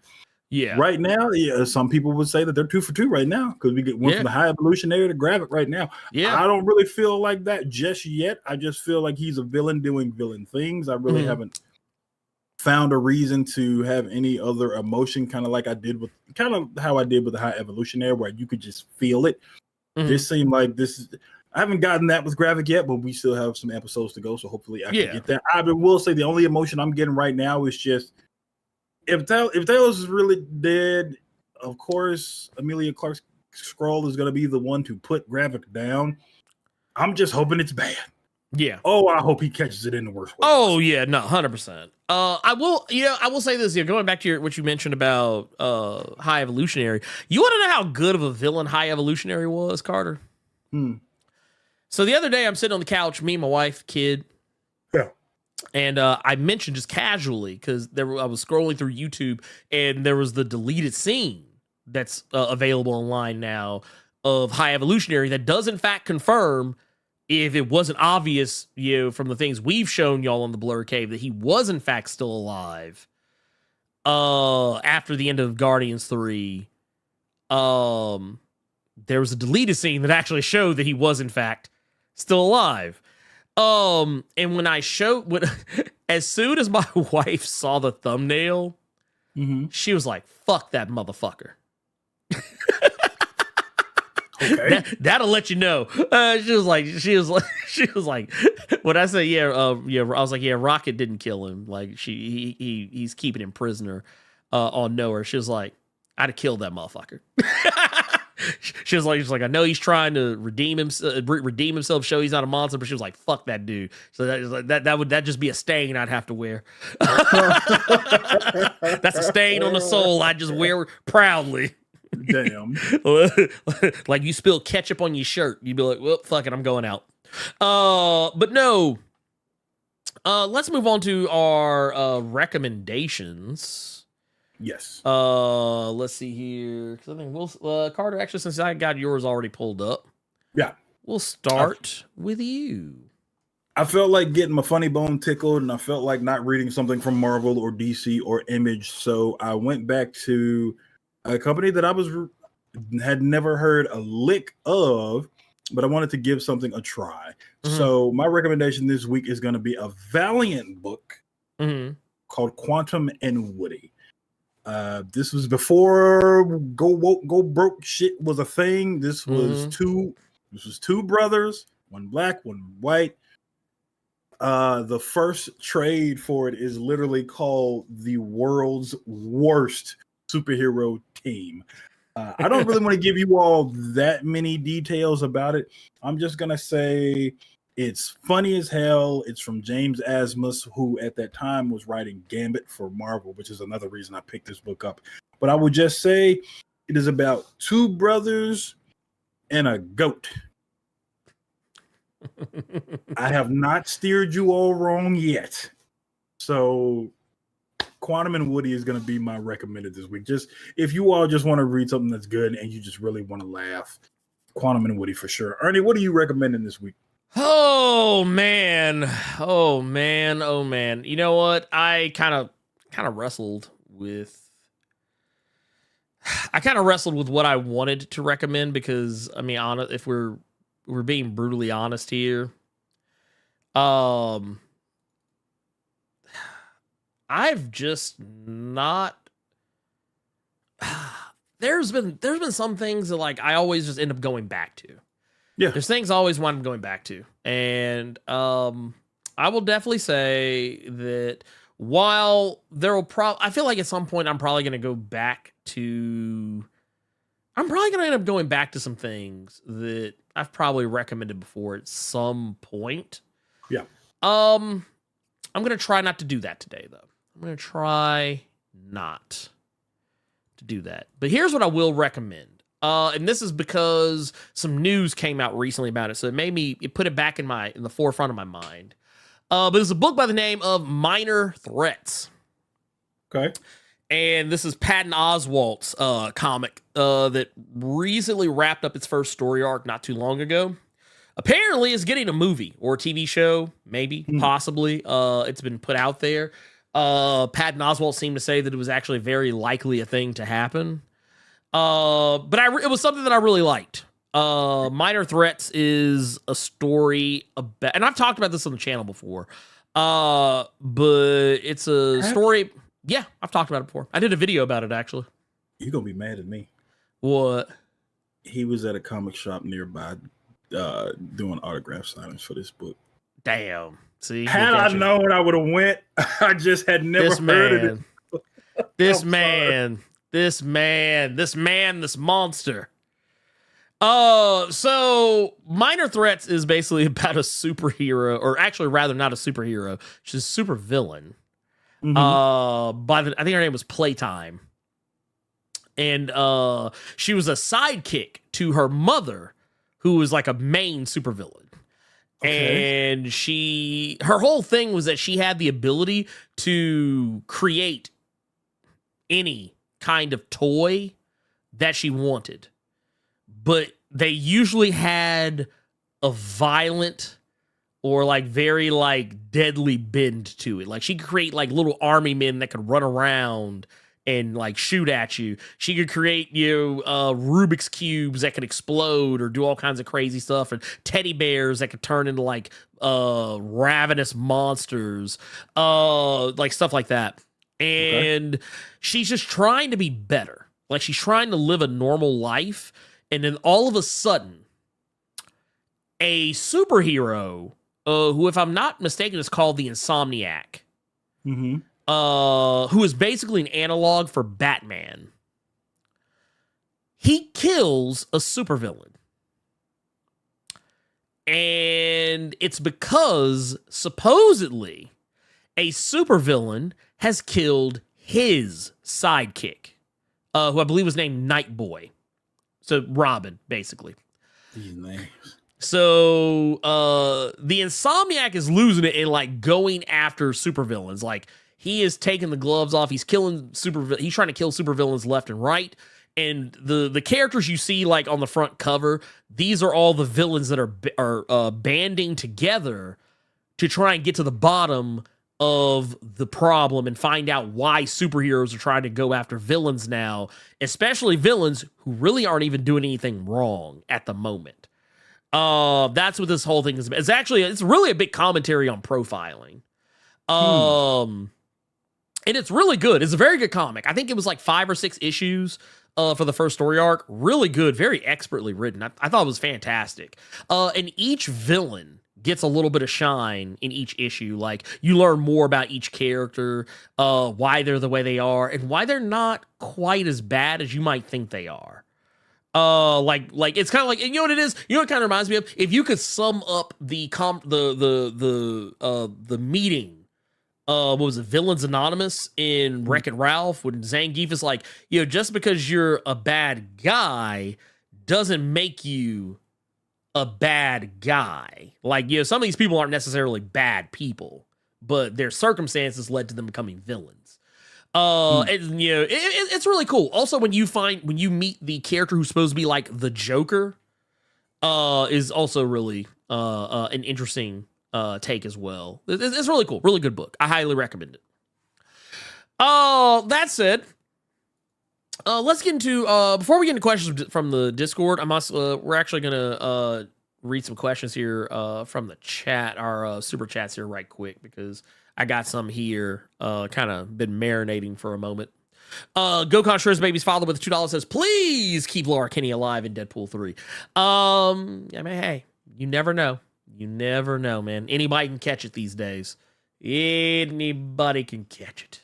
right now, some people would say that they're 2 for 2 right now because we went from the high evolutionary to Gravik right now. I don't really feel like that just yet. I just feel like he's a villain doing villain things. I really haven't found a reason to have any other emotion, kind of how I did with the high evolutionary, where you could just feel it. This seemed like I haven't gotten that with Gravik yet, but we still have some episodes to go, so hopefully I can get that. I will say the only emotion I'm getting right now is just if Talos is really dead, of course Emilia Clarke's Skrull is going to be the one to put Gravik down. I'm just hoping it's bad. Yeah. Oh, I hope he catches it in the worst way. Oh yeah, no, 100%. I will say this. Going back to what you mentioned about High Evolutionary. You want to know how good of a villain High Evolutionary was, Carter? So the other day, I'm sitting on the couch, me and my wife, kid, Yeah. and I mentioned just casually because I was scrolling through YouTube, and there was the deleted scene that's available online now of High Evolutionary that does in fact confirm, if it wasn't obvious, from the things we've shown y'all on the Blerd Cave, that he was in fact still alive. After the end of Guardians 3, there was a deleted scene that actually showed that he was in fact still alive. And when I showed, as soon as my wife saw the thumbnail, she was like, "Fuck that motherfucker." Okay. That'll let you know. She was like, when I say yeah, I was like, yeah, Rocket didn't kill him. Like he's keeping him prisoner on Nowhere. She was like, I'd have killed that motherfucker. She was like, I know he's trying to redeem himself, show he's not a monster, but she was like, fuck that dude. So that would just be a stain I'd have to wear. That's a stain on the soul I just wear proudly. Damn. Like you spill ketchup on your shirt, you'd be like, well, fuck it, I'm going out. But no. Let's move on to our recommendations. Yes. Let's see here, because I think Carter, actually, since I got yours already pulled up, Yeah. we'll start with you. I felt like getting my funny bone tickled, and I felt like not reading something from Marvel or DC or Image, so I went back to a company that I had never heard a lick of, but I wanted to give something a try. So my recommendation this week is going to be a Valiant book called Quantum and Woody. This was before go woke, go broke shit was a thing. This was two brothers, one black, one white. The first trade for it is literally called the world's worst superhero team. I don't really want to give you all that many details about it. I'm just gonna say it's funny as hell. It's from James Asmus, who at that time was writing Gambit for Marvel, which is another reason I picked this book up. But I would just say it is about two brothers and a goat. I have not steered you all wrong yet. So Quantum and Woody is going to be my recommended this week. Just if you all just want to read something that's good and you just really want to laugh, Quantum and Woody for sure. Ernie, what are you recommending this week? Oh man. You know what? I kind of wrestled with what I wanted to recommend, because I mean, if we're being brutally honest here, I've just not. There's been some things that like I always just end up going back to. Yeah, there's things I always want to going back to, and I will definitely say that while there will I feel like at some point I'm probably going to go back to. I'm probably going to end up going back to some things that I've probably recommended before at some point. Yeah. I'm going to try not to do that today, though. I'm going to try not to do that. But here's what I will recommend. And this is because some news came out recently about it, so it put it back in the forefront of my mind. But it's a book by the name of Minor Threats. Okay. And this is Patton Oswalt's comic that recently wrapped up its first story arc not too long ago. Apparently, it's getting a movie or a TV show, maybe, possibly. It's been put out there. Patton Oswalt seemed to say that it was actually very likely a thing to happen. But it was something that I really liked. Minor Threats is a story about, and I've talked about this on the channel before. But it's a story. Yeah, I've talked about it before. I did a video about it, actually. You're going to be mad at me. What? He was at a comic shop nearby doing autograph signings for this book. Damn. See? Had I known, I would have went. I just had never heard of it. This monster. So Minor Threats is basically about a superhero, or actually rather not a superhero. She's a super villain. I think her name was Playtime. And she was a sidekick to her mother, who was like a main supervillain. Okay. And her whole thing was that she had the ability to create any kind of toy that she wanted, but they usually had a violent or like very like deadly bend to it. Like she could create like little army men that could run around and like shoot at you. She could create Rubik's cubes that could explode or do all kinds of crazy stuff, and teddy bears that could turn into like ravenous monsters, like stuff like that. And she's just trying to be better. Like she's trying to live a normal life, and then all of a sudden, a superhero, who, if I'm not mistaken, is called the Insomniac. Mm-hmm. Who is basically an analog for Batman. He kills a supervillain. And it's because, supposedly, a supervillain has killed his sidekick, who I believe was named Nightboy. So, Robin, basically. These names. So, the Insomniac is losing it and, like, going after supervillains. Like, he is taking the gloves off. He's killing he's trying to kill supervillains left and right. And the characters you see like on the front cover, these are all the villains that are banding together to try and get to the bottom of the problem and find out why superheroes are trying to go after villains now, especially villains who really aren't even doing anything wrong at the moment. That's what this whole thing is about. It's really a big commentary on profiling. And it's really good. It's a very good comic. I think it was like 5 or 6 issues for the first story arc. Really good, very expertly written. I thought it was fantastic. And each villain gets a little bit of shine in each issue. Like, you learn more about each character, why they're the way they are, and why they're not quite as bad as you might think they are. Like it's kind of like, you know what it is? You know what it kind of reminds me of? If you could sum up the meeting, what was it, Villains Anonymous in Wreck-It Ralph, when Zangief is like, just because you're a bad guy doesn't make you a bad guy. Like, some of these people aren't necessarily bad people, but their circumstances led to them becoming villains. And, it's really cool. Also, when you meet the character who's supposed to be like the Joker, is also really an interesting take as well. It's really cool. Really good book. I highly recommend it. That said, let's get into before we get into questions from the Discord, we're actually gonna read some questions here from the chat, our super chats here right quick, because I got some here kind of been marinating for a moment. Gokon Shrews Baby's father with $2 says, please keep Laura Kinney alive in Deadpool 3. I mean, hey, you never know. You never know, man. Anybody can catch it these days. Anybody can catch it.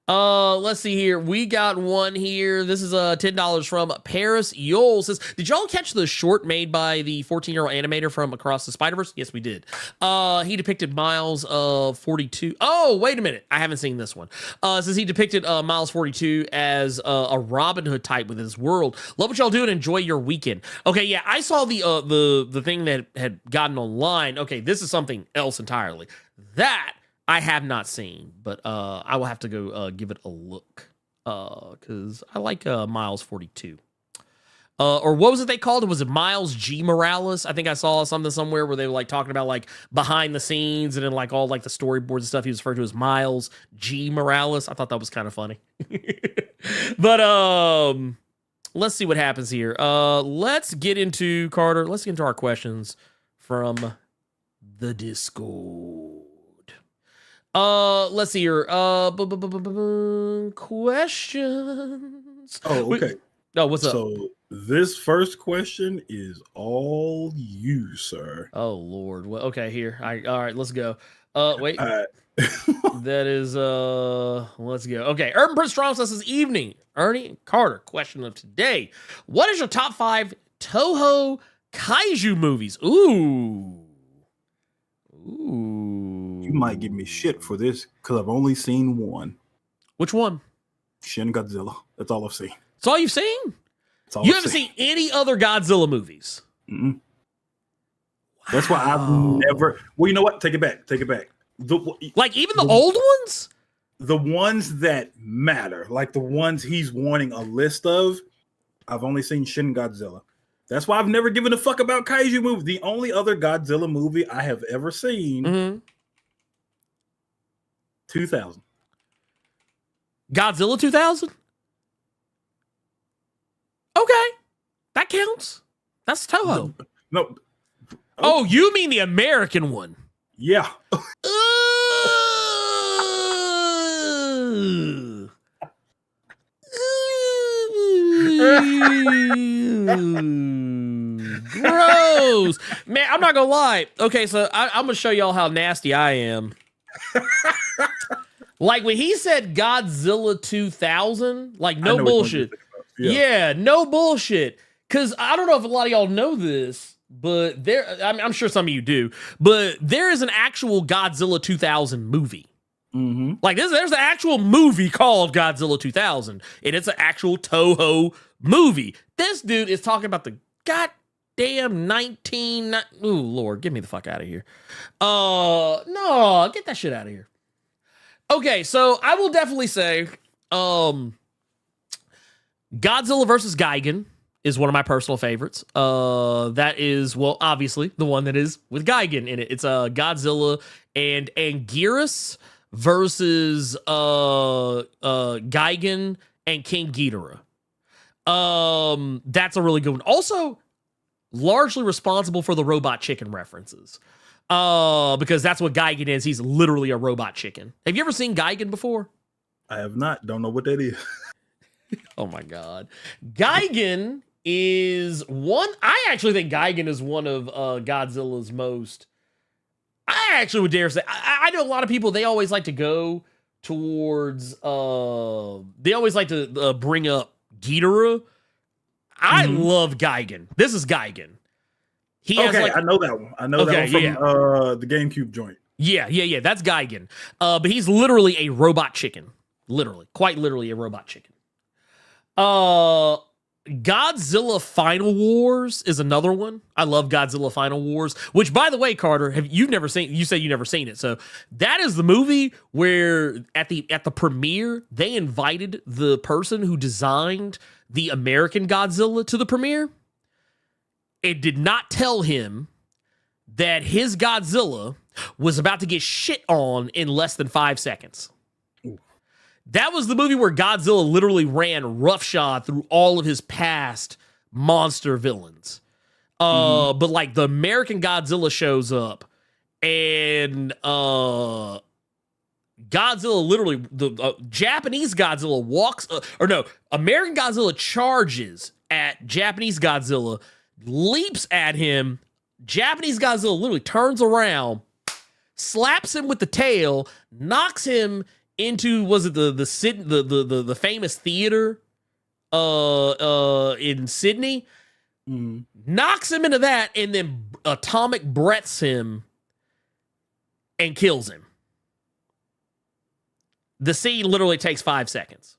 Let's see here. We got one here. This is $10 from Paris Yole. Says, did y'all catch the short made by the 14-year-old animator from Across the Spider-Verse? Yes, we did. He depicted Miles 42. Oh, wait a minute. I haven't seen this one. Says he depicted Miles 42 as a Robin Hood type with his world. Love what y'all do and enjoy your weekend. Okay, yeah, I saw the thing that had gotten online. Okay, this is something else entirely. That I have not seen, but I will have to go give it a look because I like Miles 42. Or what was it they called it? Was it Miles G. Morales? I think I saw something somewhere where they were like talking about like behind the scenes and then like all like the storyboards and stuff. He was referred to as Miles G. Morales. I thought that was kind of funny. But let's see what happens here. Let's get into Carter. Let's get into our questions from the Discord. Let's see here. Questions. Oh, okay. What's up? So this first question is all you, sir. Oh Lord. Well, okay, here. All right, let's go. Wait. That is let's go. Okay. Urban Prince Strong says, evening. Ernie Carter, question of today. What is your top 5 Toho kaiju movies? Ooh. You might give me shit for this because I've only seen one. Which one? Shin Godzilla. That's all I've seen. That's all you've seen? You haven't seen any other Godzilla movies? Mm-mm. That's why I've never. Well, you know what? Take it back. Take it back. Like even the old ones? The ones that matter, like the ones he's wanting a list of, I've only seen Shin Godzilla. That's why I've never given a fuck about kaiju movies. The only other Godzilla movie I have ever seen, 2000. Godzilla 2000? Okay. That counts. That's Toho. No. Oh, you mean the American one? Yeah. Gross. Man, I'm not gonna lie. Okay, so I'm gonna show y'all how nasty I am. Like when he said Godzilla 2000, like no bullshit. Yeah, no bullshit. Because I don't know if a lot of y'all know this, but I'm sure some of you do, but there is an actual Godzilla 2000 movie. Like there's an actual movie called Godzilla 2000, and it's an actual Toho movie. This dude is talking about the goddamn ooh, Lord, get me the fuck out of here. No, get that shit out of here. Okay, so I will definitely say Godzilla versus Gigan is one of my personal favorites. That is, well, obviously the one that is with Gigan in it. It's Godzilla and Anguirus versus Gigan and King Ghidorah. That's a really good one. Also, largely responsible for the robot chicken references. Because that's what Gigan is. He's literally a robot chicken. Have you ever seen Gigan before? I have not. Don't know what that is. Oh my God. Gigan is one. I actually think Gigan is one of Godzilla's most. I actually would dare say. I know a lot of people, they always like to go towards. They always like to bring up Ghidorah. I love Gigan. This is Gigan. He has I know that one. I know that one from the GameCube joint. Yeah. That's Gigan. But he's literally a robot chicken. Literally. Quite literally a robot chicken. Godzilla Final Wars is another one. I love Godzilla Final Wars, which, by the way, Carter, you said you never seen it. So that is the movie where at the premiere, they invited the person who designed the American Godzilla to the premiere. It did not tell him that his Godzilla was about to get shit on in less than 5 seconds. Ooh. That was the movie where Godzilla literally ran roughshod through all of his past monster villains. But like the American Godzilla shows up and Godzilla literally, the Japanese Godzilla American Godzilla charges at Japanese Godzilla, leaps at him. Japanese Godzilla literally turns around, slaps him with the tail, knocks him into, was it the famous theater in Sydney? Knocks him into that and then atomic breaths him and kills him. The scene literally takes 5 seconds.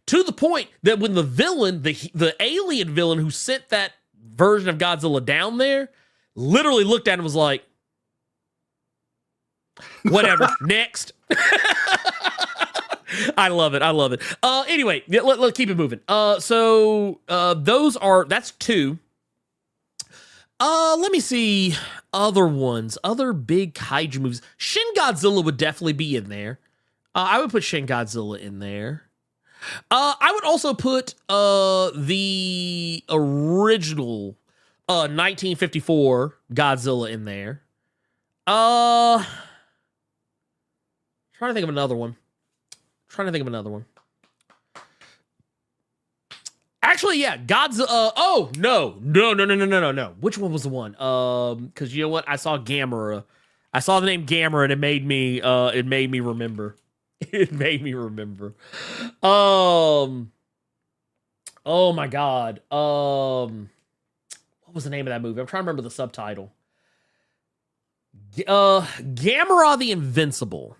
To the point that when the villain, the alien villain who sent that version of Godzilla down there, literally looked at him and was like, whatever, next. I love it. Anyway, let's keep it moving. That's 2. Let me see other ones, other big kaiju movies. Shin Godzilla would definitely be in there. I would put Shin Godzilla in there. I would also put the original 1954 Godzilla in there. Trying to think of another one. Actually, yeah, Godzilla. No. Which one was the one? Because you know what? I saw Gamera. I saw the name Gamera, and it made me remember. It made me remember. Oh my God. What was the name of that movie? I'm trying to remember the subtitle. Gamera the Invincible,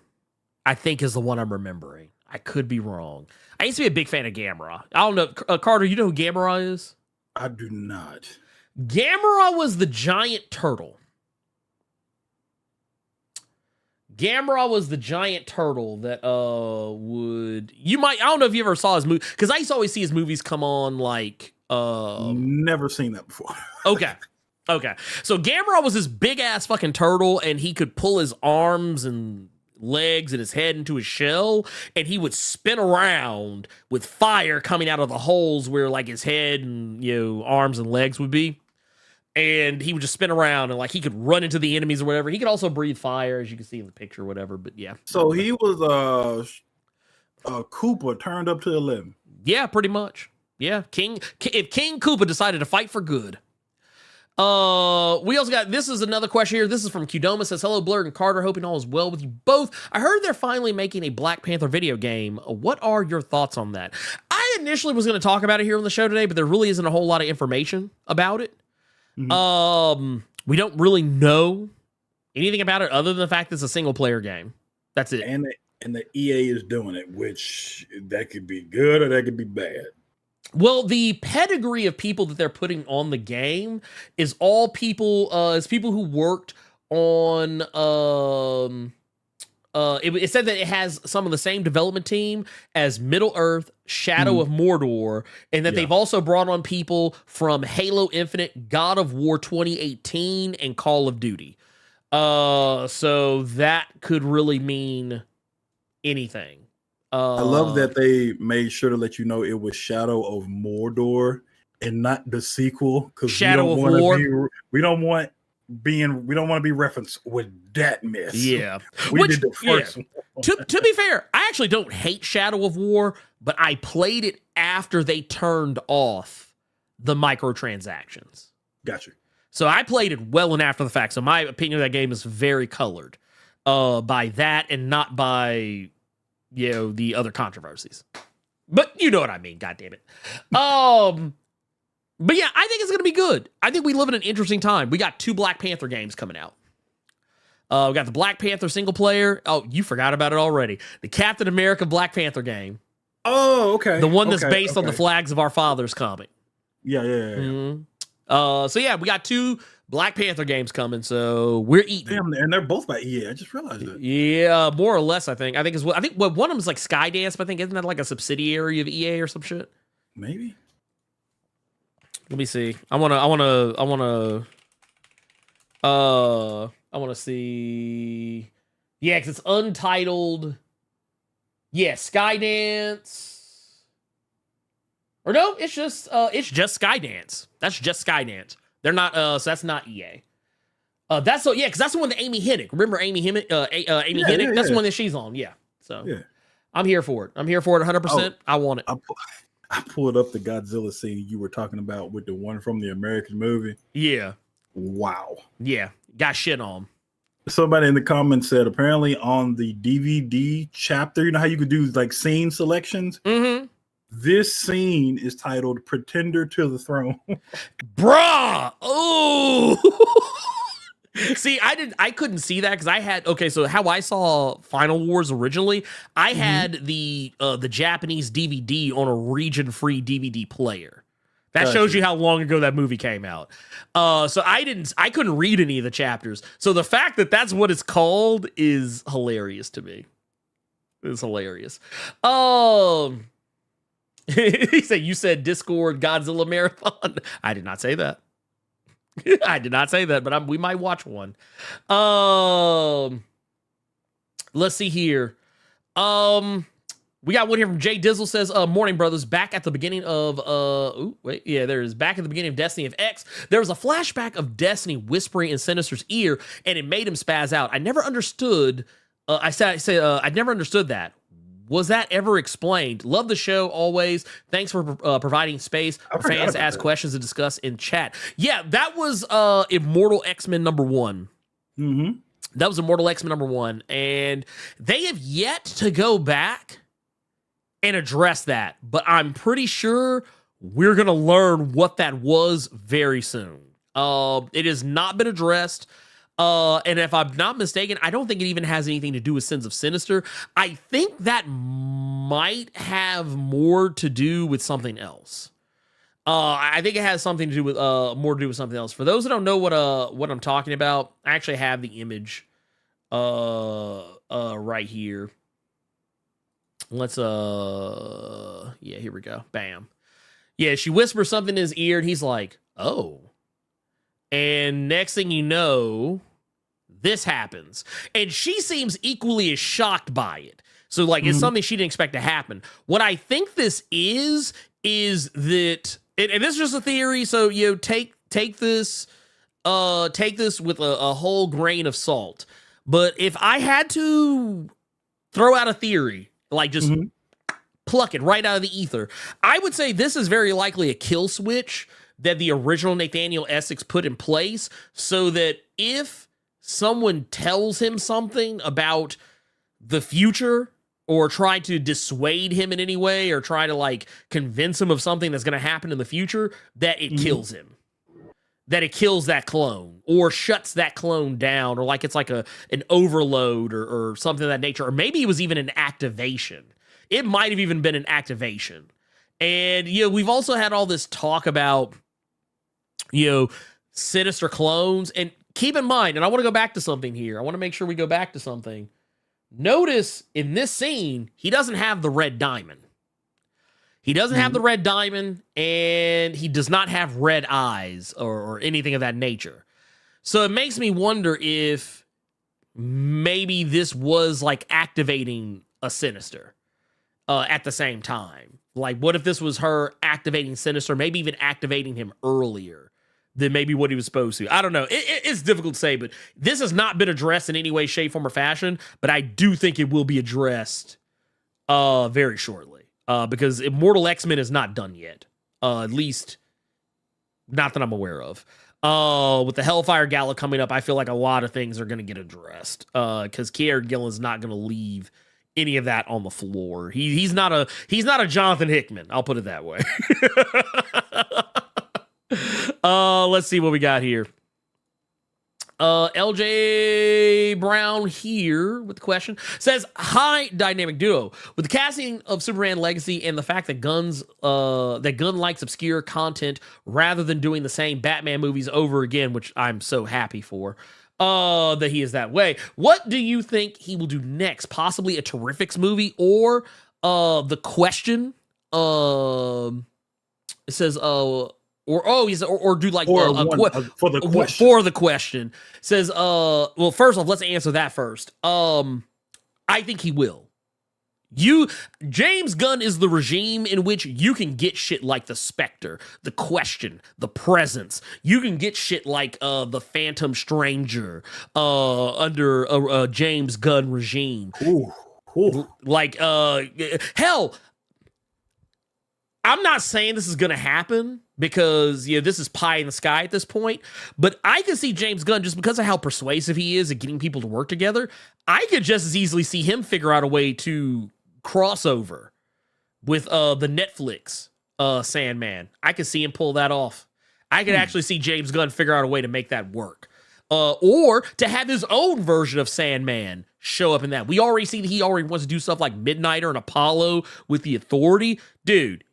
I think, is the one I'm remembering. I could be wrong. I used to be a big fan of Gamera. I don't know. Carter, you know who Gamera is? I do not. Gamera was the giant turtle. Gamera was the giant turtle that would I don't know if you ever saw his movie, because I used to always see his movies come on like Never seen that before. Okay. So Gamera was this big ass fucking turtle, and he could pull his arms and legs and his head into his shell, and he would spin around with fire coming out of the holes where like his head and arms and legs would be. And he would just spin around, and like he could run into the enemies or whatever. He could also breathe fire, as you can see in the picture or whatever. But yeah. So he was Koopa turned up to 11. Yeah, pretty much. Yeah, if King Koopa decided to fight for good. We also got, this is another question here. This is from Qdoma, says, hello, Blerd and Carter. Hoping all is well with you both. I heard they're finally making a Black Panther video game. What are your thoughts on that? I initially was going to talk about it here on the show today, but there really isn't a whole lot of information about it. Mm-hmm. We don't really know anything about it other than the fact that it's a single player game. That's it. And the EA is doing it, which that could be good or that could be bad. Well, the pedigree of people that they're putting on the game is all people, is people who worked on, it said that it has some of the same development team as Middle-earth, Shadow of Mordor, and that they've also brought on people from Halo Infinite, God of War 2018, and Call of Duty. So that could really mean anything. I love that they made sure to let you know it was Shadow of Mordor and not the sequel, because Shadow of War. We don't want to be referenced with that mess. Yeah, we did the first one. To be fair, I actually don't hate Shadow of War, but I played it after they turned off the microtransactions. Gotcha. So I played it well and after the fact. So my opinion of that game is very colored by that and not by the other controversies. But you know what I mean, God damn it. But yeah, I think it's going to be good. I think we live in an interesting time. We got 2 Black Panther games coming out. We got the Black Panther single player. Oh, you forgot about it already. The Captain America Black Panther game. Oh, okay. The one that's based on the Flags of Our Fathers comic. Yeah. Mm-hmm. So yeah, we got 2 Black Panther games coming, so we're eating. Damn, and they're both by EA. I just realized that. Yeah, more or less. I think one of them is like Skydance, but I think isn't that like a subsidiary of EA or some shit? Maybe. Let me see. I wanna see. Yeah, because it's untitled. Yeah, Skydance. Or no, it's just Skydance. That's just Skydance. They're not. So that's not EA. Because that's the one that Amy Hennig. Remember Amy Hennig? Amy Hennig. That's the one that she's on. Yeah. So yeah, I'm here for it. 100%. I want it. I pulled up the Godzilla scene you were talking about with the one from the American movie. Yeah. Wow. Yeah. Got shit on. Somebody in the comments said apparently on the DVD chapter, you know how you could do like scene selections? Mm-hmm. This scene is titled Pretender to the Throne. Bruh! Oh! See, I couldn't see that because I had, so how I saw Final Wars originally, I had the Japanese DVD on a region-free DVD player. That shows you how long ago that movie came out. So I couldn't read any of the chapters. So the fact that that's what it's called is hilarious to me. It's hilarious. He said, you said Discord Godzilla Marathon. I did not say that. I did not say that, but we might watch one. Let's see here. We got one here from Jay Dizzle says, morning, brothers. Back at the beginning of, back at the beginning of Destiny of X, there was a flashback of Destiny whispering in Sinister's ear, and it made him spaz out. I never understood, I never understood that. Was that ever explained? Love the show always. Thanks for providing space for fans to ask questions and discuss in chat. Yeah, that was Immortal X-Men #1. Mm-hmm. That was Immortal X-Men #1. And they have yet to go back and address that. But I'm pretty sure we're going to learn what that was very soon. It has not been addressed. And if I'm not mistaken, I don't think it even has anything to do with Sins of Sinister. I think that might have more to do with something else. I think it has something to do with more to do with something else. For those that don't know what I'm talking about, I actually have the image right here. Let's yeah, here we go. Bam. Yeah, she whispers something in his ear and he's like, "Oh." And next thing you know, this happens. And she seems equally as shocked by it. So like it's something she didn't expect to happen. What I think this is that, and this is just a theory, so you know, take this with a whole grain of salt. But if I had to throw out a theory, like just pluck it right out of the ether, I would say this is very likely a kill switch that the original Nathaniel Essex put in place so that if someone tells him something about the future or try to dissuade him in any way or try to like convince him of something that's going to happen in the future, that it kills him. That it kills that clone or shuts that clone down, or like it's like an overload or something of that nature. Or maybe it was even an activation. It might have even been an activation. And, you know, we've also had all this talk about, you know, sinister clones. And keep in mind, and I want to go back to something here. I want to make sure we go back to something. Notice in this scene, he doesn't have the red diamond. He doesn't have the red diamond, and he does not have red eyes or anything of that nature. So it makes me wonder if maybe this was like activating a Sinister at the same time. Like, what if this was her activating Sinister, maybe even activating him earlier than maybe what he was supposed to? I don't know. It's difficult to say, but this has not been addressed in any way, shape, form, or fashion, but I do think it will be addressed very shortly. Because Immortal X-Men is not done yet. At least, not that I'm aware of. With the Hellfire Gala coming up, I feel like a lot of things are going to get addressed. Because Kieran Gillen's not going to leave any of that on the floor. He's not a Jonathan Hickman. I'll put it that way. Let's see what we got here. LJ Brown here with the question says, "Hi, Dynamic Duo. With the casting of Superman Legacy and the fact that Gunn likes obscure content rather than doing the same Batman movies over again, which I'm so happy for, that he is that way. What do you think he will do next? Possibly a Terrifics movie or The Question? It says or do like for the question. For the question says well, first off, let's answer that first. I think he will. James Gunn is the regime in which you can get shit like the Spectre, the Question, the Presence. You can get shit like the Phantom Stranger under a James Gunn regime. Ooh. Like hell, I'm not saying this is going to happen because, you know, this is pie in the sky at this point, but I can see James Gunn, just because of how persuasive he is at getting people to work together, I could just as easily see him figure out a way to crossover with the Netflix Sandman. I could see him pull that off. I could actually see James Gunn figure out a way to make that work. Or to have his own version of Sandman show up in that. We already see that he already wants to do stuff like Midnighter and Apollo with the Authority. Dude,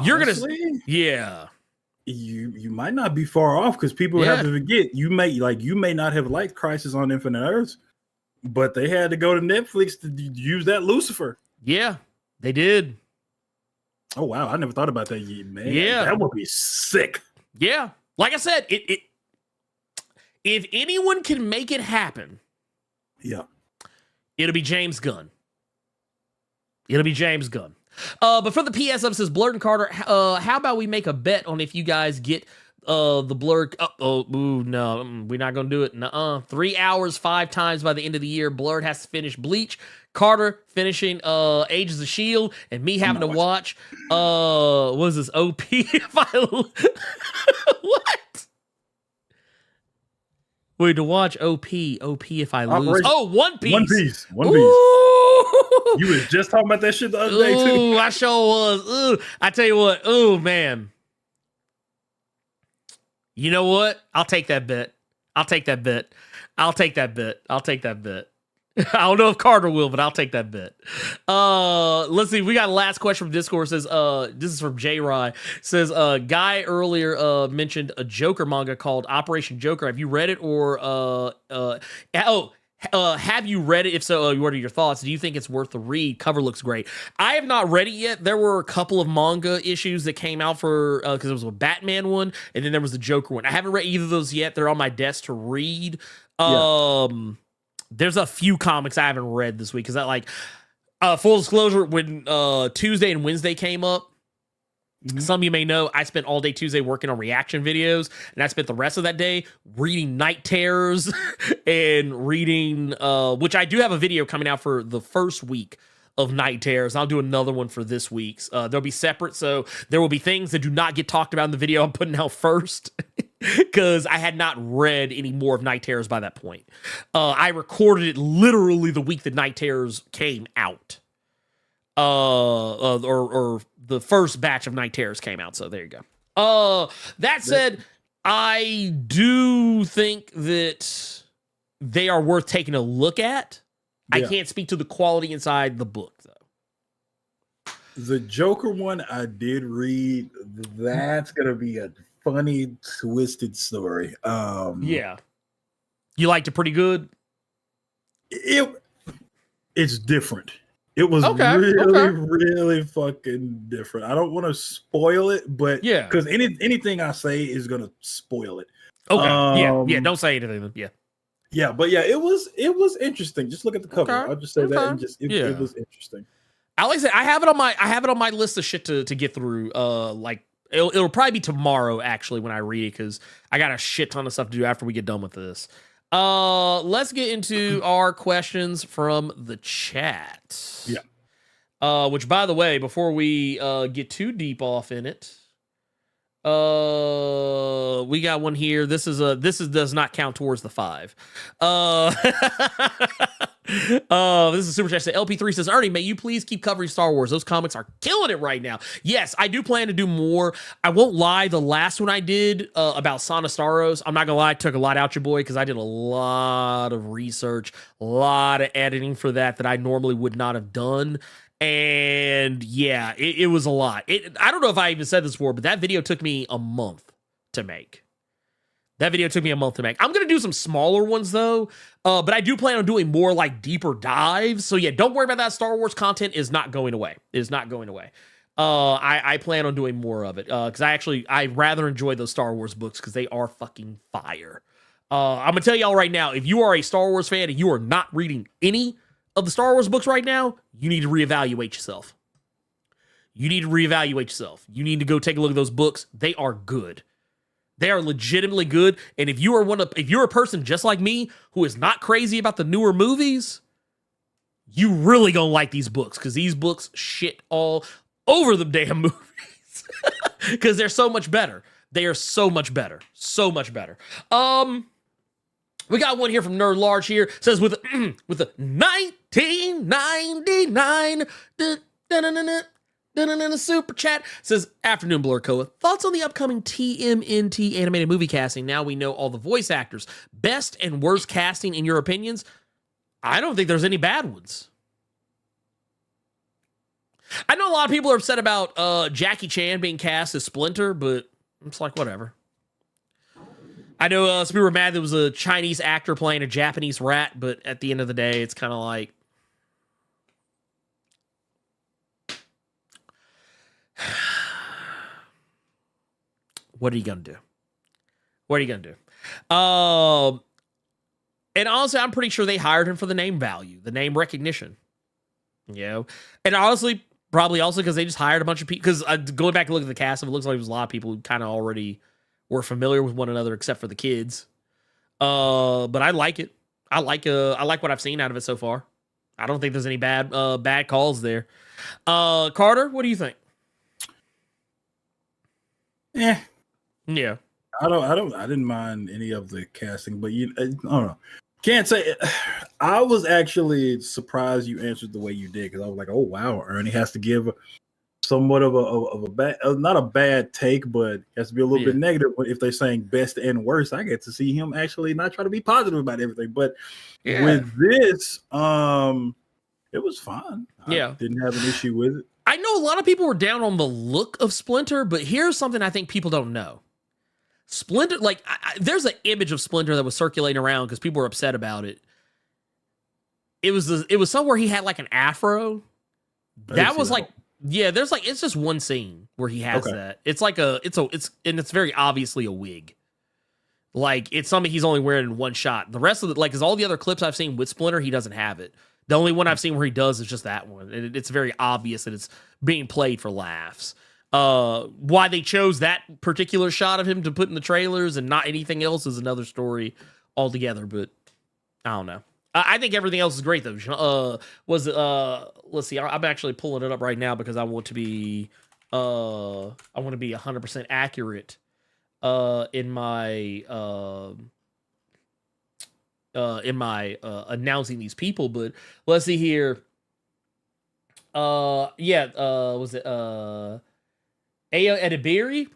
you're Honestly, gonna, yeah. You might not be far off, because people have to forget you may not have liked Crisis on Infinite Earths, but they had to go to Netflix to use that Lucifer. Yeah, they did. Oh wow, I never thought about that yet, man. Yeah, that would be sick. Yeah, like I said, it if anyone can make it happen, it'll be James Gunn. It'll be James Gunn. But for the PS up, says Blerd and Carter, how about we make a bet on if you guys get the Blerd? No, we're not gonna do it. Nuh-uh. 3 hours, 5 times by the end of the year. Blerd has to finish Bleach. Carter finishing Agents of S.H.I.E.L.D. and me having to watch what is this, OP? If I what? Wait, to watch OP if I lose. Oh, One Piece. One Piece. You was just talking about that shit the other day too. Ooh, I sure was. Ooh, I tell you what. Ooh, man. You know what? I'll take that bet. I don't know if Carter will, but I'll take that bet. Let's see. We got a last question from Discord. Says, this is from J Rye. Says, guy earlier mentioned a Joker manga called Operation Joker. Have you read it or have you read it? If so, what are your thoughts? Do you think it's worth the read? Cover looks great. I have not read it yet. There were a couple of manga issues that came out for because there was a Batman one and then there was the Joker one. I haven't read either of those yet. They're on my desk to read. There's a few comics I haven't read this week because I like full disclosure when Tuesday and Wednesday came up. Some of you may know I spent all day Tuesday working on reaction videos, and I spent the rest of that day reading Night Terrors and reading, which I do have a video coming out for the first week of Night Terrors. I'll do another one for this week's. They'll be separate, so there will be things that do not get talked about in the video I'm putting out first because I had not read any more of Night Terrors by that point. I recorded it literally the week that Night Terrors came out. Or the first batch of Night Terrors came out. So there you go. That said, I do think that they are worth taking a look at. I can't speak to the quality inside the book though. The Joker one I did read. That's gonna be a funny, twisted story. Yeah, you liked it pretty good. It's different. It was really fucking different. I don't want to spoil it, but because anything I say is gonna spoil it. Okay, yeah. Don't say anything. Yeah, but it was interesting. Just look at the cover. I'll just say that, and it was interesting. Like I said, I have it on my list of shit to get through. Like it'll probably be tomorrow actually when I read it because I got a shit ton of stuff to do after we get done with this. Let's get into our questions from the chat. Yeah. Which, by the way, before we get too deep off in it, we got one here. This does not count towards the 5. This is super chat. LP3 says, Ernie, may you please keep covering Star Wars? Those comics are killing it right now. Yes, I do plan to do more. I won't lie. The last one I did about Sana Staros, I'm not gonna lie, I took a lot out your boy because I did a lot of research, a lot of editing for that I normally would not have done. And yeah, it was a lot. I don't know if I even said this before, but that video took me a month to make. I'm going to do some smaller ones, though, but I do plan on doing more, like, deeper dives. So, yeah, don't worry about that. Star Wars content is not going away. It is not going away. I plan on doing more of it because I rather enjoy those Star Wars books because they are fucking fire. I'm going to tell y'all right now, if you are a Star Wars fan and you are not reading any of the Star Wars books right now, you need to reevaluate yourself. You need to go take a look at those books. They are good. They are legitimately good. And if you're a person just like me who is not crazy about the newer movies, you really gonna like these books because these books shit all over the damn movies because they're so much better. They are so much better. So much better. We got one here from Nerd Large here. It says with a 1999 super chat. Says, afternoon, Blurkoa. Thoughts on the upcoming TMNT animated movie casting? Now we know all the voice actors. Best and worst casting in your opinions? I don't think there's any bad ones. I know a lot of people are upset about Jackie Chan being cast as Splinter, but it's like, whatever. I know some people were mad there was a Chinese actor playing a Japanese rat, but at the end of the day, it's kind of like... What are you going to do? And honestly, I'm pretty sure they hired him for the name value, the name recognition. You know? And honestly, probably also because they just hired a bunch of people. Because going back and looking at the cast, it looks like it was a lot of people who kind of already were familiar with one another, except for the kids. But I like it. I like what I've seen out of it so far. I don't think there's any bad calls there. Carter, what do you think? Yeah. I didn't mind any of the casting, but I don't know. Can't say. I was actually surprised you answered the way you did because I was like, oh wow, Ernie has to give somewhat of a bad, not a bad take, but has to be a little bit negative. But if they're saying best and worst, I get to see him actually not try to be positive about everything. But with this, it was fine. I didn't have an issue with it. I know a lot of people were down on the look of Splinter, but here's something I think people don't know. Splinter, like, there's an image of Splinter that was circulating around because people were upset about it. It was somewhere he had like an afro. That was like, there's like, it's just one scene where he has that. It's like it's very obviously a wig. Like, it's something he's only wearing in one shot. The rest of it, like, is all the other clips I've seen with Splinter, he doesn't have it. The only one I've seen where he does is just that one. And it's very obvious that it's being played for laughs. Why they chose that particular shot of him to put in the trailers and not anything else is another story altogether. But I don't know. I think everything else is great though. Let's see. I'm actually pulling it up right now because I want to be 100% accurate in my announcing these people. But let's see here. Was it Ayo Edebiri?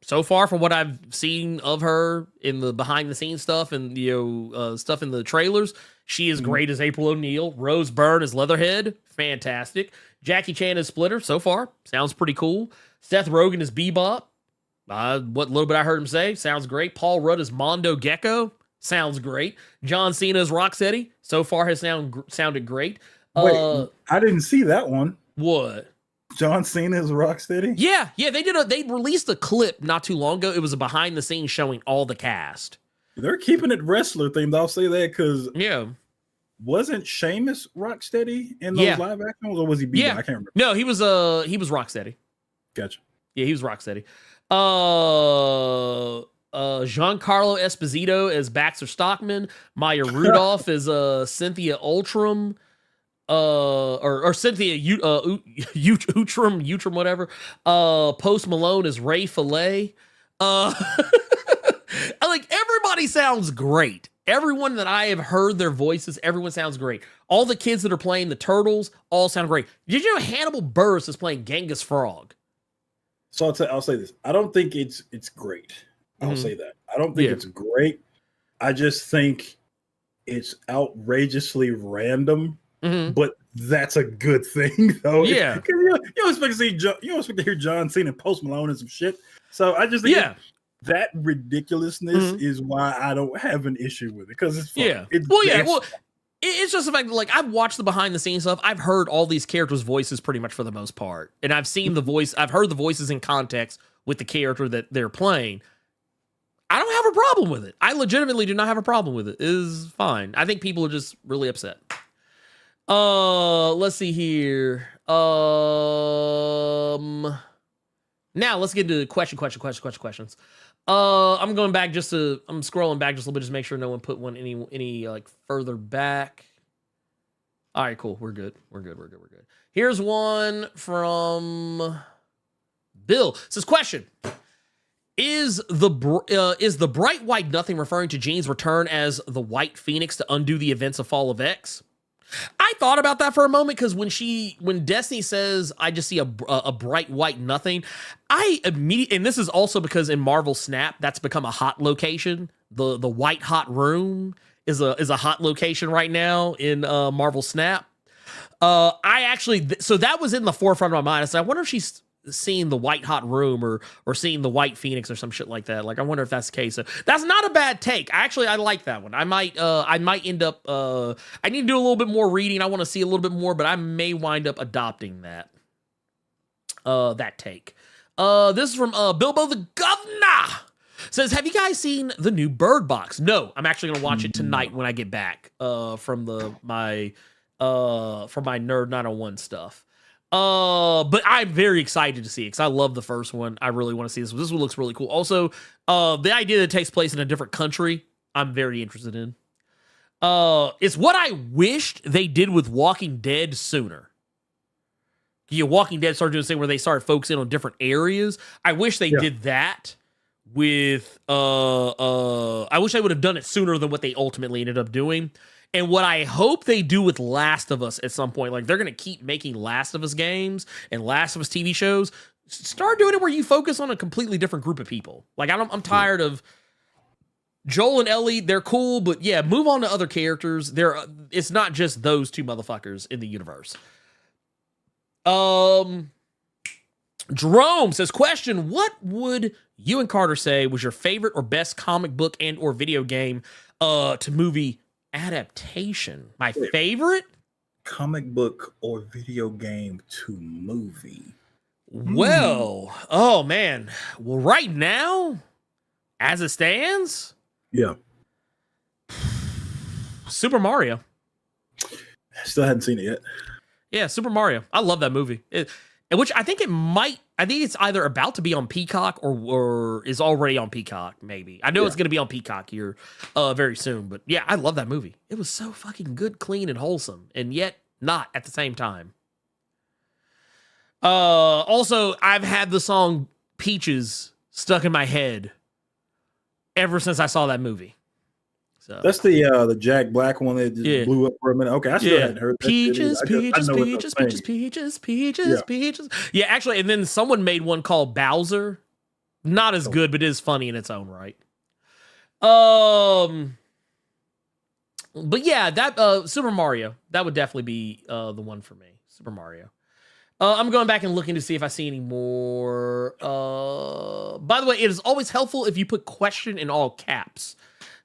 So far, from what I've seen of her in the behind the scenes stuff and stuff in the trailers, she is great as April O'Neil. Rose Byrne as Leatherhead, fantastic. Jackie Chan as Splitter, so far sounds pretty cool. Seth Rogen as Bebop. What little bit I heard him say sounds great. Paul Rudd as Mondo Gecko, sounds great. John Cena as Rocksteady, so far has sounded great. Wait, I didn't see that one. What? John Cena is Rocksteady? Yeah, they released a clip not too long ago. It was a behind the scenes showing all the cast. They're keeping it wrestler themed. I'll say that because wasn't Sheamus Rocksteady in those live actions, or was he Bebop? I can't remember. No, he was Rocksteady. Gotcha. Yeah, he was Rocksteady. Giancarlo Esposito as Baxter Stockman, Maya Rudolph as Cynthia Ultram. Or Cynthia Utram, whatever. Post Malone is Ray Fillet. Like, everybody sounds great. Everyone that I have heard their voices, everyone sounds great. All the kids that are playing the Turtles all sound great. Did you know Hannibal Buress is playing Genghis Frog? So I'll say this. I don't think it's great. I'll say that. I don't think it's great. I just think it's outrageously random. But that's a good thing, though. Yeah, because you don't expect to see you don't expect to hear John Cena and Post Malone and some shit. So I just think that ridiculousness is why I don't have an issue with it, because it's fun. It's just the fact that, like, I've watched the behind the scenes stuff. I've heard all these characters' voices pretty much for the most part, and I've seen I've heard the voices in context with the character that they're playing. I don't have a problem with it. I legitimately do not have a problem with it. It is fine. I think people are just really upset. Let's see here. Now let's get into questions. I'm scrolling back just a little bit, just to make sure no one put one any like further back. All right, cool. We're good. Here's one from Bill. It says, question: Is the bright white nothing referring to Jean's return as the White Phoenix to undo the events of Fall of X? I thought about that for a moment, because when Destiny says, I just see a bright white nothing, I immediately, and this is also because in Marvel Snap, that's become a hot location. The white hot room is a hot location right now in Marvel Snap. So that was in the forefront of my mind. I said, I wonder if she's seeing the white hot room or seeing the White Phoenix or some shit like that. Like, I wonder if that's the case. So that's not a bad take. I like that one. I might end up I need to do a little bit more reading. I want to see a little bit more, but I may wind up adopting that take. This is from Bilbo the Governor. Says, have you guys seen the new Bird Box? No, I'm actually gonna watch it tonight when I get back from my Nerd 901 stuff. But I'm very excited to see it because I love the first one. I really want to see this one. This one looks really cool. Also, the idea that it takes place in a different country, I'm very interested in. It's what I wished they did with Walking Dead sooner. Walking Dead started doing this thing where they started focusing on different areas. I wish they did that with I wish they would have done it sooner than what they ultimately ended up doing. And what I hope they do with Last of Us at some point, like they're going to keep making Last of Us games and Last of Us TV shows. Start doing it where you focus on a completely different group of people. Like I'm tired of Joel and Ellie. They're cool, but yeah, move on to other characters. It's not just those two motherfuckers in the universe. Jerome says, question, what would you and Carter say was your favorite or best comic book and or video game to movie adaptation? My favorite? Comic book or video game to movie. Well, oh man. Well, right now, as it stands, Yeah. Super Mario. Still hadn't seen it yet. Yeah, Super Mario. I love that movie. Which I think it's either about to be on Peacock or is already on Peacock, maybe. I know it's going to be on Peacock here very soon, but yeah, I love that movie. It was so fucking good, clean, and wholesome, and yet not at the same time. Also, I've had the song Peaches stuck in my head ever since I saw that movie. So That's the Jack Black one that just blew up for a minute. Okay, I still hadn't heard that. Peaches, Peaches. Yeah, actually, and then someone made one called Bowser. Not as good, but it is funny in its own right. But yeah, that Super Mario, that would definitely be the one for me. Super Mario. I'm going back and looking to see if I see any more. By the way, it is always helpful if you put question in all caps,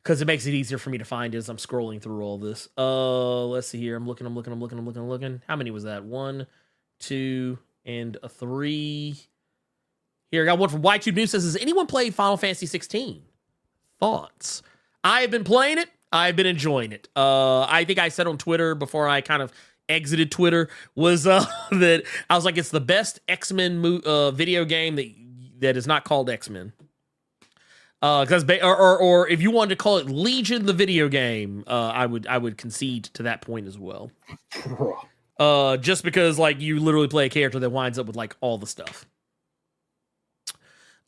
because it makes it easier for me to find as I'm scrolling through all this. Let's see here. I'm looking. How many was that? 1, 2, and a 3. Here, I got one from YTube News. Says, has anyone played Final Fantasy 16? Thoughts? I have been playing it. I've been enjoying it. I think I said on Twitter before I kind of exited Twitter was that I was like, it's the best X-Men video game that is not called X-Men. Because or if you wanted to call it Legion the video game, I would concede to that point as well. Just because like you literally play a character that winds up with like all the stuff.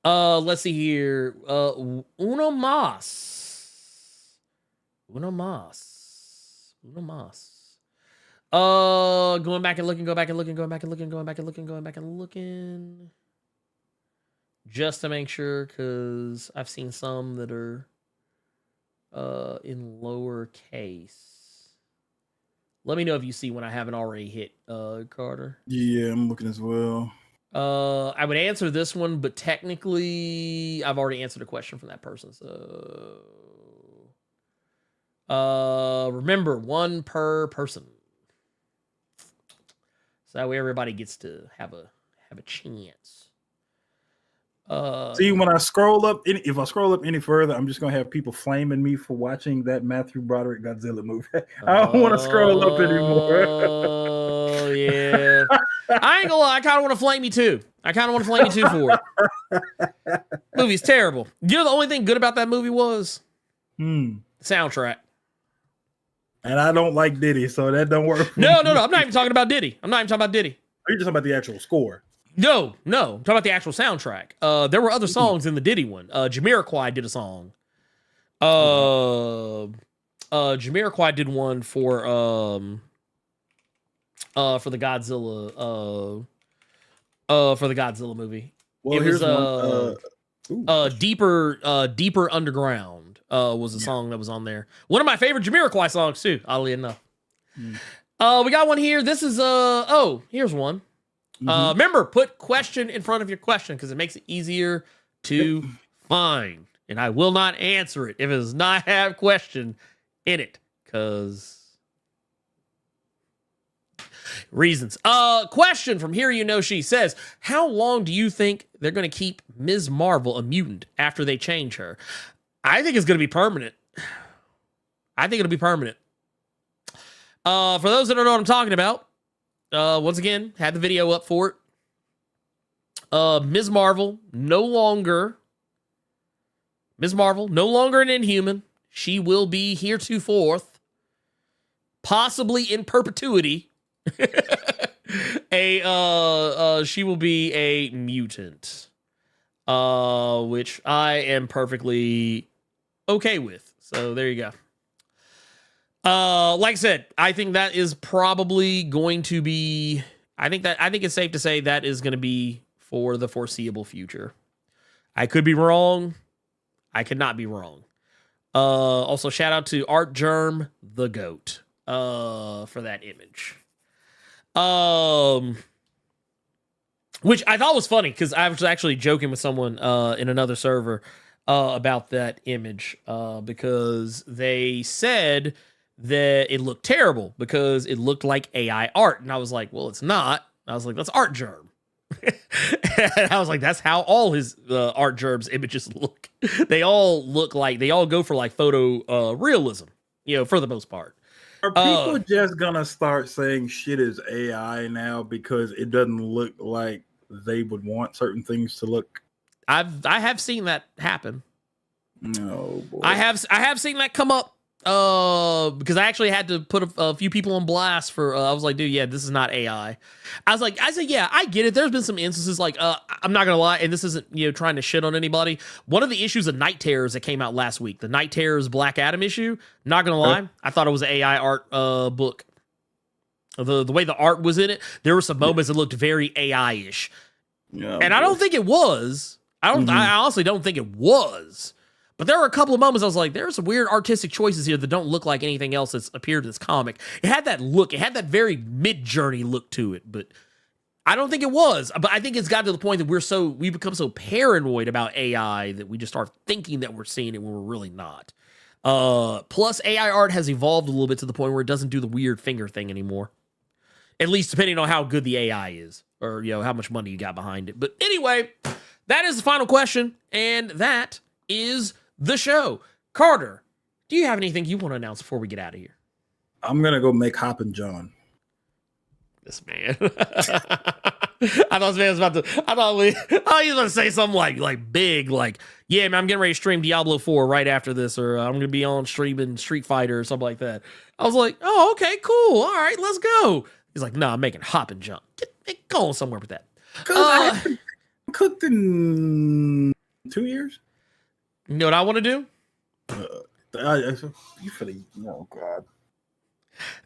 Let's see here. Uno Mas. Going back and looking. Just to make sure, because I've seen some that are in lowercase. Let me know if you see when I haven't already hit, Carter. Yeah, I'm looking as well. I would answer this one, but technically I've already answered a question from that person. So remember, 1 per person. So that way everybody gets to have a chance. See, when I scroll up, if I scroll up any further, I'm just gonna have people flaming me for watching that Matthew Broderick Godzilla movie. I don't want to scroll up anymore. Oh yeah, I ain't gonna lie. I kind of want to flame you too. For it. Movie's terrible. You know the only thing good about that movie was soundtrack. And I don't like Diddy, so that don't work. No. I'm not even talking about Diddy. Are you just talking about the actual score? No. I'm talking about the actual soundtrack. There were other songs in the Diddy one. Jamiroquai did a song. Jamiroquai did one for the Godzilla movie. Well, it was Deeper Underground was a song that was on there. One of my favorite Jamiroquai songs too, oddly enough. We got one here. This is here's one. Remember, put question in front of your question because it makes it easier to find. And I will not answer it if it does not have question in it because reasons. Question from Here You Know She says, how long do you think they're going to keep Ms. Marvel a mutant after they change her? I think it's going to be permanent. For those that don't know what I'm talking about, once again, had the video up for it. Ms. Marvel, no longer an Inhuman. She will be heretofore, possibly in perpetuity, she will be a mutant, which I am perfectly okay with. So there you go. Like I said, I think that is probably going to be. I think it's safe to say that is going to be for the foreseeable future. I could be wrong. I could not be wrong. Also, shout out to Art Germ, the GOAT, for that image. Which I thought was funny because I was actually joking with someone in another server about that image because they said that it looked terrible because it looked like AI art. And I was like, well, it's not. I was like, that's Art Germ. And I was like, that's how all his Art Germ's images look. They all go for like photo realism, for the most part. Are people just gonna start saying shit is AI now because it doesn't look like they would want certain things to look? I have seen that happen. No, boy. I have seen that come up because I actually had to put a few people on blast for I was like, dude, yeah, this is not AI. I said, yeah, I get it. There's been some instances like I'm not gonna lie, and this isn't trying to shit on anybody. One of the issues of Night Terrors that came out last week, the Night Terrors Black Adam issue, not gonna lie, I thought it was an AI art book. The way the art was in it, there were some moments that looked very AI-ish. Yeah, and I don't think it was. I honestly don't think it was. But there were a couple of moments I was like, there's some weird artistic choices here that don't look like anything else that's appeared in this comic. It had that look. It had that very Mid-Journey look to it. But I don't think it was. But I think it's got to the point that we become so paranoid about AI that we just start thinking that we're seeing it when we're really not. Plus, AI art has evolved a little bit to the point where it doesn't do the weird finger thing anymore. At least depending on how good the AI is. Or, how much money you got behind it. But anyway, that is the final question. And that is the show. Carter, do you have anything you want to announce before we get out of here? I'm gonna go make Hoppin' John. This man. I thought this man was about to. I thought he was about to say something like big, like, yeah, man, I'm getting ready to stream Diablo 4 right after this, or I'm gonna be on streaming Street Fighter or something like that. I was like, oh, okay, cool, all right, let's go. He's like, no, I'm making Hoppin' John. Go on somewhere with that. I haven't cooked in 2 years. You know what I want to do? You finna, oh God!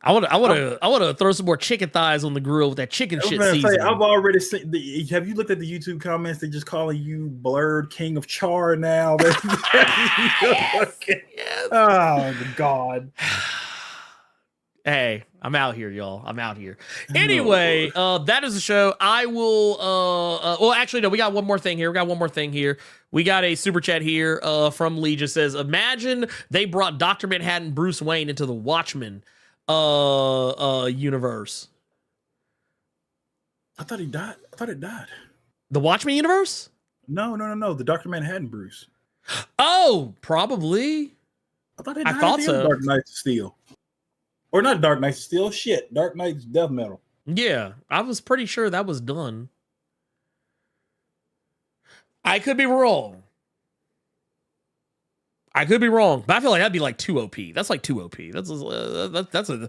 I want to throw some more chicken thighs on the grill with that chicken shit seasoning. I've already seen. Have you looked at the YouTube comments? They're just calling you Blerd King of Char now. Yes. Oh God! Hey, I'm out here, y'all. I'm out here. Anyway, that is the show. I will. Well, actually, no. We got one more thing here. We got a super chat here from Lee. Just says, imagine they brought Dr. Manhattan Bruce Wayne into the Watchmen universe. I thought he died. I thought it died. The Watchmen universe? No. The Dr. Manhattan Bruce. Oh, probably. I thought it died. I thought so. Dark Knights of Steel. Or not Dark Knights of Steel. Shit. Dark Knights Death Metal. Yeah, I was pretty sure that was done. I could be wrong. But I feel like that'd be like 2 OP. That's like 2 OP. That's a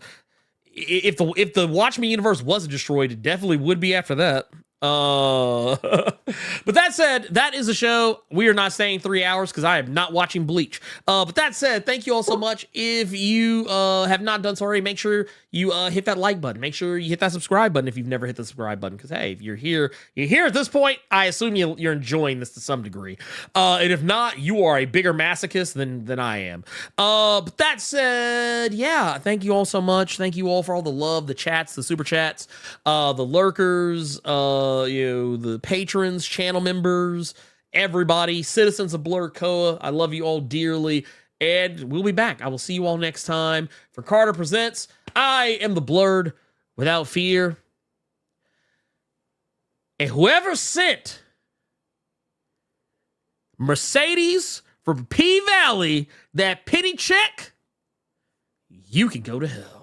if the Watchmen universe wasn't destroyed, it definitely would be after that. But that said, that is a show. We are not staying 3 hours because I am not watching Bleach. But that said, thank you all so much. If you have not done so already, make sure you hit that like button. Make sure you hit that subscribe button if you've never hit the subscribe button. Because hey, if you're here at this point, I assume you're enjoying this to some degree. And if not, you are a bigger masochist than I am. But that said, yeah, thank you all so much. Thank you all for all the love, the chats, the super chats, the lurkers, the patrons, channel members, everybody, citizens of Blerd Koa. I love you all dearly, and we'll be back. I will see you all next time for Carter Presents. I am the Blerd without fear, and whoever sent Mercedes from P Valley that pity check, you can go to hell.